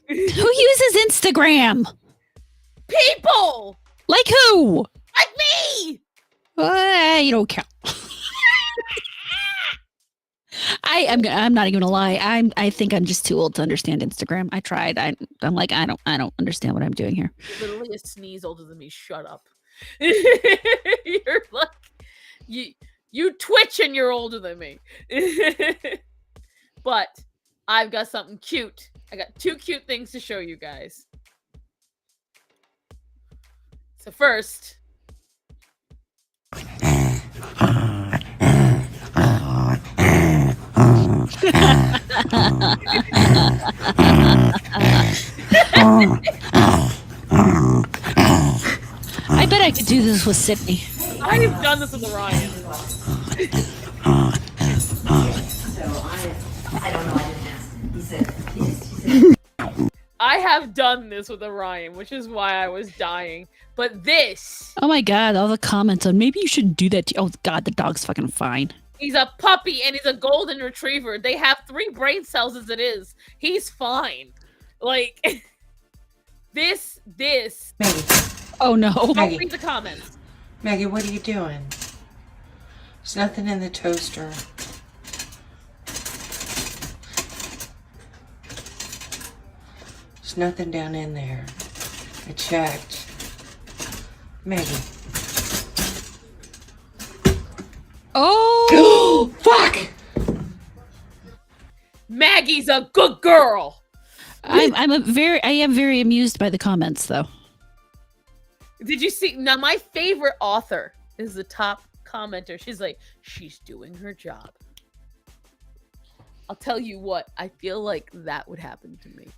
Who uses Instagram? People! Like who? Like me! You don't count. I'm not even gonna lie. I think I'm just too old to understand Instagram. I tried. I'm like, I don't understand what I'm doing here. You're literally a sneeze older than me. Shut up. You're like you twitch and you're older than me. But I've got something cute. I got 2 cute things to show you guys. So first, I bet I could do this with Sydney. I've done this with Orion. I don't know. I didn't ask. He said. I have done this with Orion, which is why I was dying. But this. Oh my god! All the comments on maybe you shouldn't do that. Oh god, the dog's fucking fine. He's a puppy and he's a golden retriever. They have 3 brain cells as it is. He's fine. Like this. Maggie. Oh no! Maggie. Read the comments. Maggie, what are you doing? There's nothing in the toaster. There's nothing down in there. I checked. Maggie. Oh! Fuck! Maggie's a good girl. I am very amused by the comments though. Did you see? Now, my favorite author is the top commenter. She's like, she's doing her job. I'll tell you what, I feel like that would happen to me.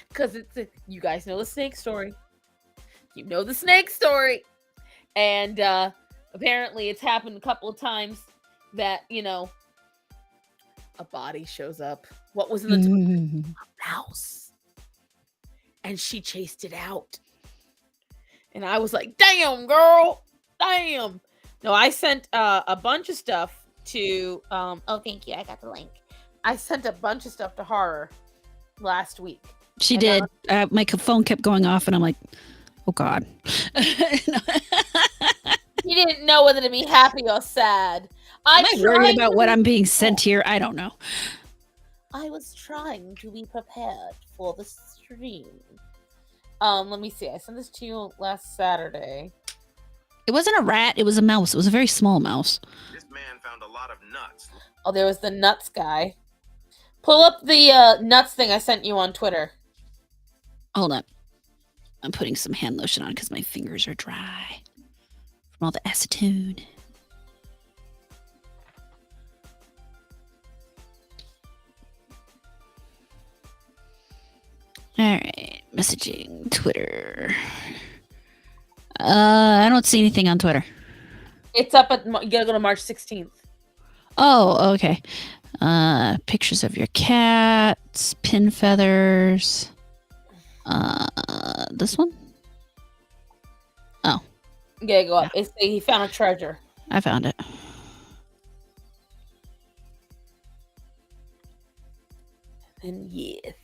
Because you guys know the snake story. You know the snake story. And apparently it's happened a couple of times that, a body shows up. What was in the toilet? A mouse. And she chased it out. And I was like, damn, girl. Damn. No, I sent a bunch of stuff to... oh, thank you. I got the link. I sent a bunch of stuff to Horror last week. She did. My phone kept going off, and I'm like, oh, God. You didn't know whether to be happy or sad. Am I worried about what I'm being sent here? I don't know. I was trying to be prepared for the stream. Let me see. I sent this to you last Saturday. It wasn't a rat. It was a mouse. It was a very small mouse. This man found a lot of nuts. Oh, there was the nuts guy. Pull up the nuts thing I sent you on Twitter. Hold on. I'm putting some hand lotion on because my fingers are dry from all the acetone. All right, messaging Twitter. I don't see anything on Twitter. It's up at. You gotta go to March 16th. Oh, okay. Pictures of your cats, pin feathers. This one? Oh, You gotta go up. It's he found a treasure. I found it. And yes.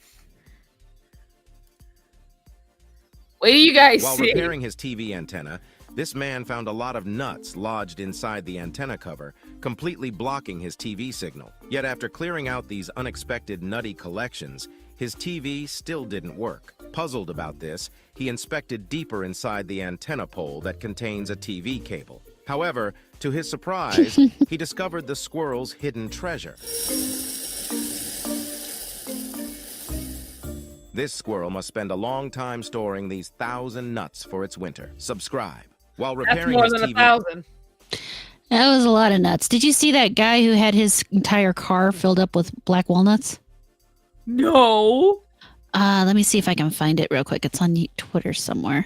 What do you guys While see? repairing his TV antenna, this man found a lot of nuts lodged inside the antenna cover, completely blocking his TV signal. Yet after clearing out these unexpected nutty collections, his TV still didn't work. Puzzled about this, he inspected deeper inside the antenna pole that contains a TV cable. However, to his surprise, he discovered the squirrel's hidden treasure. This squirrel must spend a long time storing these 1,000 nuts for its winter. Subscribe. While That's repairing more his than TV, 1,000. That was a lot of nuts. Did you see that guy who had his entire car filled up with black walnuts? No. Let me see if I can find it real quick. It's on Twitter somewhere.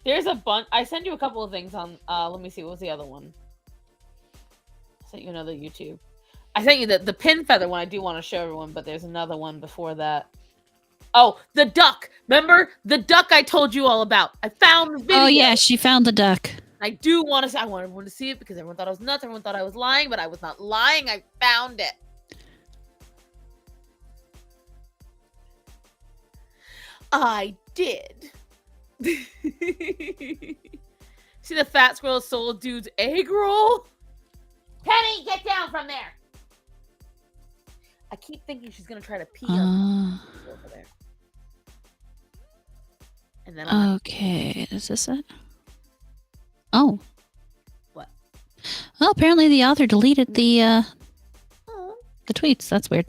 There's a bunch. I sent you a couple of things on. Let me see. What was the other one? I sent you another YouTube. I sent you the pin feather one. I do want to show everyone, but there's another one before that. Oh, the duck. Remember the duck I told you all about? I found the video. Oh yeah, she found the duck. I do want to. I want everyone to see it because everyone thought I was nuts. Everyone thought I was lying, but I was not lying. I found it. I did. See the fat squirrel sold dude's egg roll? Penny, get down from there. I keep thinking she's gonna try to pee on over there. And then Okay, is this it? Oh. What? Well, apparently the author deleted the Oh. tweets. That's weird.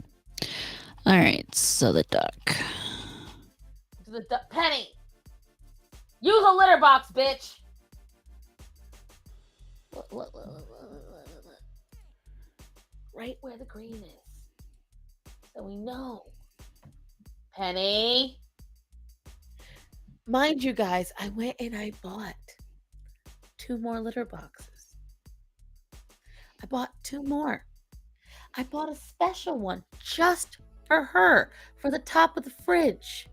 All right, so the duck. Penny, use a litter box, bitch. Look. Right where the green is, so we know. Penny. Mind you guys, I went and I bought 2 more litter boxes. I bought 2 more. I bought a special one just for her for the top of the fridge.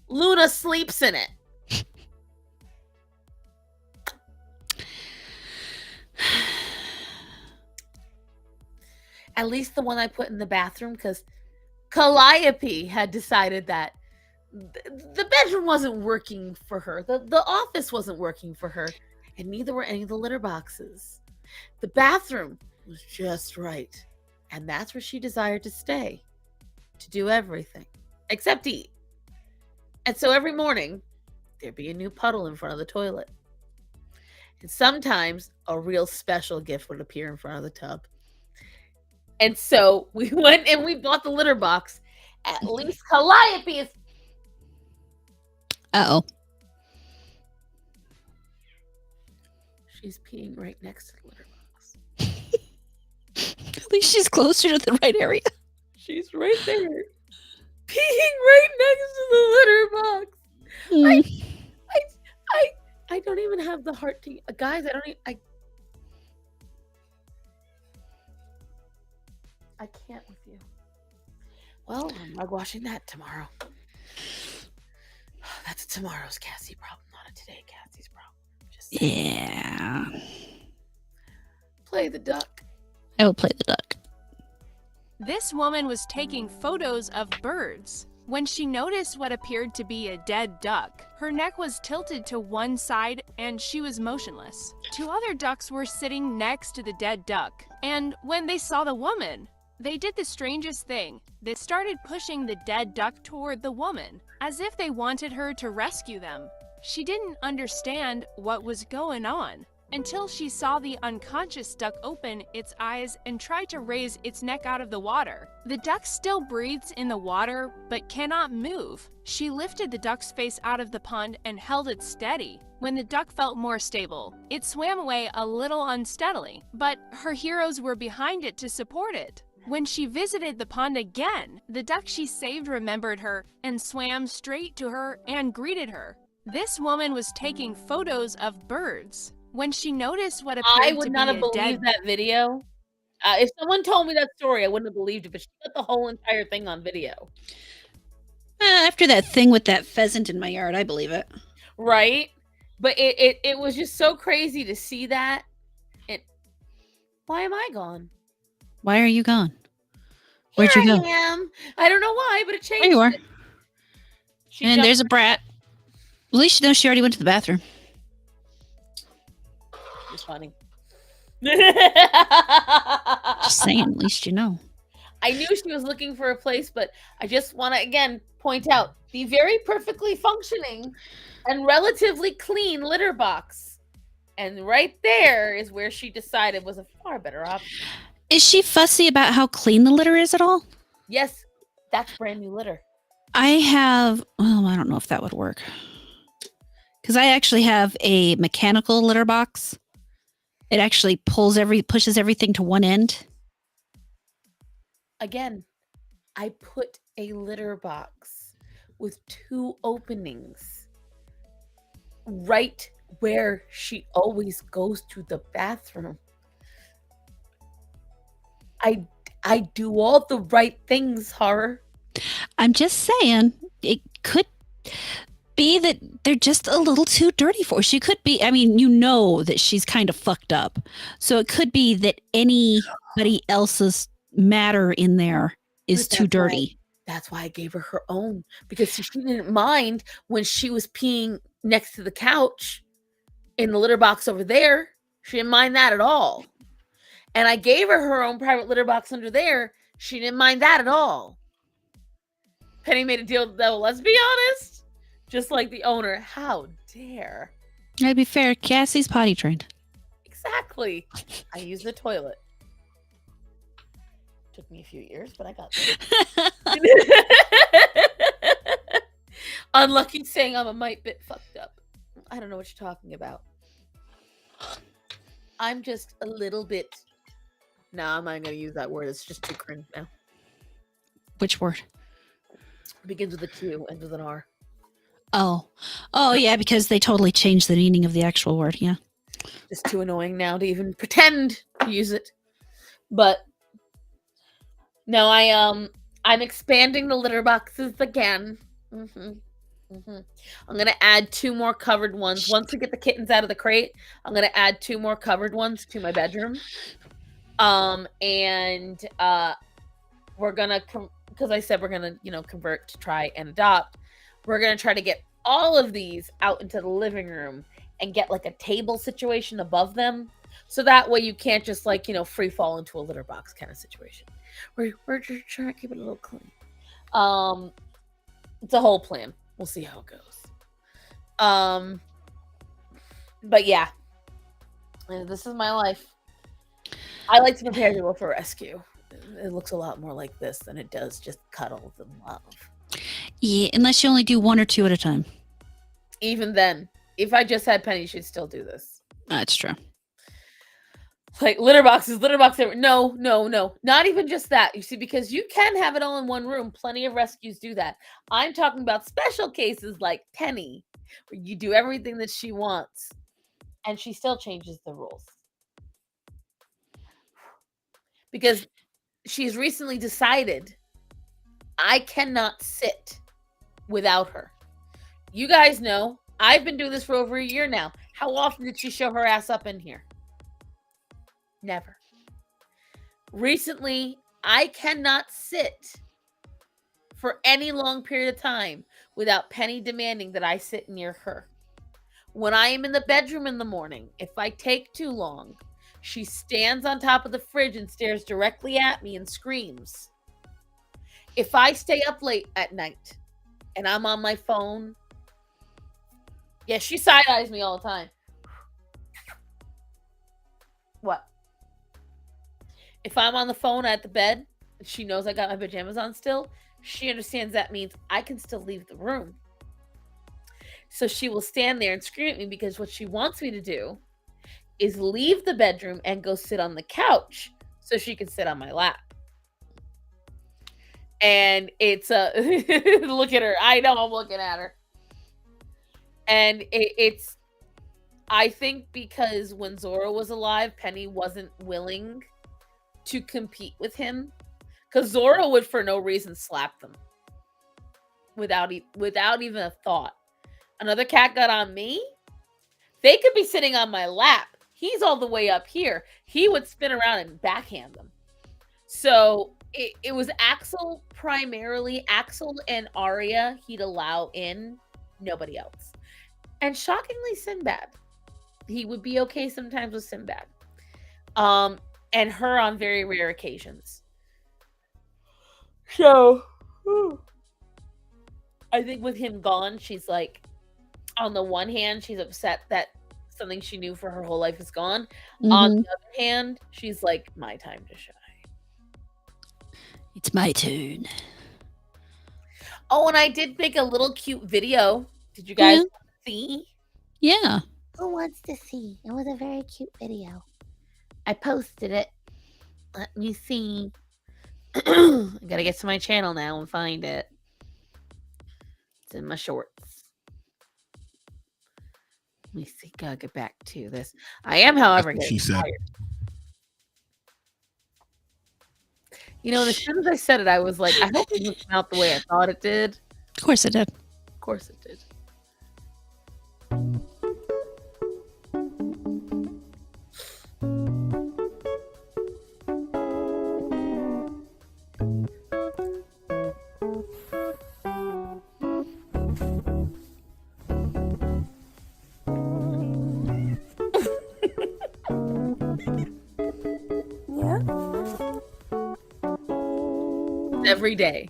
Luna sleeps in it. At least the one I put in the bathroom, because Calliope had decided that the bedroom wasn't working for her. The office wasn't working for her. And neither were any of the litter boxes. The bathroom was just right. And that's where she desired to stay. To do everything. Except eat. And so every morning, there'd be a new puddle in front of the toilet. And sometimes a real special gift would appear in front of the tub. And so we went and we bought the litter box. At least Calliope is... Uh-oh. She's peeing right next to the litter box. At least she's closer to the right area. She's right there. Peeing right next to the litter box. I don't even have the heart to... Guys, I can't with you. Well, I'm not washing that tomorrow. That's tomorrow's Cassie problem, not a today Cassie's problem. Just saying. Yeah. Play the duck. I will play the duck. This woman was taking photos of birds when she noticed what appeared to be a dead duck. Her neck was tilted to one side and she was motionless. 2 other ducks were sitting next to the dead duck, and when they saw the woman, they did the strangest thing. They started pushing the dead duck toward the woman, as if they wanted her to rescue them. She didn't understand what was going on until she saw the unconscious duck open its eyes and try to raise its neck out of the water. The duck still breathes in the water but cannot move. She lifted the duck's face out of the pond and held it steady. When the duck felt more stable, it swam away a little unsteadily, but her heroes were behind it to support it. When she visited the pond again, the duck she saved remembered her and swam straight to her and greeted her. This woman was taking photos of birds when she noticed what I appeared would to not be have a dead believed that video. If someone told me that story, I wouldn't have believed it, but she got the whole entire thing on video. After that thing with that pheasant in my yard, I believe it. Right? But it was just so crazy to see that. Why am I gone? Why are you gone? Here Where'd you go? I am. I don't know why, but it changed. There you are. It. She And jumped- there's a brat. At least you know she already went to the bathroom. It's funny. Just saying, at least you know. I knew she was looking for a place, but I just want to again point out the very perfectly functioning and relatively clean litter box. And right there is where she decided was a far better option. Is she fussy about how clean the litter is at all? Yes, that's brand new litter. I have, well, I don't know if that would work. Because I actually have a mechanical litter box. It actually pushes everything to one end. Again, I put a litter box with 2 openings right where she always goes to the bathroom. I do all the right things, horror. I'm just saying, it could be that they're just a little too dirty for her. She could be, I mean, you know that she's kind of fucked up. So it could be that anybody else's matter in there is But too that's why- dirty. That's why I gave her her own, because she didn't mind when she was peeing next to the couch in the litter box over there. She didn't mind that at all. And I gave her her own private litter box under there. She didn't mind that at all. Penny made a deal with the devil. Let's be honest. Just like the owner. How dare. To be fair, Cassie's potty trained. Exactly. I use the toilet. Took me a few years, but I got there. Unlucky saying I'm a mite bit fucked up. I don't know what you're talking about. I'm just a little bit. No, I'm not gonna use that word. It's just too cringe now. Which word? It begins with a Q, ends with an R. Oh. Oh, yeah, because they totally changed the meaning of the actual word. Yeah. It's too annoying now to even pretend to use it. But no, I'm expanding the litter boxes again. I'm gonna add 2 more covered ones. Once we get the kittens out of the crate, I'm gonna add 2 more covered ones to my bedroom. And we're gonna because I said we're gonna, convert to try and adopt. We're gonna try to get all of these out into the living room and get like a table situation above them, so that way you can't just free fall into a litter box kind of situation. We're just trying to keep it a little clean. It's a whole plan. We'll see how it goes. But yeah, this is my life. I like to prepare people for rescue. It looks a lot more like this than it does just cuddles and love. Yeah, unless you only do 1 or 2 at a time. Even then, if I just had Penny, she'd still do this. That's true. Like litter boxes. No. Not even just that. You see, because you can have it all in one room. Plenty of rescues do that. I'm talking about special cases like Penny, where you do everything that she wants, and she still changes the rules. Because she's recently decided I cannot sit without her. You guys know, I've been doing this for over a year now. How often did she show her ass up in here? Never. Recently, I cannot sit for any long period of time without Penny demanding that I sit near her. When I am in the bedroom in the morning, if I take too long, she stands on top of the fridge and stares directly at me and screams. If I stay up late at night and I'm on my phone, yeah, she side-eyes me all the time. What? If I'm on the phone at the bed, and she knows I got my pajamas on still, she understands that means I can still leave the room. So she will stand there and scream at me because what she wants me to do is leave the bedroom and go sit on the couch so she can sit on my lap. And it's look at her. I know I'm looking at her. And it's I think because when Zoro was alive, Penny wasn't willing to compete with him, because Zoro would for no reason slap them without even a thought. Another cat got on me. They could be sitting on my lap. He's all the way up here. He would spin around and backhand them. So it was Axel primarily. Axel and Arya he'd allow in, nobody else. And shockingly, Sinbad. He would be okay sometimes with Sinbad. And her on very rare occasions. So I think with him gone, she's like, on the one hand, she's upset that something she knew for her whole life is gone. On the other hand, she's like, my time to shine. It's my turn. Oh, and I did make a little cute video. Did you guys see? Yeah. Who wants to see? It was a very cute video. I posted it. Let me see. I gotta get to my channel now and find it. It's in my shorts. Let me see. Gotta get back to this. I am, however, getting tired. You know, as soon as I said it, I was like, I hope it didn't come out the way I thought it did. Of course it did. Of course it did. Every day.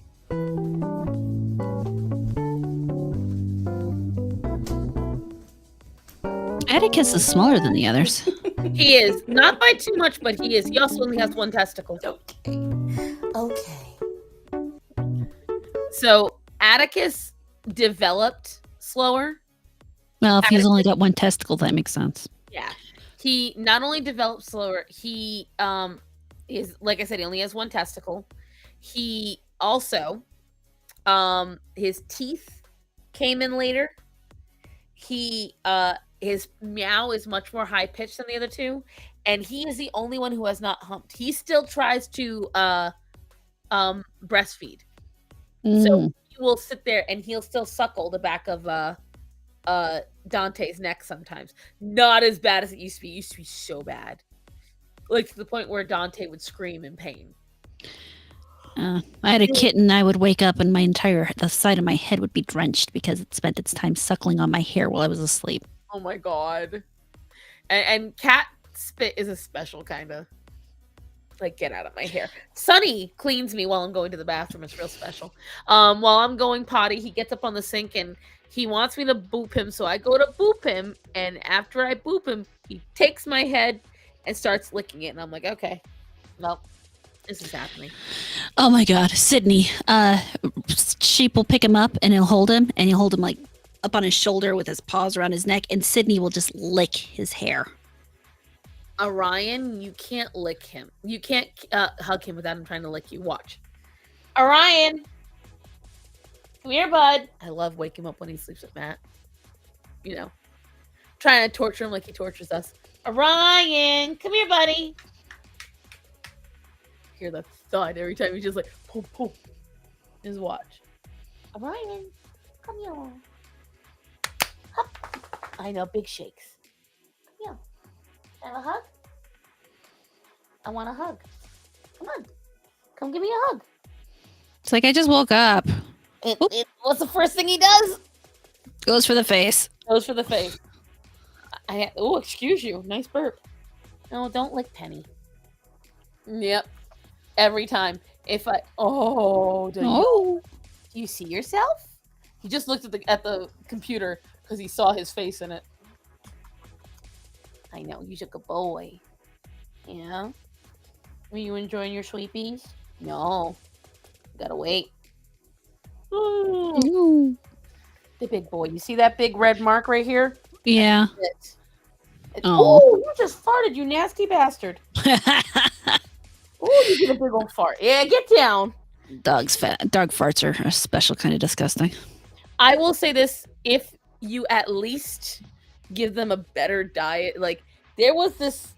Atticus is smaller than the others. He is. Not by too much, but he is. He also only has one testicle. Okay. So Atticus developed slower. Well, if he's only got one testicle, that makes sense. Yeah. He not only developed slower, he is, like I said, he only has one testicle. He also his teeth came in later. He his meow is much more high pitched than the other two, and he is the only one who has not humped. He still tries to breastfeed. So he will sit there and he'll still suckle the back of Dante's neck sometimes. Not as bad as it used to be. It used to be so bad. Like to the point where Dante would scream in pain. I had a kitten. I would wake up and the side of my head would be drenched because it spent its time suckling on my hair while I was asleep. Oh my god. And cat spit is a special kind of, like, get out of my hair. Sunny cleans me while I'm going to the bathroom. It's real special. While I'm going potty, he gets up on the sink and he wants me to boop him. So I go to boop him. And after I boop him, he takes my head and starts licking it. And I'm like, okay, well, this is happening. Oh my god, Sydney. Sheep will pick him up and he'll hold him like up on his shoulder with his paws around his neck, and Sydney will just lick his hair. Orion, you can't lick him. You can't hug him without him trying to lick you. Watch. Orion! Come here, bud. I love waking him up when he sleeps with Matt. You know. Trying to torture him like he tortures us. Orion! Come here, buddy! Hear the thud every time he's just like, poof, poof. Just watch. Orion, come here. Hup. I know, big shakes. Come here. Have a hug? I want a hug. Come on. Come give me a hug. It's like, I just woke up. What's the first thing he does? Goes for the face. Goes for the face. Oh, excuse you. Nice burp. No, don't lick Penny. Yep. Every time. If I... Oh. Do you see yourself? He just looked at the computer because he saw his face in it. I know. You're a good boy. Yeah? Are you enjoying your sweepies? No. Gotta wait. Ooh. The big boy. You see that big red mark right here? Yeah. Oh, you just farted, you nasty bastard. Oh, you did a big old fart. Yeah, get down. Dog farts are a special kind of disgusting. I will say this. If you at least give them a better diet. Like there was this,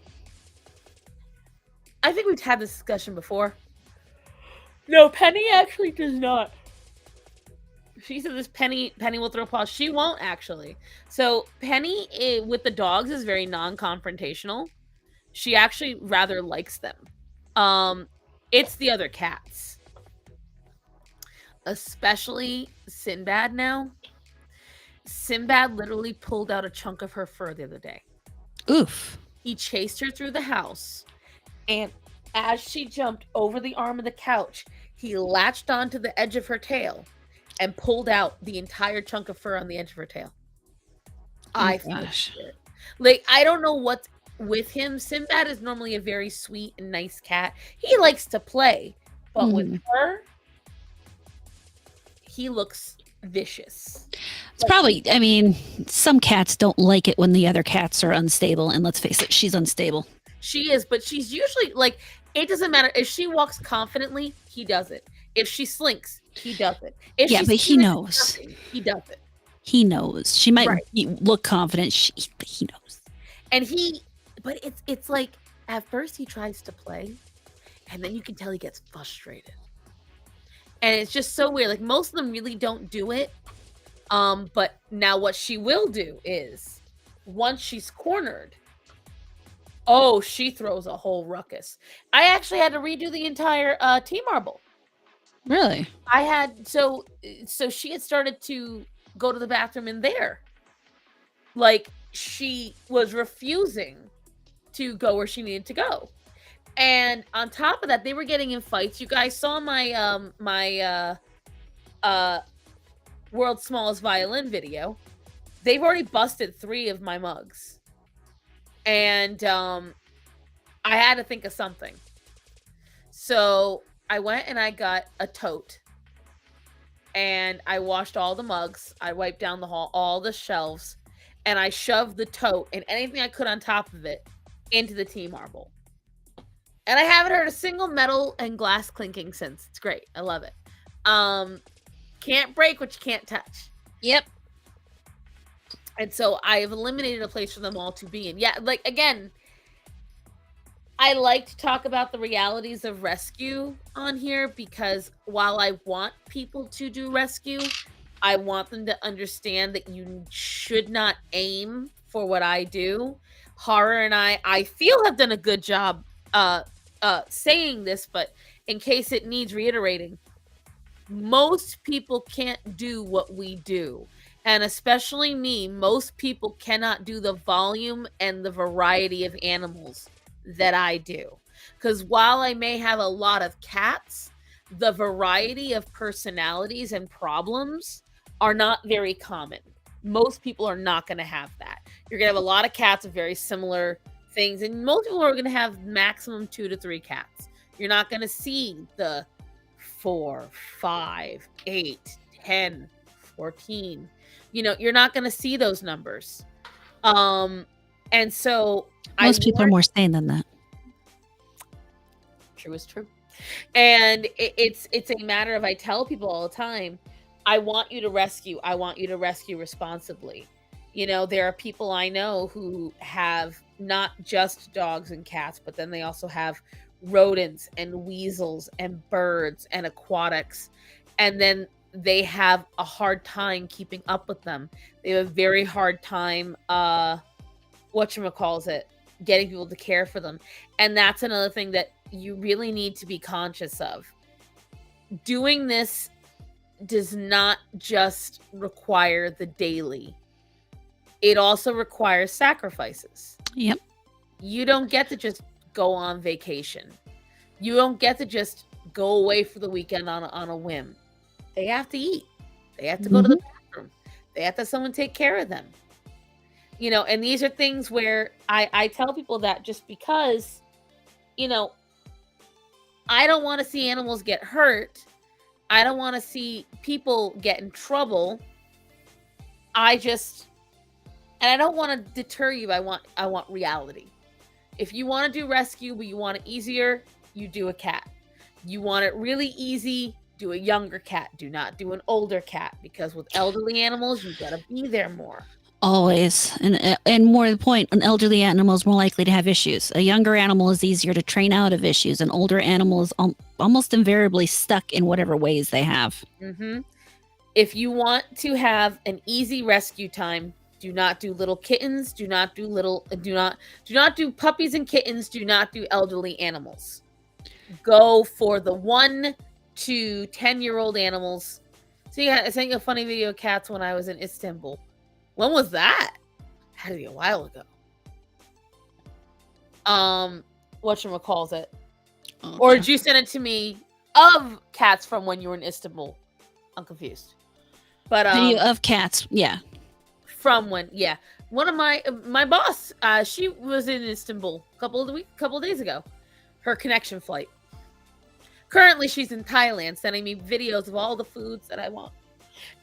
I think we've had this discussion before. No, Penny actually does not. She said this Penny will throw paws. She won't actually. So Penny with the dogs is very non-confrontational. She actually rather likes them. It's the other cats, especially Sinbad now. Sinbad literally pulled out a chunk of her fur the other day. Oof. He chased her through the house, and as she jumped over the arm of the couch, he latched onto the edge of her tail and pulled out the entire chunk of fur on the edge of her tail. I gosh. flipped it. Like, I don't know what's with him. Sinbad is normally a very sweet and nice cat. He likes to play, but with her, he looks vicious. It's probably, I mean, some cats don't like it when the other cats are unstable. And let's face it, she's unstable. She is, but she's usually like, it doesn't matter. If she walks confidently, he does it. If she slinks, he does it. If Yeah, she's but he knows. nothing, he does it. He knows. She might Right. look confident, but he knows. And but it's like, at first he tries to play, and then you can tell he gets frustrated. And it's just so weird. Like, most of them really don't do it. But now what she will do is, once she's cornered, oh, she throws a whole ruckus. I actually had to redo the entire T-Marble. Really? I had so she had started to go to the bathroom in there. Like, she was refusing to go where she needed to go. And on top of that, they were getting in fights. You guys saw my world's smallest violin video. They've already busted 3 of my mugs. And I had to think of something. So I went and I got a tote. And I washed all the mugs. I wiped down the hall, all the shelves. And I shoved the tote and anything I could on top of it into the T-Marble. And I haven't heard a single metal and glass clinking since. It's great. I love it. Can't break what you can't touch. Yep. And so I have eliminated a place for them all to be in. Yeah, like, again, I like to talk about the realities of rescue on here because while I want people to do rescue, I want them to understand that you should not aim for what I do. Horror and I feel have done a good job saying this, but in case it needs reiterating, most people can't do what we do. And especially me, most people cannot do the volume and the variety of animals that I do. Because while I may have a lot of cats, the variety of personalities and problems are not very common. Most people are not going to have that. You're going to have a lot of cats of very similar things, and most people are going to have maximum 2 to 3 cats. You're not going to see the 4, 5, 8, 10, 14. You know, you're not going to see those numbers. And so most people are more sane than that. True is true. And it's a matter of, I tell people all the time, I want you to rescue. I want you to rescue responsibly. You know, there are people I know who have not just dogs and cats, but then they also have rodents and weasels and birds and aquatics. And then they have a hard time keeping up with them. They have a very hard time, getting people to care for them. And that's another thing that you really need to be conscious of. Doing this does not just require the daily. It also requires sacrifices. Yep. You don't get to just go on vacation. You don't get to just go away for the weekend on a whim. They have to eat. They have to go to the bathroom. They have to have someone take care of them. You know, and these are things where I tell people that just because, you know, I don't want to see animals get hurt. I don't want to see people get in trouble. And I don't want to deter you. I want reality. If you want to do rescue, but you want it easier, you do a cat. You want it really easy, do a younger cat. Do not do an older cat, because with elderly animals, you've got to be there more. Always. And more to the point, an elderly animal is more likely to have issues. A younger animal is easier to train out of issues. An older animal is almost invariably stuck in whatever ways they have. Mm-hmm. If you want to have an easy rescue time, do not do little kittens. Do not do do puppies and kittens. Do not do elderly animals. Go for the 1 to 10-year-old animals. See, I sent you a funny video of cats when I was in Istanbul. When was that? Had to be a while ago. Whatchamacalls it? Okay. Or did you send it to me of cats from when you were in Istanbul? I'm confused. But Video of cats, yeah. from when, yeah, one of my boss, she was in Istanbul a couple of days ago. Her connection flight. Currently, she's in Thailand, sending me videos of all the foods that I want.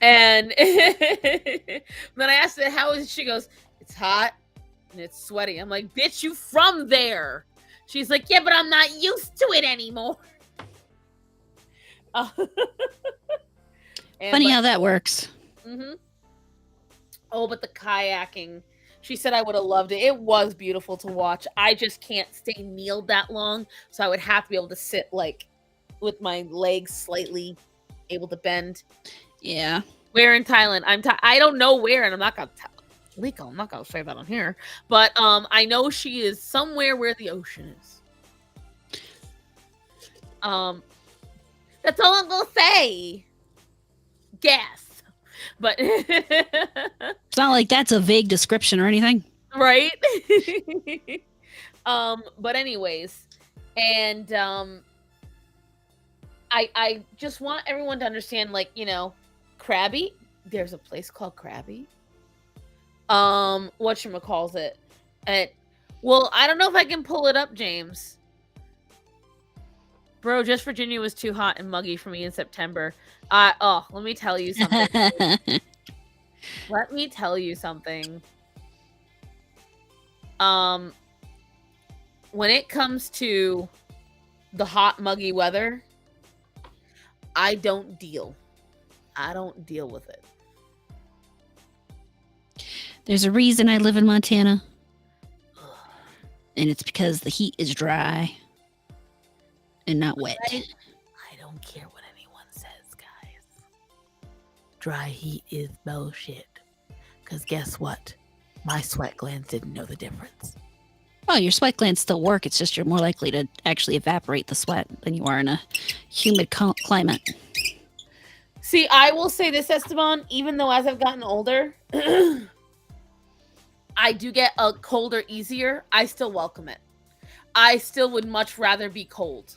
And then I asked her, "How is it?" She goes, "It's hot and it's sweaty." I'm like, "Bitch, you from there?" She's like, "Yeah, but I'm not used to it anymore." Funny how that works. Mm-hmm. Oh, but the kayaking. She said I would have loved it. It was beautiful to watch. I just can't stay kneeled that long, so I would have to be able to sit like with my legs slightly able to bend. Yeah. Where in Thailand? I don't know where, and I'm not gonna tell Liko. I'm not gonna say that on here, but I know she is somewhere where the ocean is. That's all I'm gonna say. Guess, but It's not like that's a vague description or anything. right. But anyways, and I just want everyone to understand, like, you know, Krabby. There's a place called Krabby. Whatchamacalls it? And well, I don't know if I can pull it up, James. Bro, just Virginia was too hot and muggy for me in September. Let me tell you something. Let me tell you something. When it comes to the hot, muggy weather, I don't deal with it. There's a reason I live in Montana. And it's because the heat is dry and not wet. I don't care what anyone says, guys. Dry heat is bullshit. Because guess what? My sweat glands didn't know the difference. Oh, your sweat glands still work. It's just you're more likely to actually evaporate the sweat than you are in a humid climate. See, I will say this, Esteban, even though as I've gotten older, I do get a colder easier, I still welcome it. I still would much rather be cold.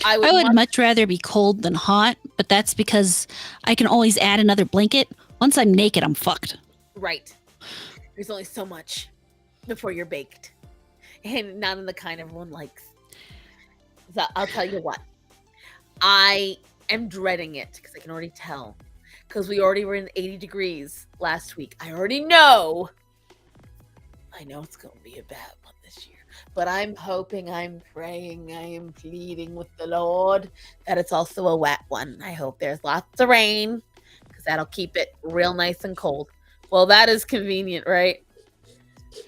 I would much rather be cold than hot, but that's because I can always add another blanket. Once I'm naked, I'm fucked. Right. There's only so much before you're baked. And not in the kind everyone likes. So I'll tell you what. I am dreading it because I can already tell. Because we already were in 80 degrees last week. I already know. I know it's going to be a bad one this year. But I'm hoping, I'm praying, I am pleading with the Lord that it's also a wet one. I hope there's lots of rain because that'll keep it real nice and cold. Well, that is convenient, right?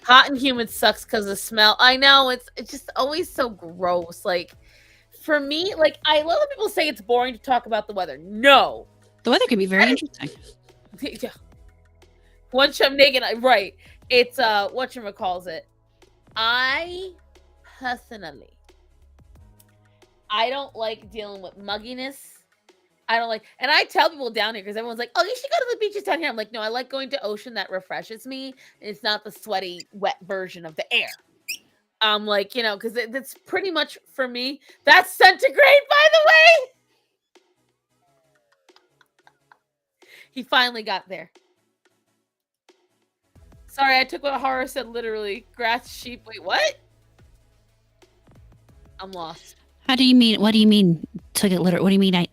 Hot and humid sucks because of smell. I know, it's just always so gross. Like, for me, like, I love when people say it's boring to talk about the weather. No. The weather can be very interesting. Yeah. Once I'm naked, right. It's whatchamacalls it. I personally, I don't like dealing with mugginess. I don't like, and I tell people down here because everyone's like, "Oh, you should go to the beaches down here." I'm like, "No, I like going to ocean that refreshes me. It's not the sweaty, wet version of the air." I'm like, you know, because that's pretty much for me. That's centigrade, by the way. He finally got there. Sorry, I took what Horror said literally. Grass, sheep. Wait, what? I'm lost. How do you mean? What do you mean? Took it literally? What do you mean? I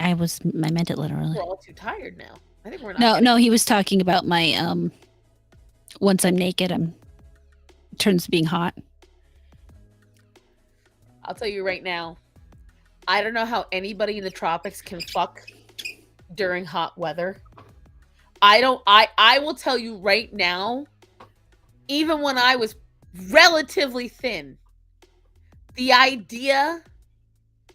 meant it literally. We're all too tired now. I think we're not. No. He was talking about my once I'm naked, turns to being hot. I'll tell you right now. I don't know how anybody in the tropics can fuck during hot weather. I will tell you right now, even when I was relatively thin, the idea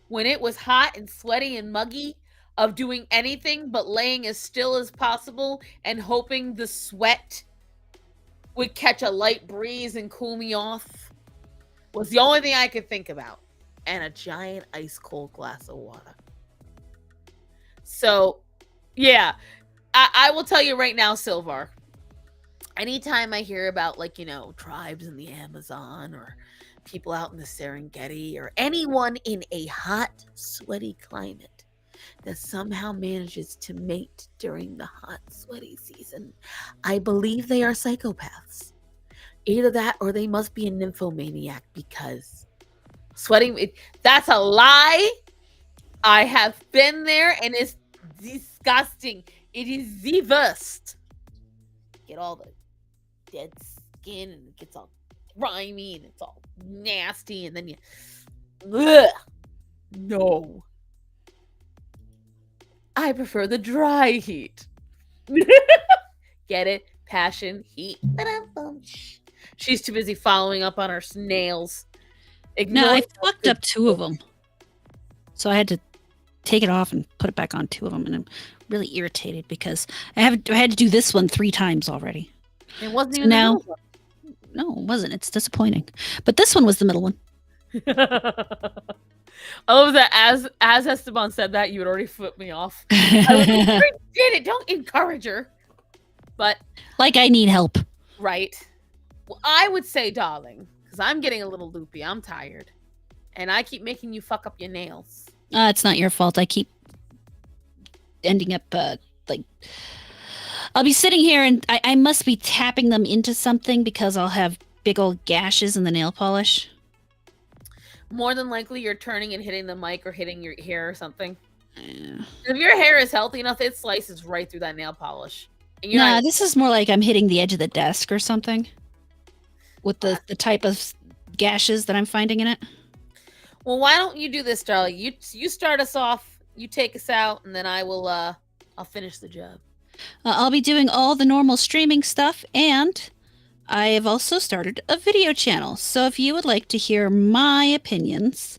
when it was hot and sweaty and muggy of doing anything but laying as still as possible and hoping the sweat would catch a light breeze and cool me off was the only thing I could think about. And a giant ice cold glass of water. So, yeah, I will tell you right now, Silvar, anytime I hear about, like, tribes in the Amazon or people out in the Serengeti or anyone in a hot, sweaty climate that somehow manages to mate during the hot, sweaty season, I believe they are psychopaths. Either that or they must be a nymphomaniac, because sweating, that's a lie. I have been there and it's disgusting. It is the worst. Get all the dead skin and it gets all grimy and it's all nasty, and then you no. I prefer the dry heat. Get it? Passion, heat. She's too busy following up on her snails. No, I fucked up 2 of them. So I had to take it off and put it back on 2 of them, and I'm really irritated because I had to do this one 3 times already. It wasn't even the middle one. No, it wasn't. It's disappointing. But this one was the middle one. I love that as Esteban said that, you had already flipped me off. I was like, "You did it. Don't encourage her." But like I need help. Right. Well, I would say, darling, because I'm getting a little loopy. I'm tired. And I keep making you fuck up your nails. It's not your fault. I keep ending up like I'll be sitting here and I must be tapping them into something because I'll have big old gashes in the nail polish. More than likely, you're turning and hitting the mic or hitting your hair or something. If your hair is healthy enough, it slices right through that nail polish. No, this is more like I'm hitting the edge of the desk or something with the type of gashes that I'm finding in it. Well, why don't you do this, darling? You start us off, you take us out, and then I'll finish the job. I'll be doing all the normal streaming stuff, and I have also started a video channel. So if you would like to hear my opinions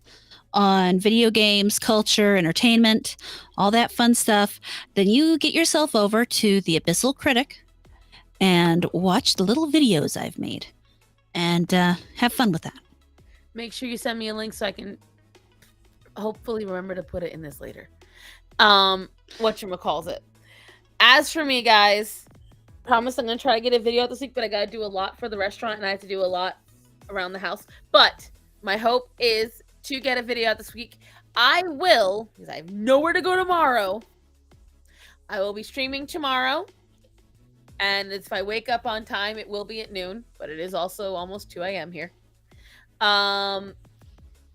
on video games, culture, entertainment, all that fun stuff, then you get yourself over to The Abyssal Critic and watch the little videos I've made and have fun with that. Make sure you send me a link so I can hopefully remember to put it in this later. Whatchamacallit. As for me, guys, promise I'm going to try to get a video out this week, but I got to do a lot for the restaurant and I have to do a lot around the house. But my hope is to get a video out this week. I will, because I have nowhere to go tomorrow, I will be streaming tomorrow. And if I wake up on time, it will be at noon, but it is also almost 2 a.m. here.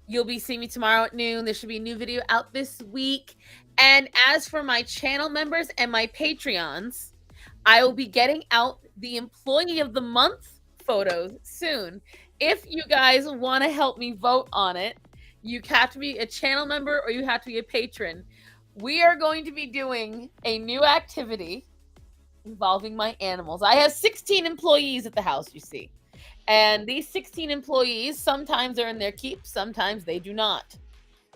You'll be seeing me tomorrow at noon. There should be a new video out this week. And as for my channel members and my Patreons, I will be getting out the Employee of the Month photos soon. If you guys want to help me vote on it, you have to be a channel member or you have to be a patron. We are going to be doing a new activity involving my animals. I have 16 employees at the house, you see. And these 16 employees, sometimes they're in their keep, sometimes they do not.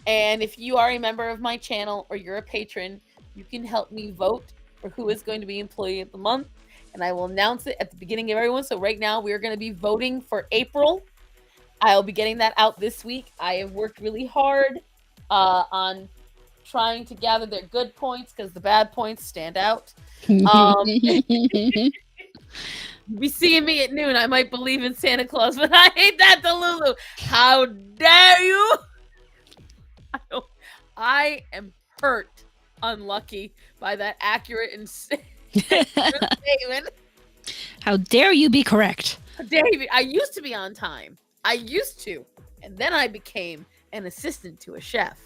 And if you are a member of my channel or you're a patron, you can help me vote for who is going to be Employee of the Month. And I will announce it at the beginning of everyone. So right now we are going to be voting for April. I'll be getting that out this week. I have worked really hard on trying to gather their good points because the bad points stand out. Be seeing me at noon. I might believe in Santa Claus, but I hate that Delulu. How dare you? I am hurt, unlucky by that accurate and statement. How dare you be correct? David, I used to be on time. I used to. And then I became an assistant to a chef.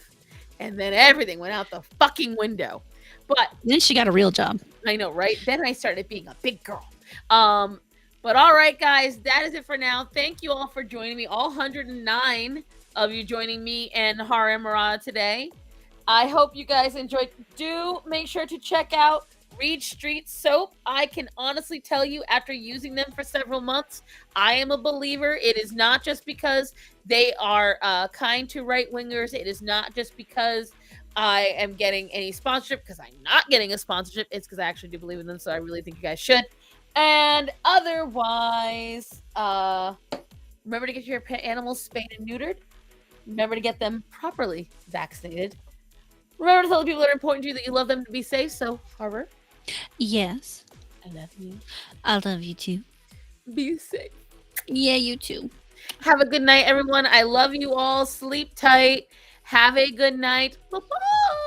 And then everything went out the fucking window. But then she got a real job. I know, right? Then I started being a big girl. But all right, guys, that is it for now. Thank you all for joining me. All 109 of you joining me and StarMorata today. I hope you guys enjoyed. Do make sure to check out Reed Street soap, I can honestly tell you after using them for several months, I am a believer. It is not just because they are kind to right wingers. It is not just because I am getting any sponsorship, because I'm not getting a sponsorship. It's because I actually do believe in them. So I really think you guys should. And otherwise, remember to get your pet animals spayed and neutered. Remember to get them properly vaccinated. Remember to tell the people that are important to you that you love them to be safe. So, Harbor, Yes. I love you. I love you too. Be safe. Yeah, you too. Have a good night, everyone. I love you all. Sleep tight. Have a good night. Bye-bye.